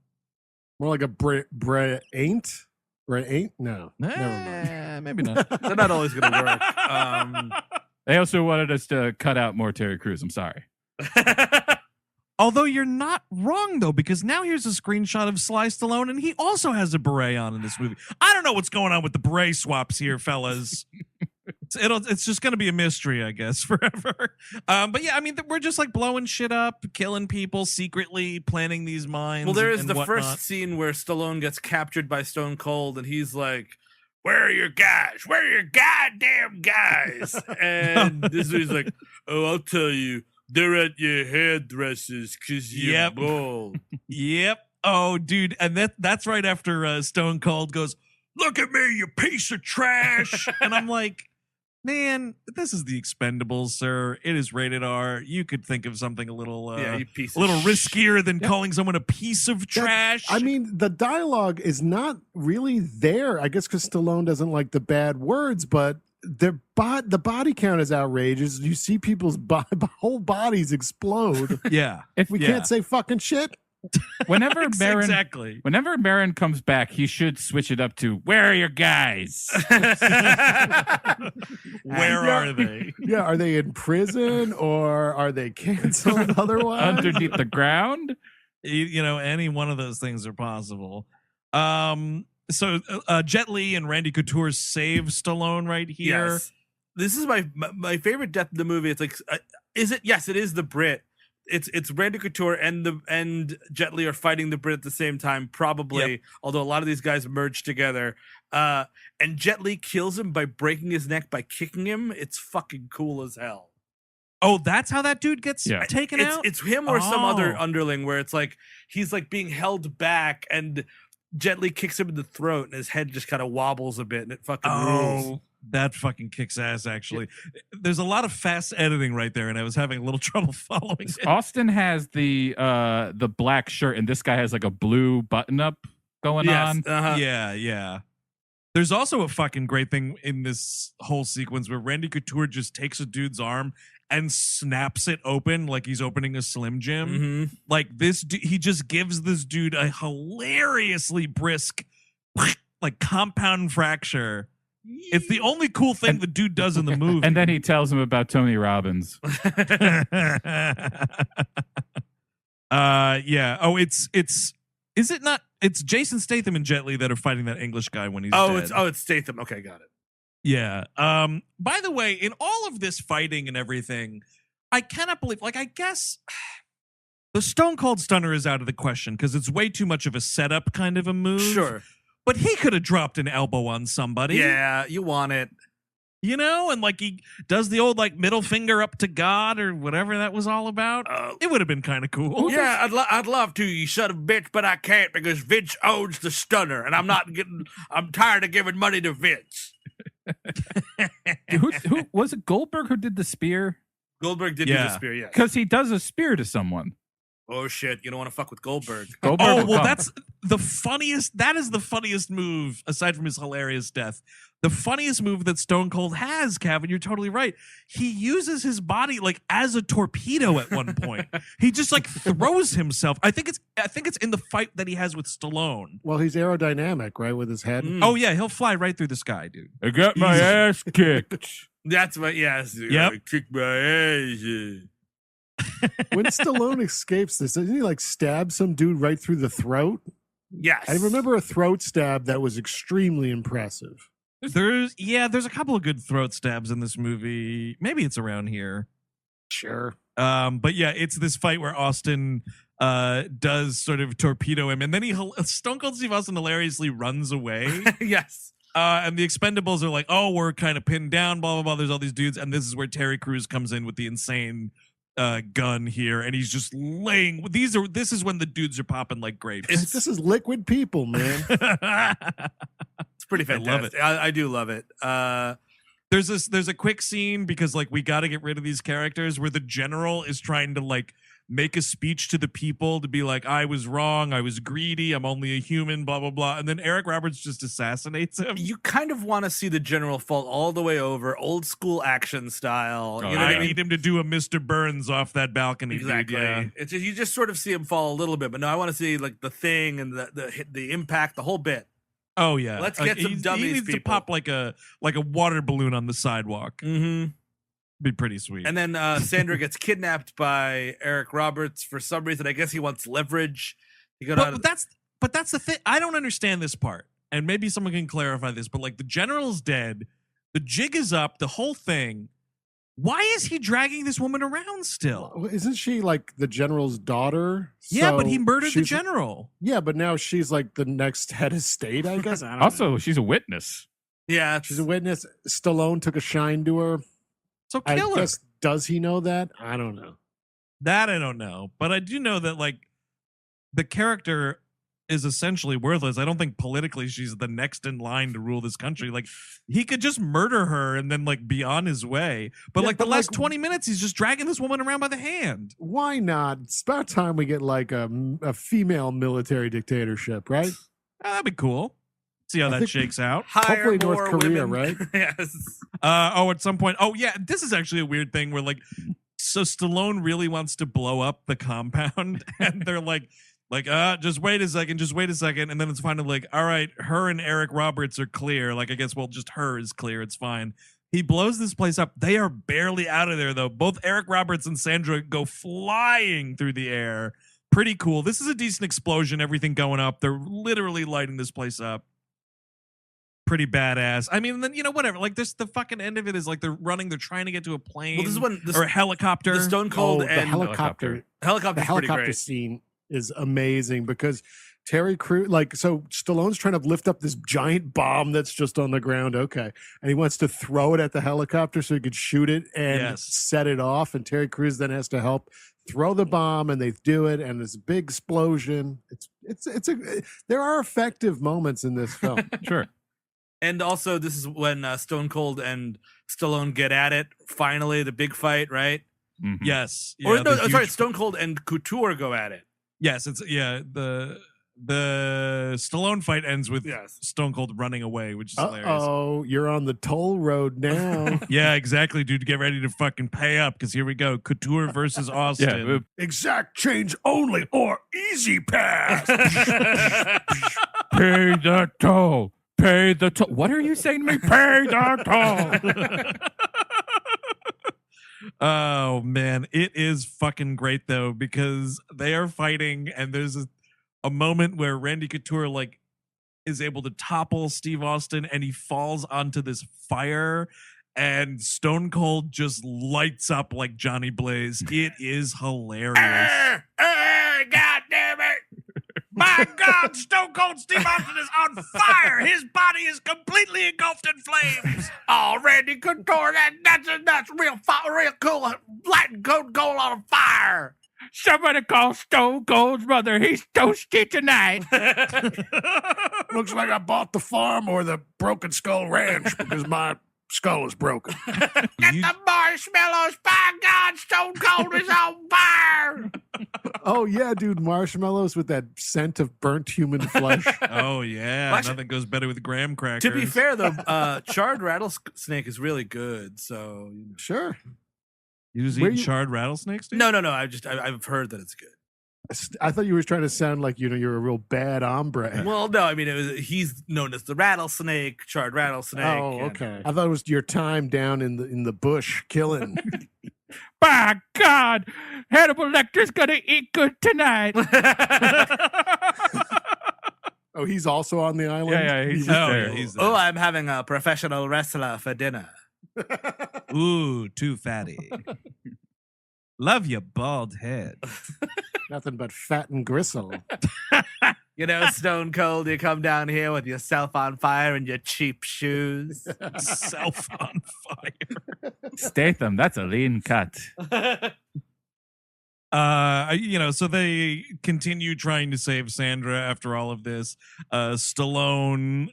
More like a Brett ain't? Brett ain't? No. Never mind. Maybe not. They're not always going to work. They also wanted us to cut out more Terry Crews. I'm sorry. Although you're not wrong, though, because now here's a screenshot of Sly Stallone, and he also has a beret on in this movie. I don't know what's going on with the beret swaps here, fellas. It's just going to be a mystery, I guess, forever. But yeah, I mean, we're just like blowing shit up, killing people secretly, planting these mines. Well, there is the whatnot. first scene where Stallone gets captured by Stone Cold, and he's like, where are your guys? Where are your goddamn guys? And this is like, oh, I'll tell you. They're at your hairdressers because you're bald. Yep. Oh, dude. And that's right after Stone Cold goes, look at me, you piece of trash. And I'm like, man, this is the Expendables, sir. It is rated R. You could think of something a little riskier than calling someone a piece of trash. I mean, the dialogue is not really there, I guess, because Stallone doesn't like the bad words, but the body count is outrageous. You see people's whole bodies explode. Yeah. We can't say fucking shit. Whenever Marin comes back, he should switch it up to "Where are your guys?" Where are they? Yeah, are they in prison or are they canceled otherwise? Underneath the ground? Any one of those things are possible. So Jet Li and Randy Couture save Stallone right here. Yes. This is my favorite death in the movie. It's like, is it? Yes, it is the Brit. It's Randy Couture and Jet Li are fighting the Brit at the same time, probably. Yep. Although a lot of these guys merge together. And Jet Li kills him by breaking his neck by kicking him. It's fucking cool as hell. Oh, that's how that dude gets taken out? It's him or some other underling where it's like he's like being held back and Jet Li kicks him in the throat and his head just kind of wobbles a bit and it fucking rules. That fucking kicks ass, actually. There's a lot of fast editing right there, and I was having a little trouble following it. Austin has the black shirt, and this guy has like a blue button-up going on. Uh-huh. Yeah. There's also a fucking great thing in this whole sequence where Randy Couture just takes a dude's arm and snaps it open like he's opening a Slim Jim. Mm-hmm. Like he just gives this dude a hilariously brisk, like compound fracture. It's the only cool thing the dude does in the movie. And then he tells him about Tony Robbins. Yeah. Oh, is it not? It's Jason Statham and Jet Li that are fighting that English guy when he's dead. It's Statham. Okay, got it. Yeah. By the way, in all of this fighting and everything, I cannot believe, I guess the Stone Cold Stunner is out of the question because it's way too much of a setup kind of a move. Sure. But he could have dropped an elbow on somebody. Yeah, you want it. And he does the old middle finger up to God or whatever that was all about. It would have been kind of cool. Yeah, I'd love to, you son of a bitch, but I can't because Vince owns the Stunner, and I'm tired of giving money to Vince. who was it? Goldberg who did the spear? Goldberg did do the spear, yeah. Because he does a spear to someone. Oh shit! You don't want to fuck with Goldberg. That's the funniest. That is the funniest move aside from his hilarious death. The funniest move that Stone Cold has, Kevin. You're totally right. He uses his body as a torpedo at one point. He just throws himself. I think it's in the fight that he has with Stallone. Well, he's aerodynamic, right, with his head. Oh yeah, he'll fly right through the sky, dude. I got my ass kicked. That's what. Yes. Yep. I kicked my ass. When Stallone escapes this, doesn't he stab some dude right through the throat? Yes. I remember a throat stab that was extremely impressive. There's a couple of good throat stabs in this movie. Maybe it's around here. Sure. But yeah, it's this fight where Austin does sort of torpedo him, and then Stone Cold Steve Austin hilariously runs away. Yes. And the Expendables are like, oh, we're kind of pinned down, blah, blah, blah. There's all these dudes. And this is where Terry Crews comes in with the insane gun here. And he's just laying. This is when the dudes are popping like grapes. This is liquid people, man. It's pretty fantastic. I do love it. There's a quick scene because like we got to get rid of these characters where the general is trying to like make a speech to the people to be like, I was wrong, I was greedy, I'm only a human, blah blah blah, and then Eric Roberts just assassinates him. You kind of want to see the general fall all the way over, old school action style. You know what I mean? Need him to do a Mr. Burns off that balcony. Exactly. Dude, yeah. It's just, you just sort of see him fall a little bit, but no, I want to see like the thing and the impact, the whole bit. Oh yeah. Let's get some dummies. He needs people. to pop like a water balloon on the sidewalk. Mm-hmm. Be pretty sweet. And then Sandra gets kidnapped by Eric Roberts for some reason. I guess he wants leverage. But that's the thing. I don't understand this part. And maybe someone can clarify this, but like the general's dead, the jig is up, the whole thing. Why is he dragging this woman around still? Well, isn't she like the general's daughter? Yeah, but So he murdered the she's- general. Yeah, but now she's like the next head of state, I guess. I don't Also, know. she's a witness. Yeah, She's a witness. Stallone took a shine to her. So I kill her. guess, does he know that? I don't know. That I don't know. But I do know that like the character is essentially worthless. I don't think politically she's the next in line to rule this country. Like he could just murder her and then like be on his way. But Yeah, like the but, last like, 20 minutes, he's just dragging this woman around by the hand. Why not? It's about time we get like a female military dictatorship, right? That'd be cool. See how I that think- shakes out. hire Hopefully North more Korea, women. right? Yes. At some point. Oh yeah, this is actually a weird thing where like, so Stallone really wants to blow up the compound, and they're like, just wait a second, and then it's finally like, all right, her and Eric Roberts are clear. Like I guess just her is clear. It's fine. He blows this place up. They are barely out of there though. Both Eric Roberts and Sandra go flying through the air. Pretty cool. This is a decent explosion. Everything going up. They're literally lighting this place up. Pretty badass. I mean, then whatever. Like this, the fucking end of it is like they're trying to get to a plane Well, this is when or a helicopter. the Stone Cold the and helicopter. helicopter's The helicopter pretty great. scene is amazing because Terry Crews, like, so Stallone's trying to lift up this giant bomb that's just on the ground. Okay. And he wants to throw it at the helicopter so he could shoot it and Yes. set it off. And Terry Crews then has to help throw the bomb, and they do it. And there's a big explosion. There are effective moments in this film. Sure. And also, this is when Stone Cold and Stallone get at it. Finally, the big fight, right? Mhm. Yes. Or Yeah, no, the sorry, huge- Stone Cold and Couture go at it. Yes, it's the Stallone fight ends with Yes. Stone Cold running away, which is hilarious. Oh, you're on the toll road now. Yeah, exactly, dude. Get ready to fucking pay up because here we go. Couture versus Austin. Yeah. Exact change only or easy pass. Pay the toll. Pay the toll. What are you saying to me? Pay the toll. Oh man, it is fucking great though because they are fighting and there's a moment where Randy Couture like is able to topple Steve Austin and he falls onto this fire and Stone Cold just lights up like Johnny Blaze. It is hilarious. God damn it! My God, Stone Cold Steve Austin is on fire. His body is completely engulfed in flames. Oh, Randy Couture, that's real cool. Lighting gold on fire. Somebody call Stone Cold's mother. He's toasty tonight. Looks like I bought the farm or the Broken Skull Ranch because my skull is broken. Get the marshmallows. By God, Stone Cold is on fire. Oh yeah, dude, marshmallows with that scent of burnt human flesh. Oh yeah, Well, actually- nothing goes better with graham crackers. To be fair, though, charred rattlesnake is really good. So Sure. you just Where eating you- charred rattlesnakes, dude? no. I've heard that it's good. I thought you were trying to sound like you're a real bad hombre. Well, no, I mean he's known as the rattlesnake, charred rattlesnake. Oh, and- okay. I thought it was your time down in the bush killing. By God, Hannibal Lecter's gonna eat good tonight. he's also on the island. Yeah, he's just there. he's Oh, I'm having a professional wrestler for dinner. Ooh, too fatty. Love your bald head. Nothing but fat and gristle. You know, Stone Cold, you come down here with yourself on fire and your cheap shoes. Self on fire. Statham, that's a lean cut. So they continue trying to save Sandra after all of this. Stallone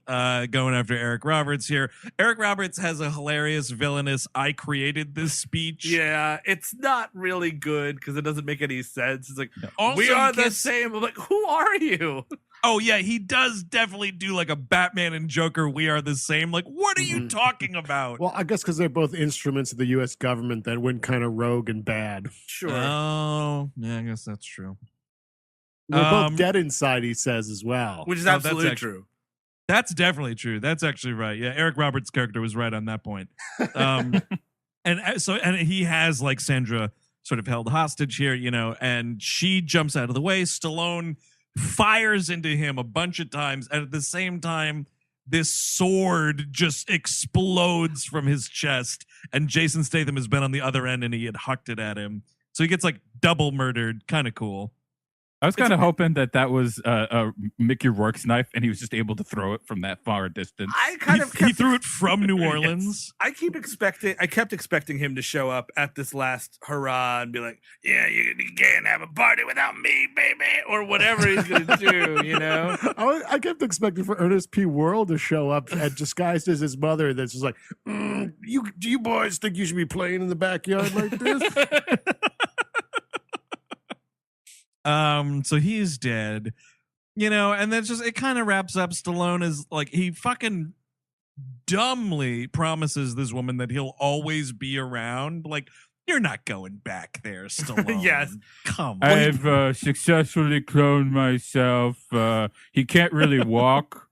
going after Eric Roberts here. Eric Roberts has a hilarious villainous "I created this" speech. Yeah, it's not really good because it doesn't make any sense. It's like, Also, we are he the gets- same. I'm like, who are you? Oh yeah, he does definitely do like a Batman and Joker. We are the same. Like, what are you talking about? Well, I guess because they're both instruments of the U.S. government that went kind of rogue and bad. Sure. Oh, yeah, I guess that's true. They're Um, both dead inside, he says as well. Which is Oh, that's absolutely actually- true. That's definitely true. That's actually right. Yeah, Eric Roberts' character was right on that point. And he has like Sandra sort of held hostage here, and she jumps out of the way. Stallone fires into him a bunch of times, and at the same time, this sword just explodes from his chest, and Jason Statham has been on the other end, and he had hucked it at him. So he gets like double murdered. Kind of cool. I was kind of hoping that was Mickey Rourke's knife, and he was just able to throw it from that far distance. I kind of kept He threw it from New Orleans. I kept expecting him to show up at this last hurrah and be like, yeah, you can't have a party without me, baby, or whatever he's going to do, I kept expecting for Ernest P. Worrell to show up and disguised as his mother. That's just like, do you boys think you should be playing in the backyard like this? So he's dead, and then it kind of wraps up. Stallone is like, he fucking dumbly promises this woman that he'll always be around. Like, you're not going back there, Stallone. Yes. Come on. I've successfully cloned myself. He can't really walk.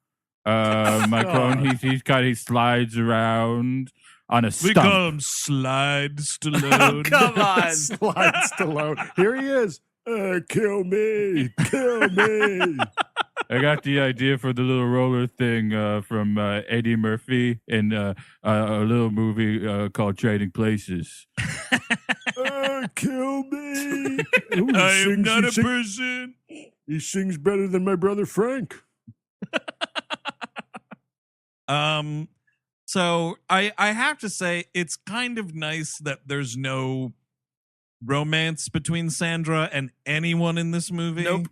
My clone, he slides around on a We stump. call him Slide Stallone. Come on. Slide Stallone. Here he is. Kill me. Kill me. I got the idea for the little roller thing from Eddie Murphy in a little movie called Trading Places. Kill me. Ooh, I am not a person. He sings better than my brother Frank. So I have to say, it's kind of nice that there's no romance between Sandra and anyone in this movie. Nope.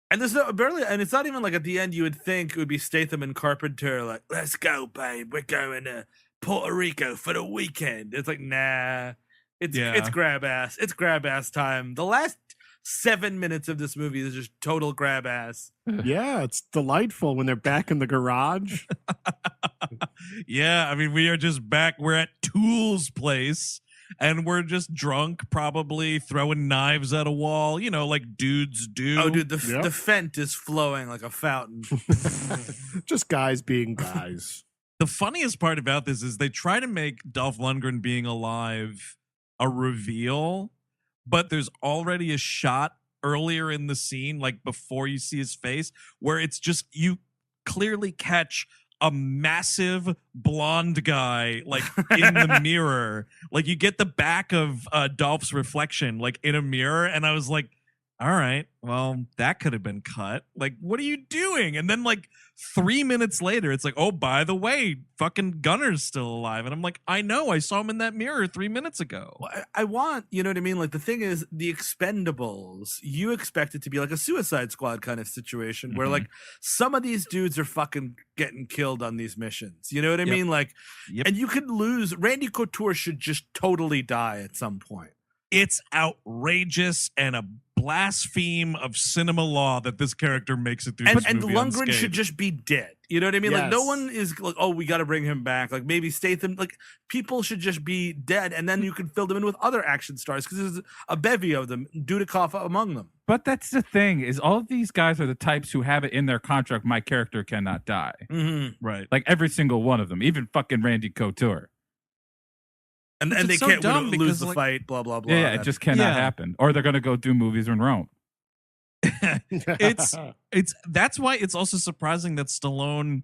And there's barely, and it's not even like at the end you would think it would be Statham and Carpenter, like, let's go, babe. We're going to Puerto Rico for the weekend. It's like, nah. It's grab ass. It's grab ass time. The last 7 minutes of this movie is just total grab ass. Yeah, it's delightful when they're back in the garage. Yeah, I mean, we are just back. We're at Tool's place, and we're just drunk, probably throwing knives at a wall, like dudes do. Oh, dude, the Yep. fent is flowing like a fountain. Just guys being guys. The funniest part about this is they try to make Dolph Lundgren being alive a reveal, but there's already a shot earlier in the scene, like before you see his face, where it's just, you clearly catch a massive blonde guy like in the mirror. Like, you get the back of Dolph's reflection like in a mirror, and I was like, all right, well, that could have been cut. Like, what are you doing? And then like 3 minutes later, it's like, oh, by the way, fucking Gunner's still alive. And I'm like, I know, I saw him in that mirror 3 minutes ago. Well, I want, you know what I mean? Like, the thing is, the Expendables, you expect it to be like a Suicide Squad kind of situation where, like, some of these dudes are fucking getting killed on these missions. You know what I mean? Like, and you could lose. Randy Couture should just totally die at some point. It's outrageous and a blaspheme of cinema law that this character makes it through this And movie Lundgren unscathed. should just be dead. You know what I mean? Like, no Yes. one is like, oh, we got to bring him back. Like, maybe Statham. Like, people should just be dead, and then you can fill them in with other action stars because there's a bevy of them, Dudikoff among them. But that's the thing, is all of these guys are the types who have it in their contract, my character cannot die. Mm-hmm. right. Like every single one of them, even fucking Randy Couture. And Which they is so can't dumb lose because, the like- fight, blah, blah, blah. Yeah, it just cannot Yeah. happen. Or they're going to go do movies in Rome. it's that's why it's also surprising that Stallone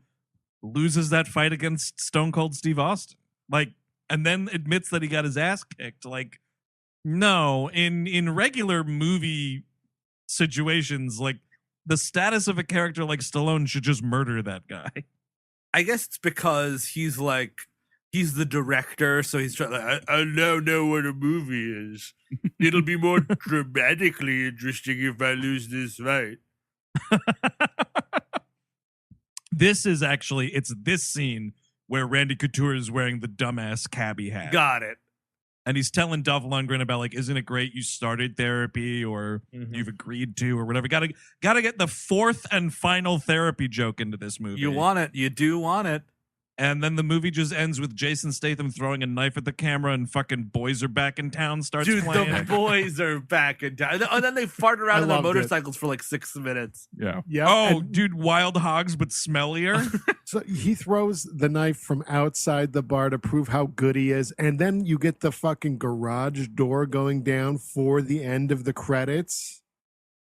loses that fight against Stone Cold Steve Austin. Like, and then admits that he got his ass kicked. Like, no, in regular movie situations, like the status of a character like Stallone should just murder that guy. I guess it's because he's the director, so he's trying. I now know what a movie is. It'll be more dramatically interesting if I lose this fight. This is actually, it's this scene where Randy Couture is wearing the dumbass cabbie hat. Got it. And he's telling Dolph Lundgren about, like, isn't it great you started therapy or you've agreed to or whatever. Gotta get the fourth and final therapy joke into this movie. You want it. You do want it. And then the movie just ends with Jason Statham throwing a knife at the camera and fucking Boys Are Back in Town starts playing. The boys are back in town. And then they fart around on their motorcycles for like 6 minutes. Yeah. Oh, dude, wild hogs, but smellier. So he throws the knife from outside the bar to prove how good he is. And then you get the fucking garage door going down for the end of the credits.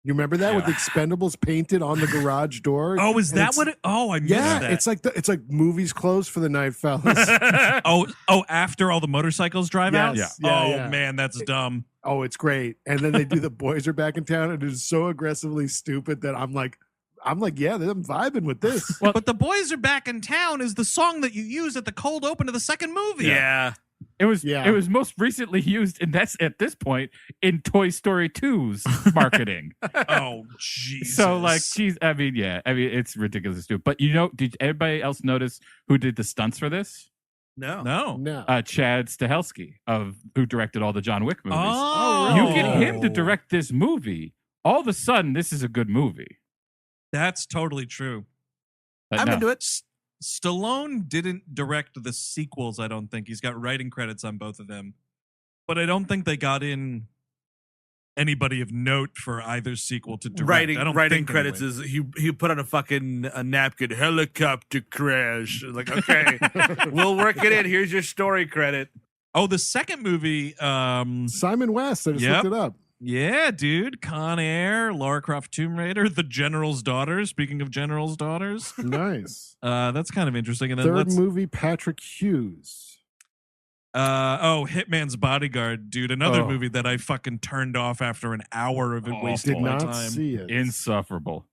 You remember that with Expendables painted on the garage door? Oh, is that what it? Oh, I missed that. It's like movies closed for the night, fellas. After all the motorcycles drive out? Yeah. Man, that's dumb. Oh, it's great. And then they do the Boys Are Back in Town, and it is so aggressively stupid that I'm like, yeah, I'm vibing with this. But the Boys Are Back in Town is the song that you use at the cold open of the second movie. Yeah. It was most recently used, and that's at this point in Toy Story 2's marketing. Oh, Jesus. So, like, it's ridiculous, stupid. But did everybody else notice who did the stunts for this? No. Chad Stahelski, who directed all the John Wick movies. Oh, you get him to direct this movie. All of a sudden, this is a good movie. That's totally true. But I'm into it. Stallone didn't direct the sequels, I don't think. He's got writing credits on both of them. But I don't think they got in anybody of note for either sequel to direct. Writing credits is he put on a napkin, helicopter crash. Like, okay, we'll work it in. Here's your story credit. Oh, the second movie. Simon West, I just looked it up. Yeah, dude. Con Air, Lara Croft Tomb Raider, The General's Daughter. Speaking of General's Daughters. Nice. That's kind of interesting. And then third movie, Patrick Hughes. Hitman's Bodyguard, dude. Another movie that I fucking turned off after an hour of it wasting my time. See it. Insufferable.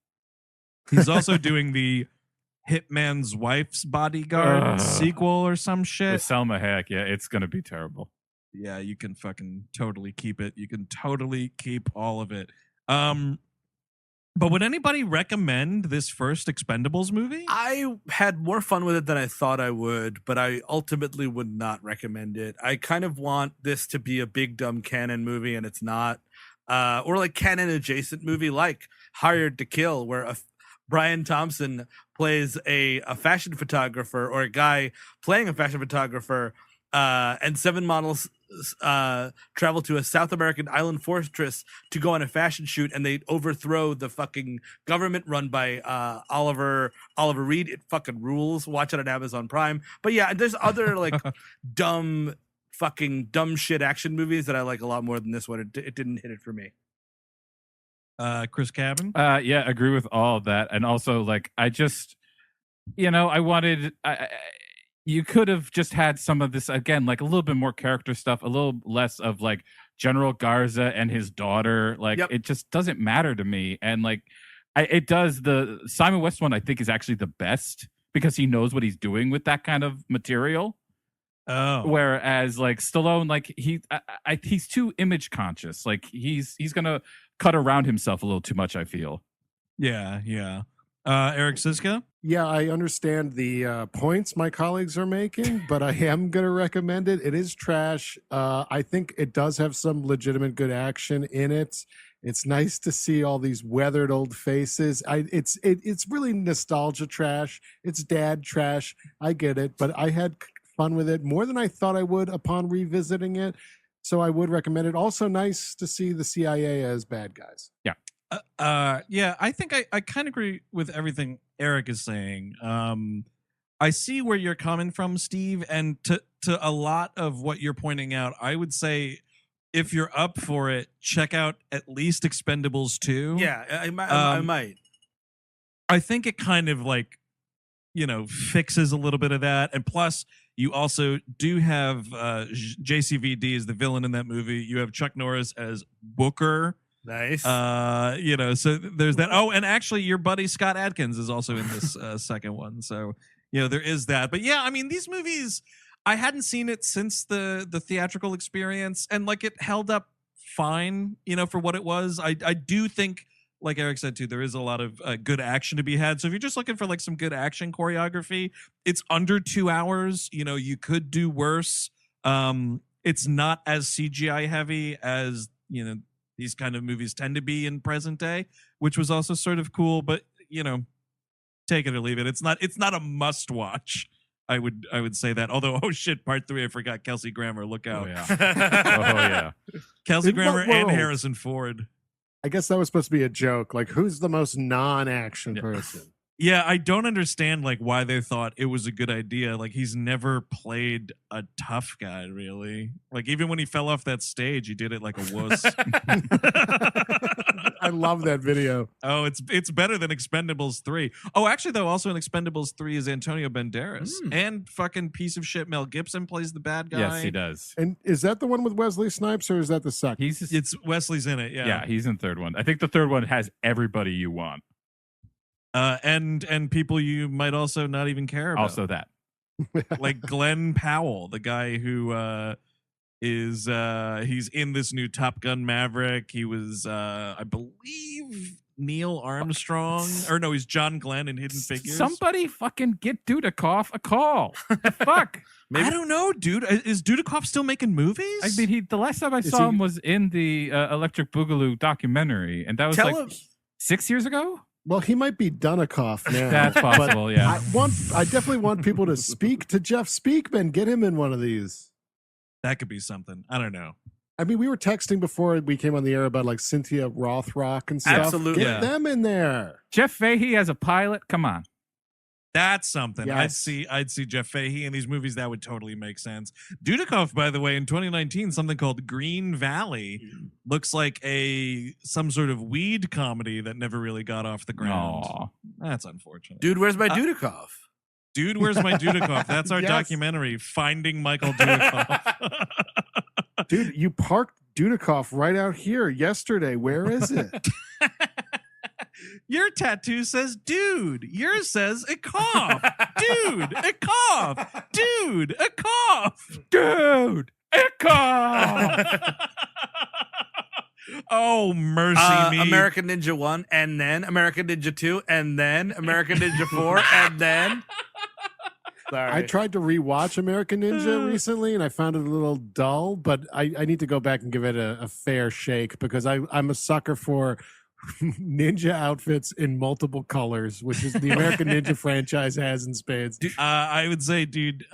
He's also doing the Hitman's Wife's Bodyguard sequel or some shit. With Selma Hayek, it's going to be terrible. Yeah, you can fucking totally keep it. You can totally keep all of it. But would anybody recommend this first Expendables movie? I had more fun with it than I thought I would, but I ultimately would not recommend it. I kind of want this to be a big dumb canon movie, and it's not. Or like canon adjacent movie like Hired to Kill, where Brian Thompson plays a fashion photographer, or a guy playing a fashion photographer, and 7 models travel to a South American island fortress to go on a fashion shoot, and they overthrow the fucking government run by Oliver Reed. It fucking rules. Watch it on Amazon Prime. But yeah, there's other like dumb shit action movies that I like a lot more than this one. It didn't hit it for me. Chris Cabin? Yeah, agree with all of that. And also, like, I just, I wanted... you could have just had some of this, again, like a little bit more character stuff, a little less of like General Garza and his daughter. Like, It just doesn't matter to me. And like, it does. The Simon West one, I think, is actually the best because he knows what he's doing with that kind of material. Oh, whereas like Stallone, like he's too image conscious. Like he's gonna cut around himself a little too much, I feel. Yeah. Eric Siska? Yeah, I understand the points my colleagues are making, but I am going to recommend it. It is trash. I think it does have some legitimate good action in it. It's nice to see all these weathered old faces. It's really nostalgia trash. It's dad trash. I get it, but I had fun with it more than I thought I would upon revisiting it. So I would recommend it. Also nice to see the CIA as bad guys. Yeah. Yeah, I think I kind of agree with everything Eric is saying. I see where you're coming from, Steve, and to a lot of what you're pointing out, I would say if you're up for it, check out at least Expendables 2. Yeah, I might. I think it kind of like, fixes a little bit of that. And plus, you also do have JCVD as the villain in that movie. You have Chuck Norris as Booker. Nice. So there's that. Oh, and actually your buddy Scott Adkins is also in this second one. So, there is that. But yeah, I mean, these movies, I hadn't seen it since the theatrical experience, and like it held up fine, for what it was. I do think, like Eric said too, there is a lot of good action to be had. So if you're just looking for like some good action choreography, it's under 2 hours. You could do worse. It's not as CGI heavy as, these kind of movies tend to be in present day, which was also sort of cool, but take it or leave it. It's not a must watch. I would say that. Although, oh shit, part 3, I forgot Kelsey Grammer. Look out. Oh yeah. Kelsey In Grammer what and world? Harrison Ford. I guess that was supposed to be a joke. Like, who's the most non-action person? Yeah, I don't understand like why they thought it was a good idea. Like he's never played a tough guy, really. Like even when he fell off that stage, he did it like a wuss. I love that video. Oh, it's better than Expendables 3. Oh, actually though, also in Expendables 3 is Antonio Banderas and fucking piece of shit Mel Gibson plays the bad guy. Yes, he does. And is that the one with Wesley Snipes, or is that the second? It's Wesley's in it. Yeah. He's in third one. I think the third one has everybody you want. And people you might also not even care about. Also that. Like Glenn Powell, the guy who is he's in this new Top Gun Maverick. He was I believe Neil Armstrong, or no, he's John Glenn in Hidden Figures. Somebody fucking get Dudikoff a call. The fuck? I don't know, dude. Is Dudikoff still making movies? I mean, the last time I saw him was in the Electric Boogaloo documentary, and that was 6 years ago. Well, he might be Dudikoff now. That's possible, yeah. I definitely want people to speak to Jeff Speakman. Get him in one of these. That could be something. I don't know. I mean, we were texting before we came on the air about like Cynthia Rothrock and stuff. Absolutely. Get them in there. Jeff Fahey as a pilot? Come on. That's something. Yes. I'd see Jeff Fahey in these movies. That would totally make sense. Dudikoff, by the way, in 2019, something called Green Valley looks like some sort of weed comedy that never really got off the ground. Aw. That's unfortunate. Dude, where's my Dudikoff? Dude, where's my Dudikoff? That's our Yes. documentary, Finding Michael Dudikoff. Dude, you parked Dudikoff right out here yesterday. Where is it? Your tattoo says dude. Yours says a cough. Dude, a cough. Dude, a cough. Dude, a cough. Oh, mercy me. American Ninja 1, and then American Ninja 2, and then American Ninja 4, and then... Sorry. I tried to rewatch American Ninja recently, and I found it a little dull, but I need to go back and give it a fair shake because I'm a sucker for ninja outfits in multiple colors, which is the American Ninja franchise has in spades. I would say, dude,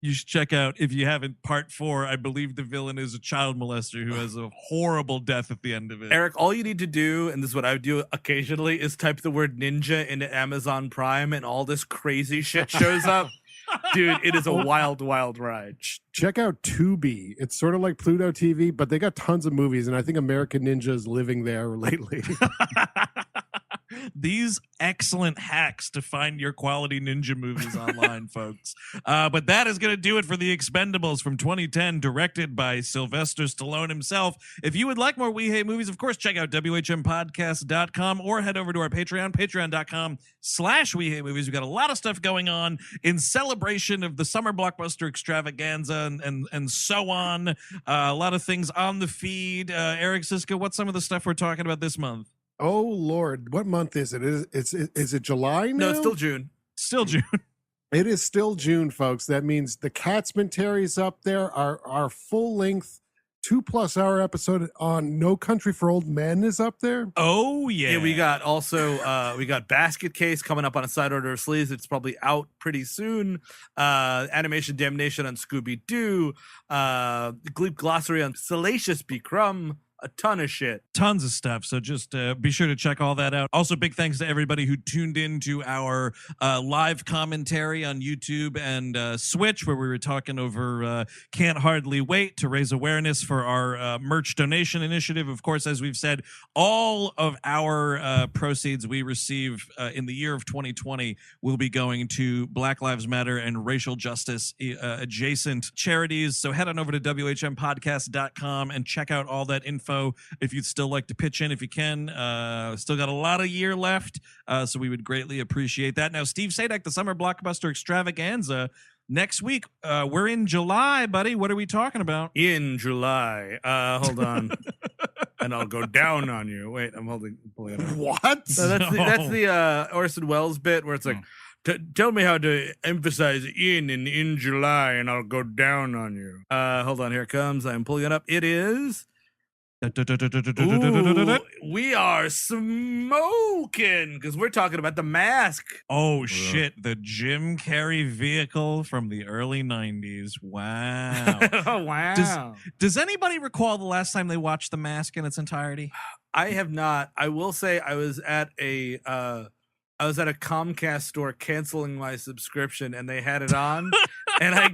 you should check out, if you haven't, part 4. I believe the villain is a child molester who has a horrible death at the end of it. Eric, all you need to do, and this is what I would do occasionally, is type the word ninja into Amazon Prime and all this crazy shit shows up. Dude, it is a wild, wild ride. Check out Tubi. It's sort of like Pluto TV, but they got tons of movies, and I think American Ninja is living there lately. These excellent hacks to find your quality ninja movies online, folks. But that is going to do it for The Expendables from 2010, directed by Sylvester Stallone himself. If you would like more We Hate Movies, of course, check out WHMPodcast.com or head over to our Patreon, patreon.com/We Hate Movies. We've got a lot of stuff going on in celebration of the Summer Blockbuster Extravaganza and so on. A lot of things on the feed. Eric Siska, what's some of the stuff we're talking about this month? Oh Lord, what month is it? Is it July now? No, it's still June. Still June. It is still June, folks. That means the Katzman-Terry's up there. Our full length 2+ hour episode on No Country for Old Men is up there. Oh yeah. Yeah, we got Basket Case coming up on a side order of sleeves. It's probably out pretty soon. Animation Damnation on Scooby-Doo. Gleep Glossary on Salacious Bikram. a ton of shit. Tons of stuff. So just be sure to check all that out. Also, big thanks to everybody who tuned in to our live commentary on YouTube and Switch, where we were talking over Can't Hardly Wait to raise awareness for our merch donation initiative. Of course, as we've said, all of our proceeds we receive in the year of 2020 will be going to Black Lives Matter and racial justice adjacent charities. So head on over to WHMpodcast.com and check out all that info if you'd still like to pitch in if you can. Still got a lot of year left, so we would greatly appreciate that. Now, Steve Sadek, the Summer Blockbuster Extravaganza, next week. We're in July, buddy. What are we talking about? In July. Hold on. And I'll go down on you. Wait, I'm pulling it up. What? So that's the Orson Welles bit where it's like, tell me how to emphasize in July, and I'll go down on you. Hold on, here it comes. I'm pulling it up. It is. Ooh, we are smoking because we're talking about The Mask. Oh shit, the Jim Carrey vehicle from the early 90s. Wow. Oh, wow. Does anybody recall the last time they watched The Mask in its entirety? I have not. I will say I was at a Comcast store canceling my subscription, and they had it on, and I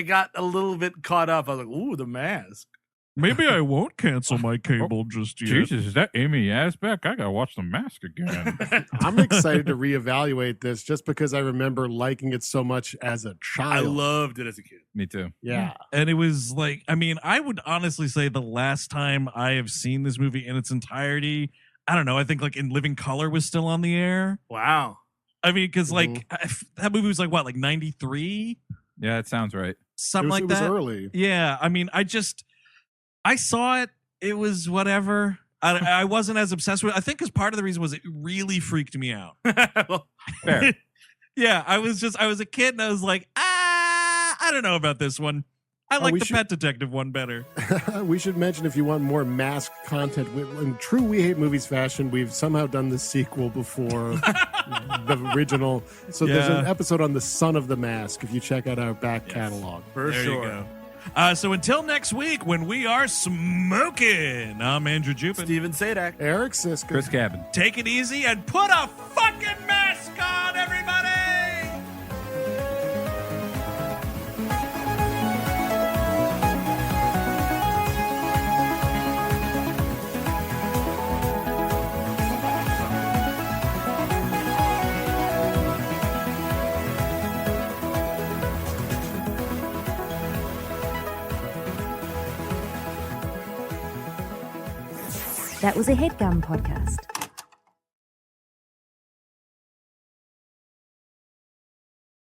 got a little bit caught up. I was like, "Ooh, The Mask." Maybe I won't cancel my cable just yet. Jesus, is that Amy Asbeck? I gotta watch The Mask again. I'm excited to reevaluate this just because I remember liking it so much as a child. I loved it as a kid. Me too. Yeah. And it was like, I mean, I would honestly say the last time I have seen this movie in its entirety, I don't know, I think like In Living Color was still on the air. Wow. I mean, because like that movie was like what, like 93? Yeah, it sounds right. Something like it that. was early. Yeah. I mean, I saw it. It was whatever. I wasn't as obsessed with it. I think because part of the reason was it really freaked me out. Well, Fair. Yeah, I was a kid and I was like, I don't know about this one. I like the Pet Detective one better. We should mention, if you want more Mask content, in true We Hate Movies fashion, we've somehow done the sequel before the original. So there's an episode on the Son of the Mask if you check out our back catalog. for There sure. you go. So until next week when we are smoking, I'm Andrew Jupin. Steven Sadak. Eric Siska. Chris Cabin. Take it easy and put a fucking mask on, everybody! That was a HeadGum podcast.